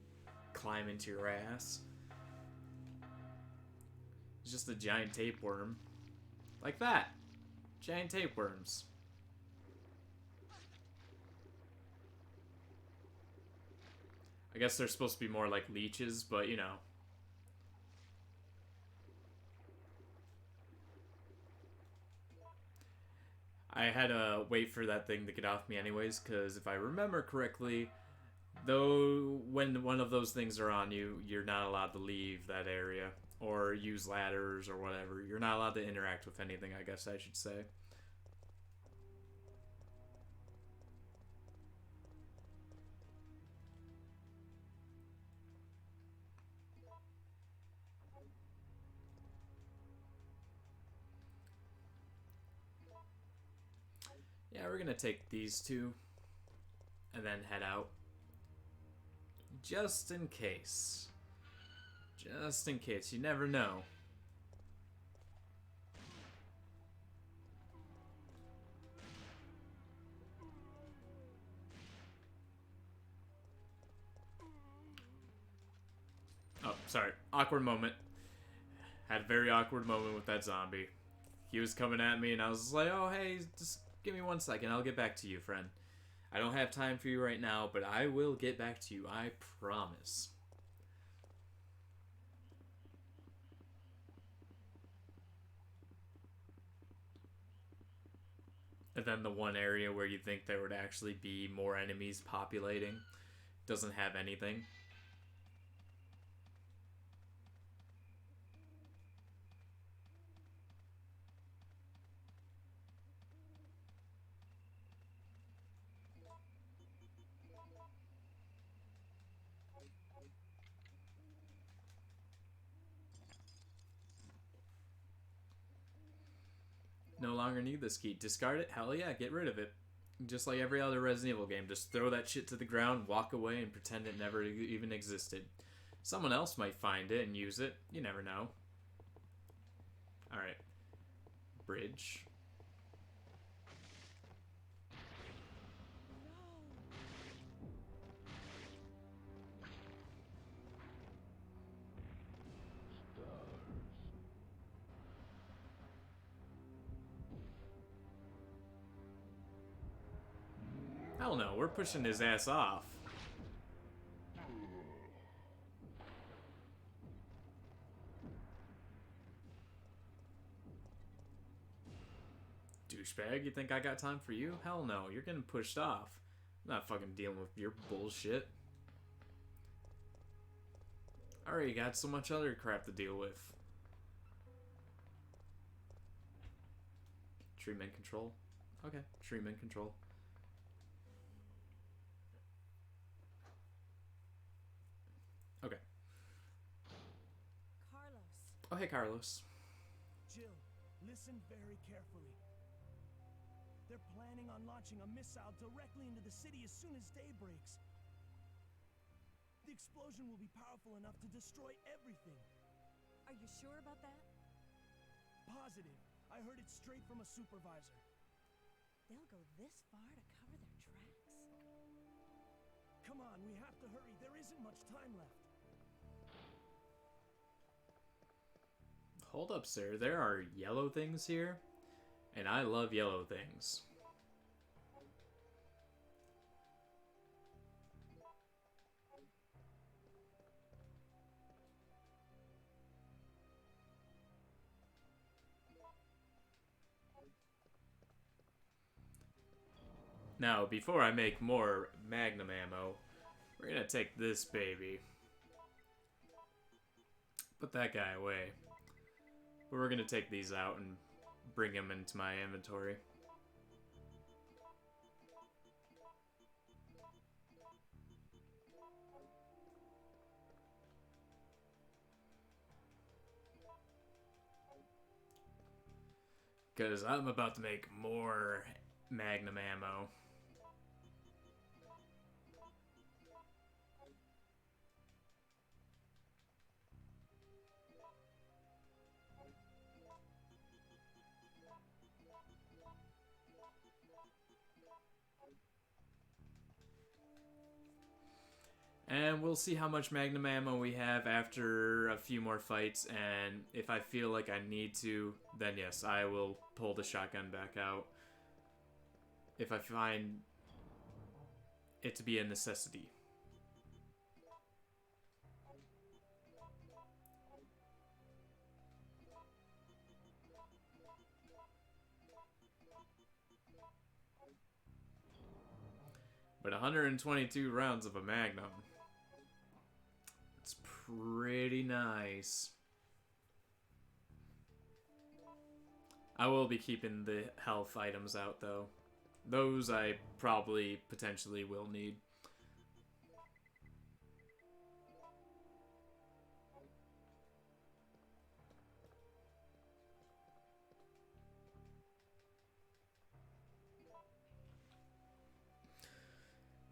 climb into your ass. It's just a giant tapeworm. Like that. Giant tapeworms. I guess they're supposed to be more like leeches, but you know. I had to wait for that thing to get off me anyways, because if I remember correctly, though when one of those things are on you, you're not allowed to leave that area or use ladders or whatever. You're not allowed to interact with anything, I guess I should say. Yeah, we're gonna take these two and then head out. Just in case. Just in case. You never know. Oh, sorry. Awkward moment. Had a very awkward moment with that zombie. He was coming at me and I was like, oh, hey, just give me 1 second. I'll get back to you, friend. I don't have time for you right now, but I will get back to you. I promise. And then the one area where you think there would actually be more enemies populating doesn't have anything. No longer need this key. Discard it? Hell yeah, get rid of it. Just like every other Resident Evil game, just throw that shit to the ground, walk away, and pretend it never even existed. Someone else might find it and use it. You never know. Alright. Bridge. Hell no, we're pushing his ass off. Douchebag, you think I got time for you? Hell no, you're getting pushed off. I'm not fucking dealing with your bullshit. I already got so much other crap to deal with. Treatment control. Okay, treatment control. Okay. Carlos. Oh, hey, Carlos. Jill, listen very carefully. They're planning on launching a missile directly into the city as soon as day breaks. The explosion will be powerful enough to destroy everything. Are you sure about that? Positive. I heard it straight from a supervisor. They'll go this far to cover their tracks? Come on, we have to hurry. There isn't much time left. Hold up, sir. There are yellow things here, and I love yellow things. Now, before I make more Magnum ammo, we're gonna take this baby. Put that guy away. But we're gonna take these out and bring them into my inventory. Because I'm about to make more Magnum ammo. And we'll see how much Magnum ammo we have after a few more fights, and if I feel like I need to, then yes, I will pull the shotgun back out. If I find it to be a necessity. But 122 rounds of a Magnum. It's pretty nice. I will be keeping the health items out, though. Those I probably potentially will need.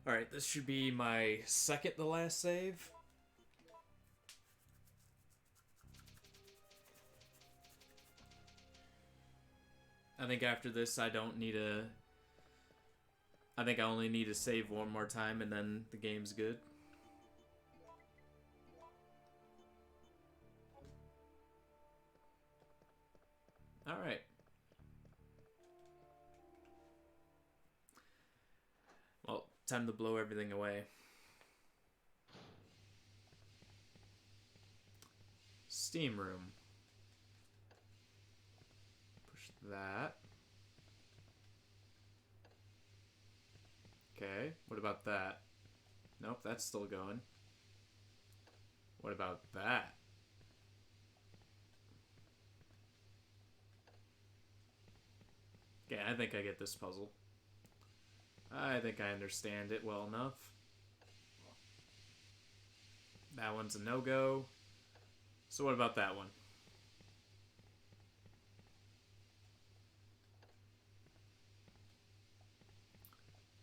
Alright, this should be my second to last save. I think after this I don't need a... I think I only need to save one more time and then the game's good. Alright. Well, Time to blow everything away. Steam room. Push that. Okay, what about that? Nope, that's still going. What about that? Okay, I think I get this puzzle. I think I understand it well enough. That one's a no-go. So what about that one?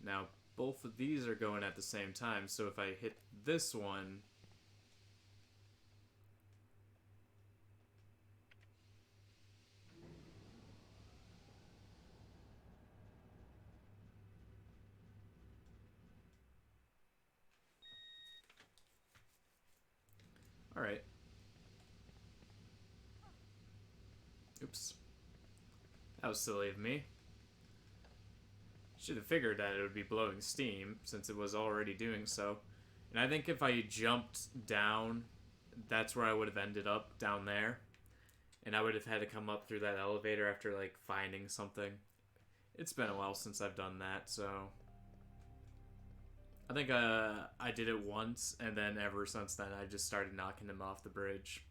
Now, both of these are going at the same time, so if I hit this one... Alright. Oops. That was silly of me. Should have figured that it would be blowing steam, since it was already doing so. And I think if I jumped down, that's where I would have ended up, down there. And I would have had to come up through that elevator after, like, finding something. It's been a while since I've done that, so... I think I did it once, and then ever since then I just started knocking him off the bridge.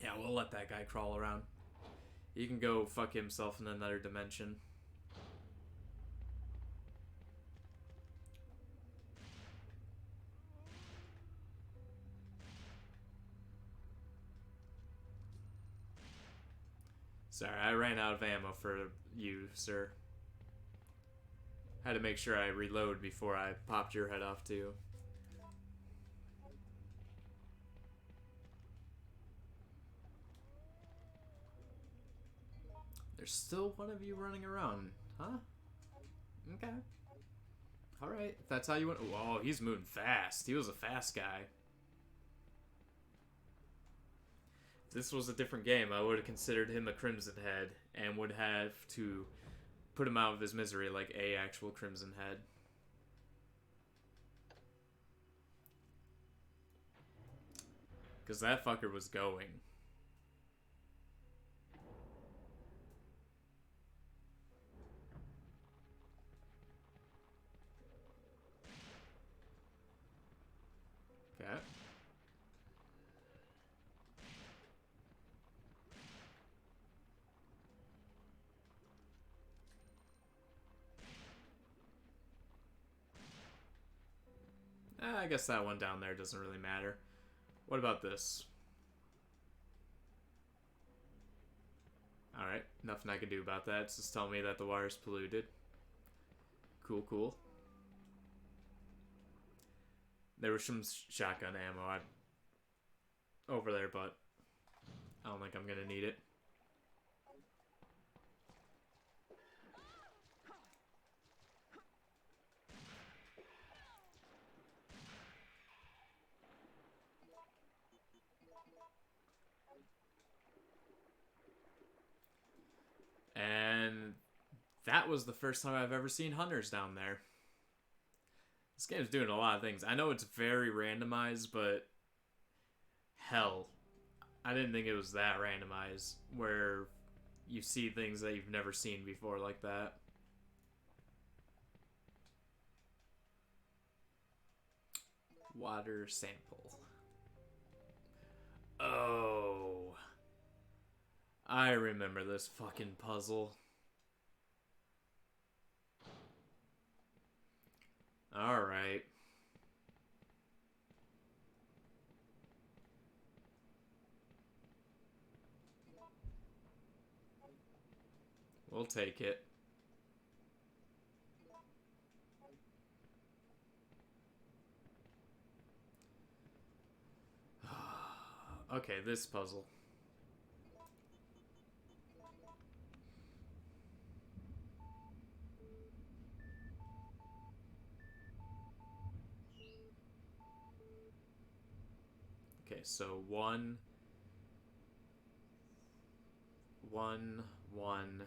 Yeah, we'll let that guy crawl around. He can go fuck himself in another dimension. Sorry, I ran out of ammo for you, sir. Had to make sure I reload before I popped your head off, too. There's still one of you running around, huh? Okay. Alright, if that's how you want... Whoa, he's moving fast. He was a fast guy. If this was a different game, I would have considered him a Crimson Head and would have to put him out of his misery like a actual Crimson Head. Because that fucker was going. Okay. I guess that one down there doesn't really matter. What about this? Alright, nothing I can do about that. It's just telling me that the wire's polluted. Cool, cool. There was some shotgun ammo over there, but I don't think I'm gonna need it. And that was the first time I've ever seen hunters down there. This game's doing a lot of things. I know it's very randomized, but hell, I didn't think it was that randomized, where you see things that you've never seen before like that. Water sample. Oh. I remember this fucking puzzle. Alright. We'll take it. Okay, this puzzle. Okay, so 1, one, long.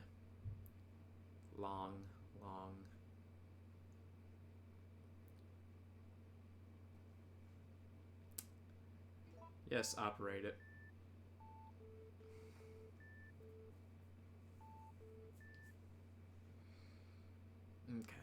Yes, operate it. Okay.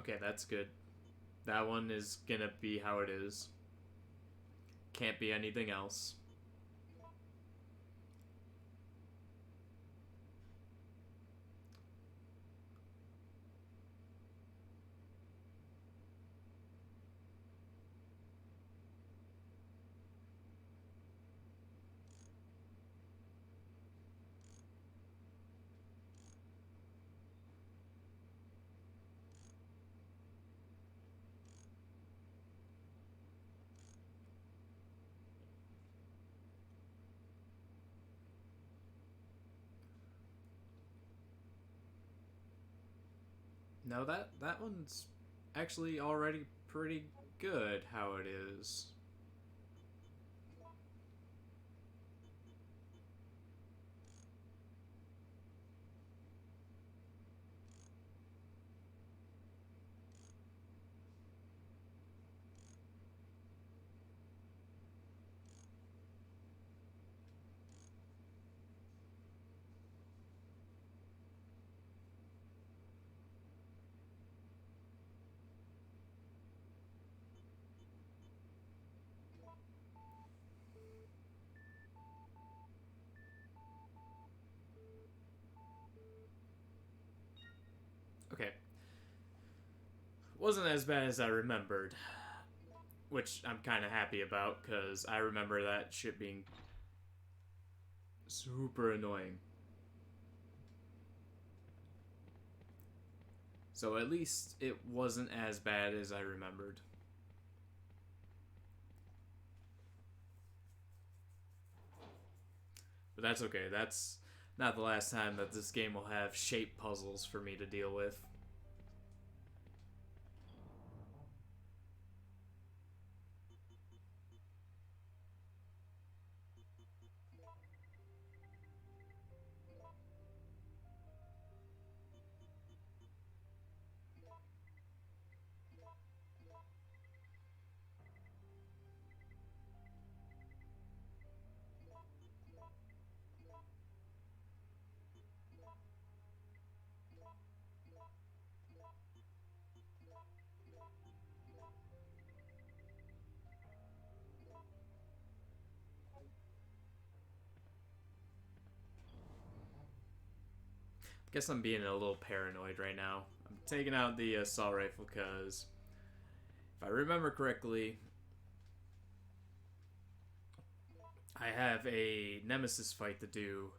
Okay, that's good. That one is gonna be how it is. Can't be anything else. No, that one's actually already pretty good how it is. Okay. Wasn't as bad as I remembered. Which I'm kind of happy about, because I remember that shit being super annoying. So at least it wasn't as bad as I remembered. But that's okay. That's not the last time that this game will have shape puzzles for me to deal with. Guess I'm being a little paranoid right now. I'm taking out the assault rifle because, if I remember correctly, I have a nemesis fight to do,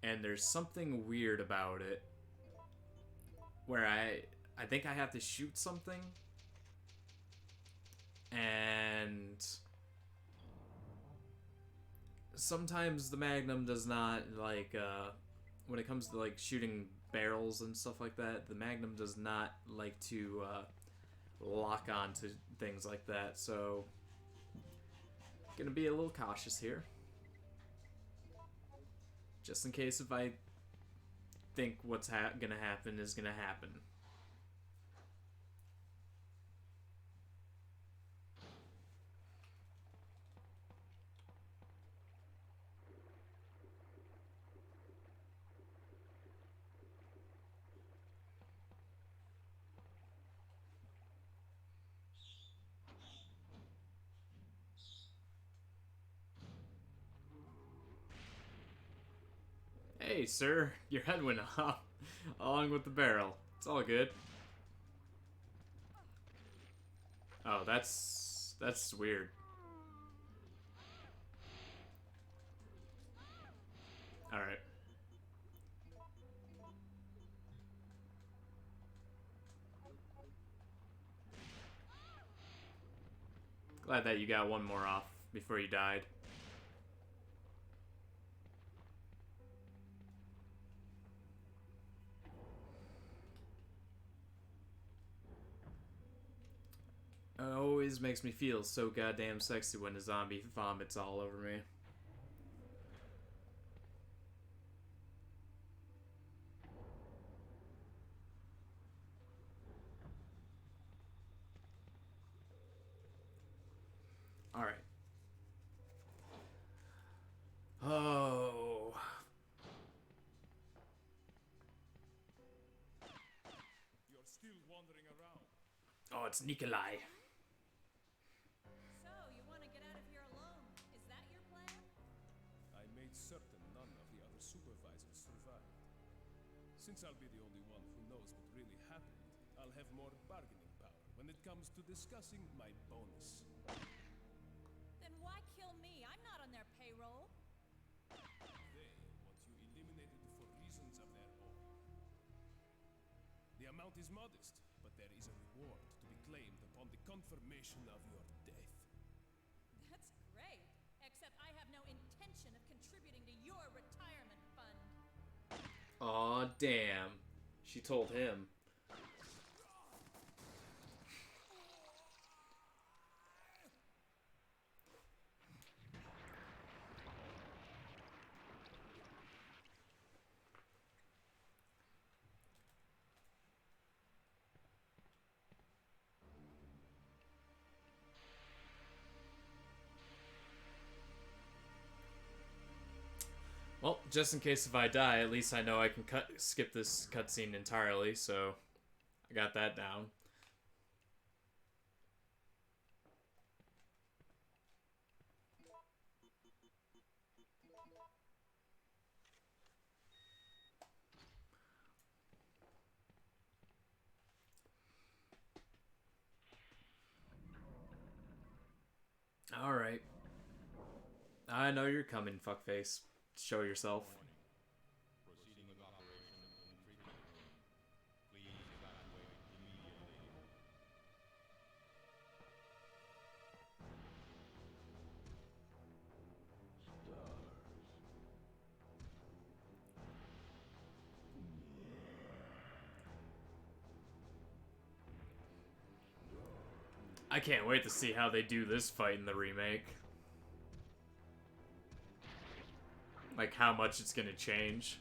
and there's something weird about it where I think I have to shoot something, and sometimes the Magnum does not, like, when it comes to, like, shooting barrels and stuff like that, the Magnum does not like to lock on to things like that, so gonna be a little cautious here. Just in case if I think what's gonna happen is gonna happen. Hey, sir, your head went off along with the barrel. It's all good. Oh, that's weird. All right. Glad that you got one more off before you died. always makes me feel so goddamn sexy when a zombie vomits all over me. Alright. Oh. You're still wandering around. Oh, it's Nikolai. So, you want to get out of here alone? Is that your plan? I made certain none of the other supervisors survived. Since I'll be the only one who knows what really happened, I'll have more bargaining power when it comes to discussing my bonus. Then why kill me? I'm not on their payroll. They want you eliminated for reasons of their own. The amount is modest, but there is a reward to be claimed upon the confirmation of your death. That's great. Except I have no intention of contributing to your retirement fund. Aw, damn. She told him. Well, just in case if I die, at least I know I can skip this cutscene entirely, so I got that down. Alright. I know you're coming, fuckface. Show yourself. Proceeding with operation in treatment room. Please evacuate immediately. I can't wait to see how they do this fight in the remake. Like, how much it's gonna change.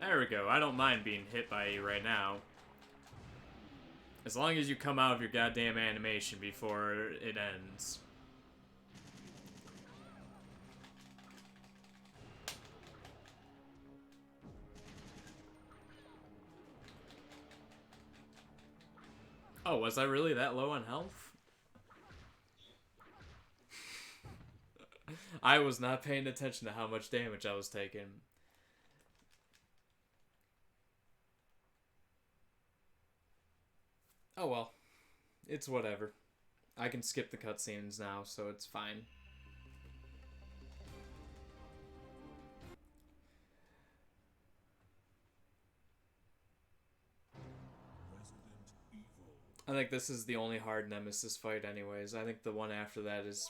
There we go. I don't mind being hit by you right now. As long as you come out of your goddamn animation before it ends. Oh, was I really that low on health? I was not paying attention to how much damage I was taking. Oh well. It's whatever. I can skip the cutscenes now, so it's fine. I think this is the only hard nemesis fight anyways. I think the one after that is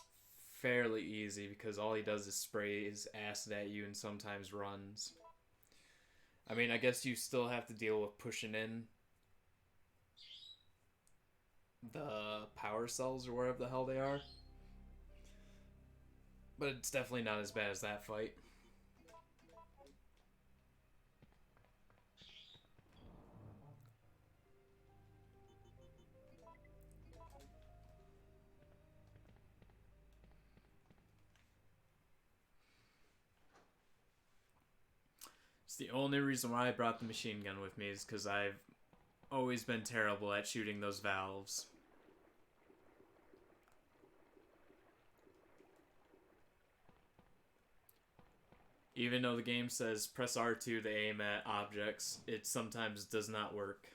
fairly easy because all he does is spray his acid at you and sometimes runs. I mean, I guess you still have to deal with pushing in the power cells or wherever the hell they are. But it's definitely not as bad as that fight. It's the only reason why I brought the machine gun with me is because I've always been terrible at shooting those valves. Even though the game says press R2 to aim at objects, it sometimes does not work.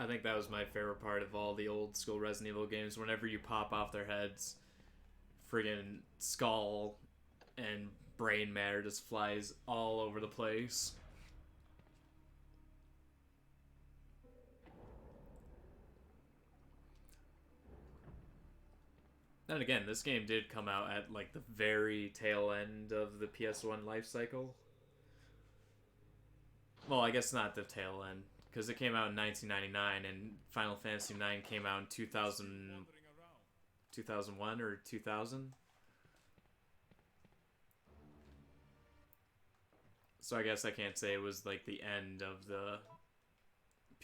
I think that was my favorite part of all the old school Resident Evil games. Whenever you pop off their heads, friggin' skull and brain matter just flies all over the place. Then again, this game did come out at like the very tail end of the PS1 life cycle. Well, I guess not the tail end, because it came out in 1999 and Final Fantasy IX came out in 2001 or 2000. So I guess I can't say it was like the end of the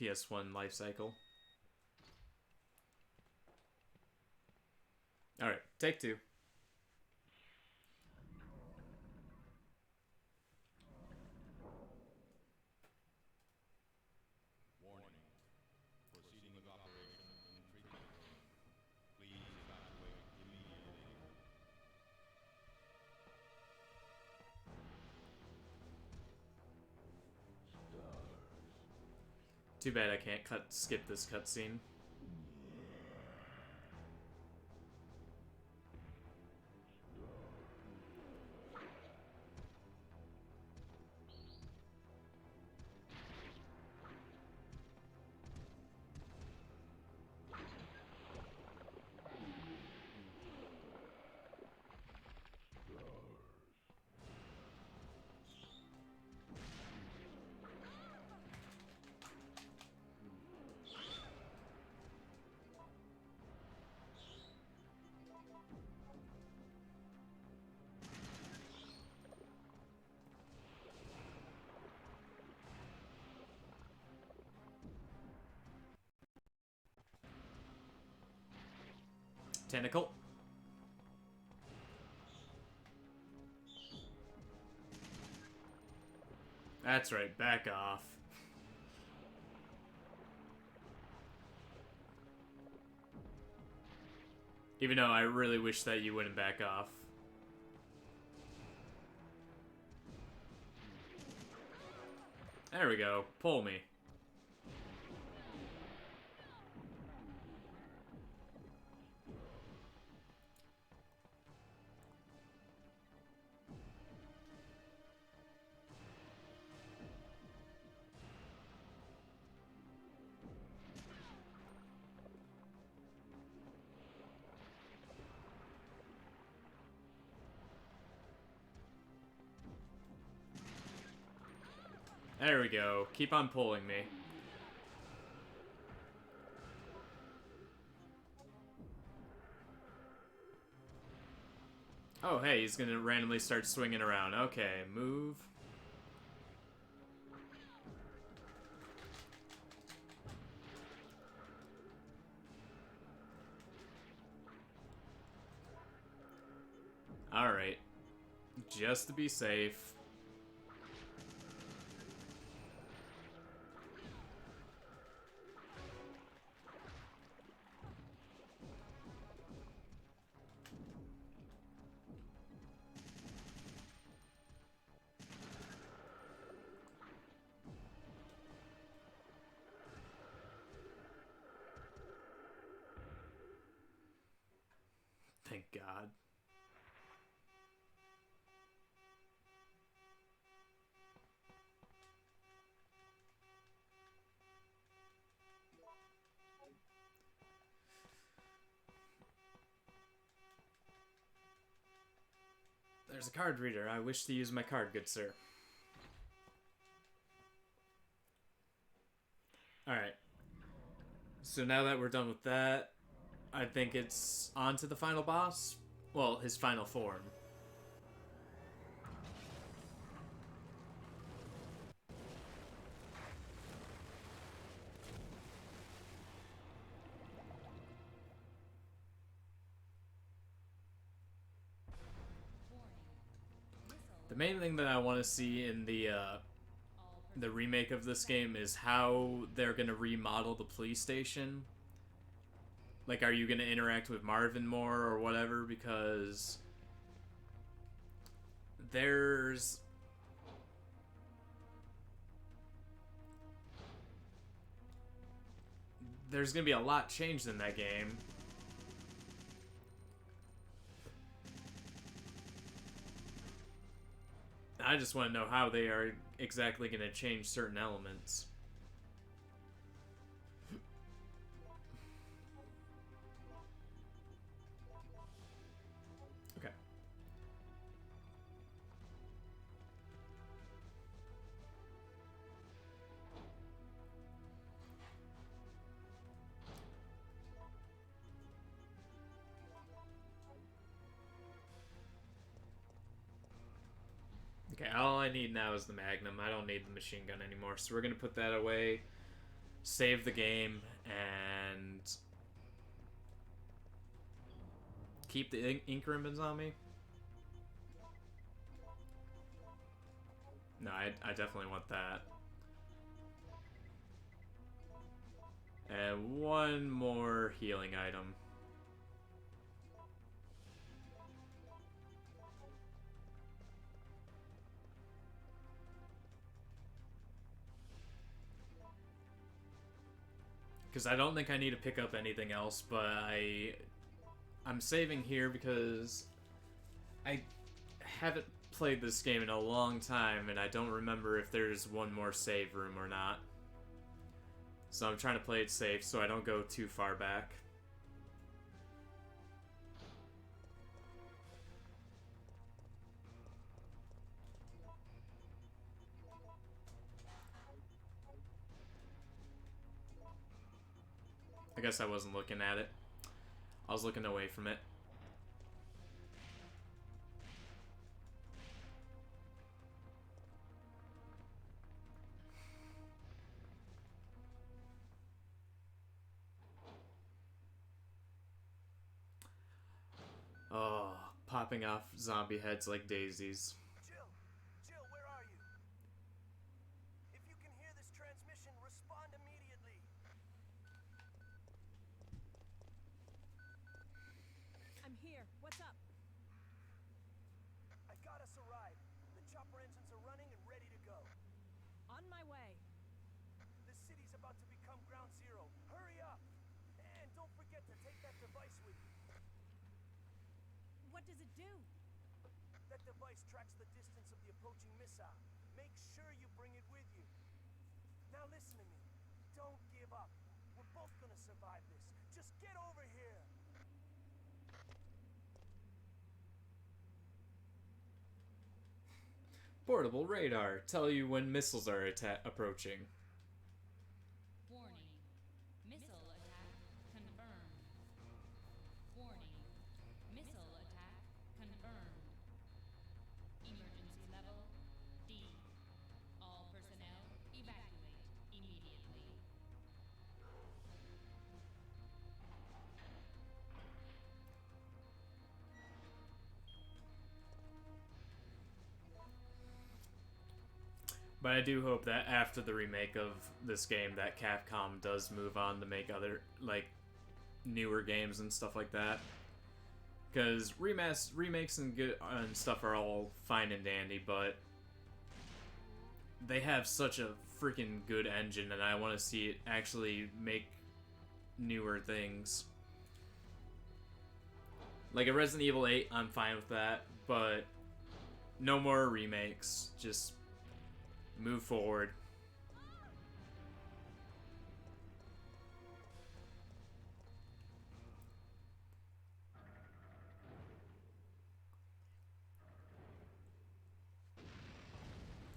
PS1 life cycle. Alright, take two. Warning. Proceeding with operation in treatment room. Please evacuate immediately. Too bad I can't skip this cutscene. Tentacle. That's right, back off. Even though I really wish that you wouldn't back off. There we go. Pull me. There we go. Keep on pulling me. Oh, hey, he's gonna randomly start swinging around. Okay, move. Alright. Just to be safe. Thank God. There's a card reader. I wish to use my card, good sir. Alright. So now that we're done with that, I think it's on to the final boss. Well, his final form. The main thing that I want to see in the remake of this game is how they're gonna remodel the police station. Like, are you gonna interact with Marvin more or whatever? Because there's there's gonna be a lot changed in that game. I just want to know how they are exactly going to change certain elements. Okay. Okay, all I need now is the Magnum. I don't need the machine gun anymore, so we're going to put that away, save the game, and keep the ink ribbons on me. No, I definitely want that. And one more healing item. Because I don't think I need to pick up anything else, but I'm saving here because I haven't played this game in a long time, and I don't remember if there's one more save room or not. So I'm trying to play it safe so I don't go too far back. I guess I wasn't looking at it. I was looking away from it. Oh, popping off zombie heads like daisies. Jill, where are you? If you can hear this transmission, respond immediately. I'm here. What's up? I got us a ride. The chopper engines are running and ready to go. On my way. The city's about to become ground zero. Hurry up! And don't forget to take that device with you. What does it do? That device tracks the distance of the approaching missile. Make sure you bring it with you. Now listen to me. Don't give up. We're both gonna survive this. Just get over here. Portable radar. Tell you when missiles are approaching. Warning. Missile attack confirmed. Warning. Missile attack confirmed. Emergency level D. All personnel evacuate immediately. But I do hope that after the remake of this game that Capcom does move on to make other, like, newer games and stuff like that. Because remakes and good and stuff are all fine and dandy, but they have such a freaking good engine, and I want to see it actually make newer things. Like a Resident Evil 8, I'm fine with that, but no more remakes. Just move forward.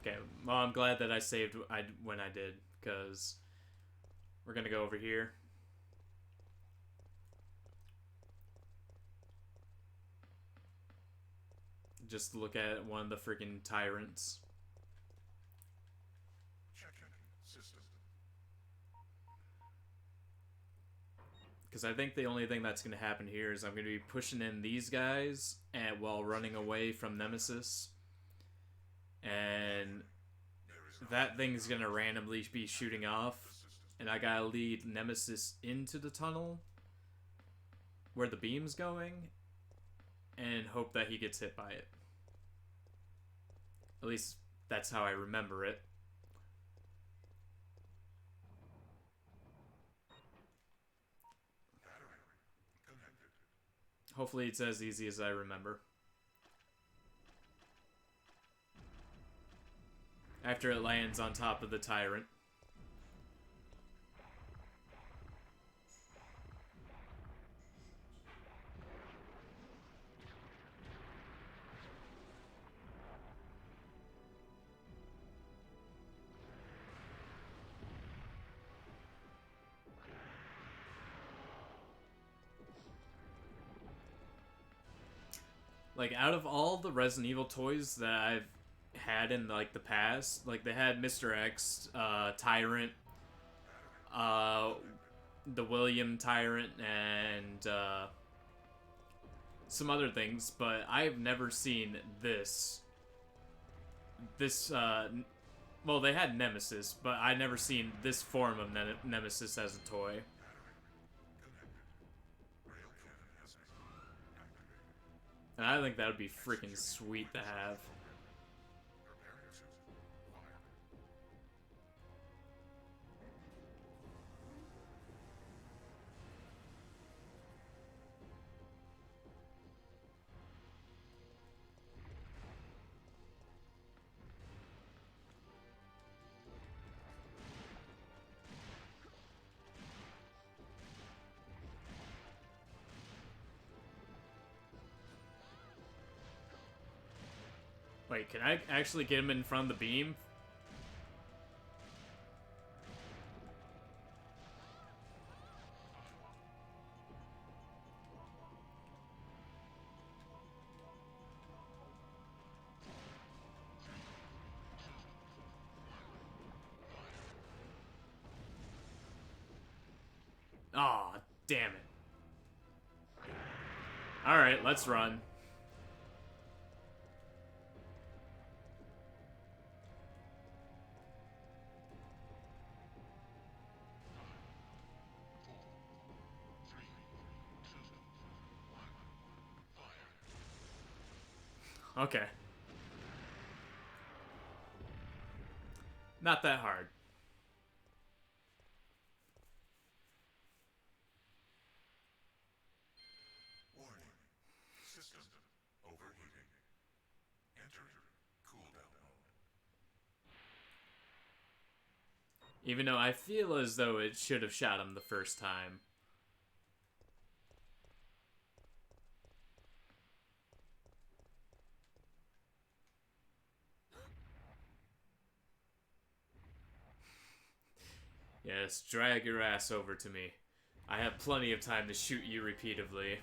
Okay, well, I'm glad that I saved when I did, because we're gonna go over here. Just look at one of the freaking tyrants. Checking system. Because I think the only thing that's going to happen here is I'm going to be pushing in these guys while running away from Nemesis. And that thing's going to randomly be shooting off. And I got to lead Nemesis into the tunnel where the beam's going and hope that he gets hit by it. At least that's how I remember it. Hopefully it's as easy as I remember. After it lands on top of the tyrant. Like, out of all the Resident Evil toys that I've had in, like, the past, like, they had Mr. X, Tyrant, the William Tyrant, and, some other things, but I've never seen this. Well, they had Nemesis, but I've never seen this form of Nemesis as a toy. And I think that would be freaking sweet to have. Wait, can I actually get him in front of the beam? Aw, damn it. Alright, let's run. Okay. Not that hard. Warning. System overheating. Entering cooldown mode. Even though I feel as though it should have shot him the first time. Yes, drag your ass over to me. I have plenty of time to shoot you repeatedly.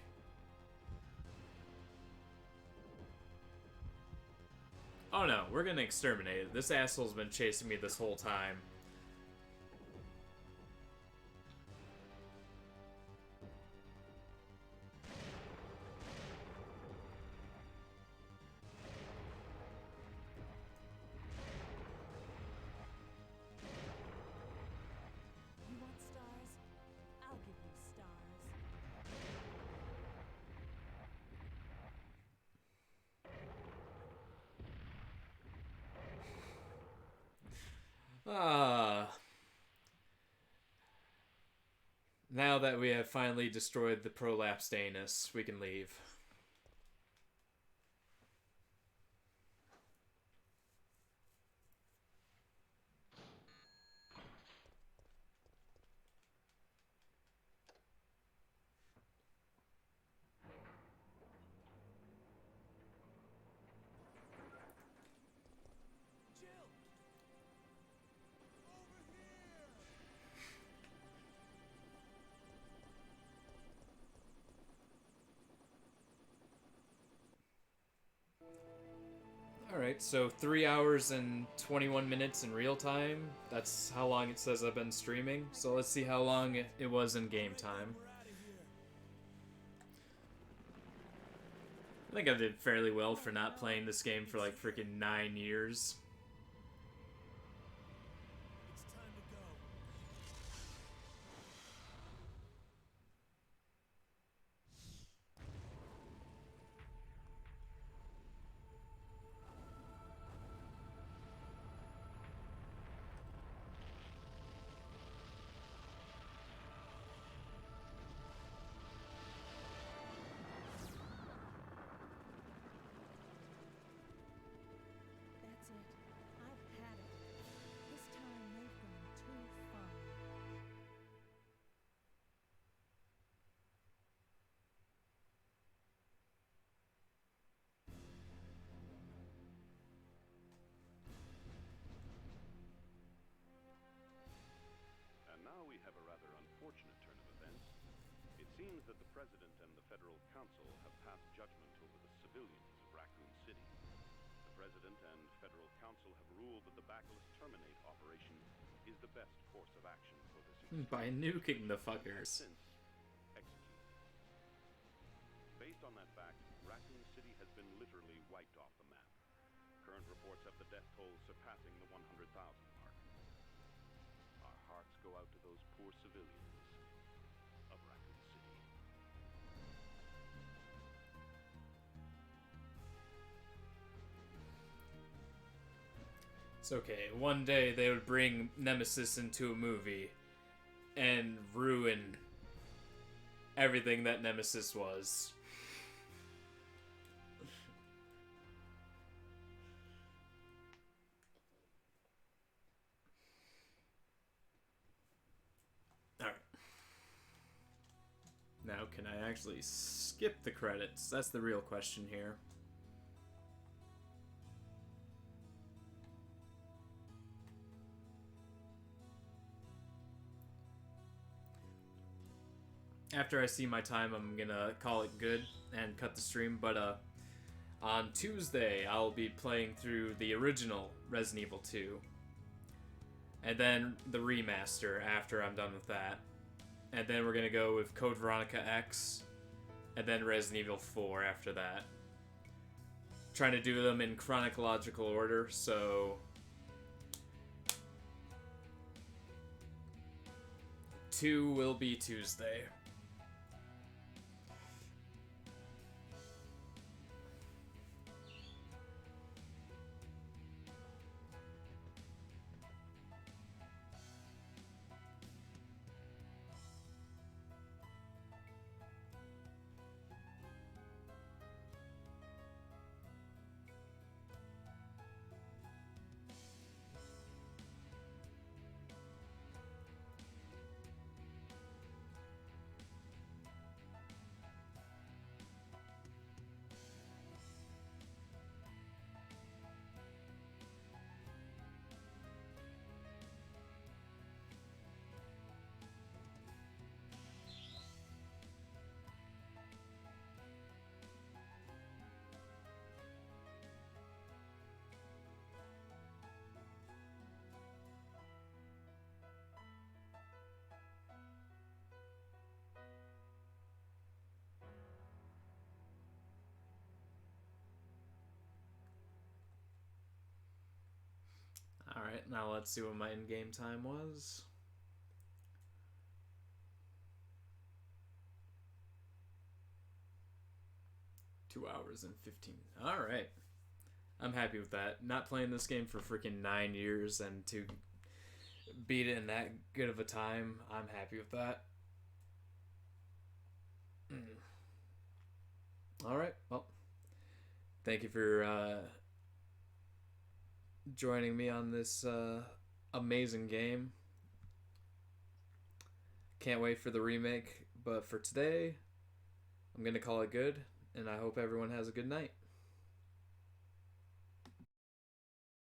Oh no, we're gonna exterminate it. This asshole's been chasing me this whole time. You want stars? I'll give you stars. Now that we have finally destroyed the prolapsed anus, we can leave. Jill! Over here! Alright, so 3 hours and 21 minutes in real time. That's how long it says I've been streaming. So let's see how long it was in game time. We're out of here. I think I did fairly well for not playing this game for like freaking 9 years. It's time to go. seems that the President and the Federal Council have passed judgment over the civilians of Raccoon City. The President and Federal Council have ruled that the Backless Terminate operation is the best course of action for this By nuking the fuckers. since executed. Based on that fact, Raccoon City has been literally wiped off the map. Current reports have the death toll surpassing the 100,000 mark. Our hearts go out to those poor civilians of Raccoon City. It's okay. One day they would bring Nemesis into a movie and ruin everything that Nemesis was. Alright. Now, can I actually skip the credits? That's the real question here. After I see my time, I'm gonna call it good and cut the stream, but on Tuesday I'll be playing through the original Resident Evil 2 and then the remaster after I'm done with that, and then we're gonna go with Code Veronica X and then Resident Evil 4 after that. Trying to do them in chronological order, so 2 will be Tuesday. Alright, now let's see what my in-game time was. Two hours and 15. Alright. I'm happy with that. Not playing this game for freaking 9 years and to beat it in that good of a time, I'm happy with that. Alright, well. Thank you for joining me on this amazing game. Can't wait for the remake, but for today, I'm gonna call it good, and I hope everyone has a good night.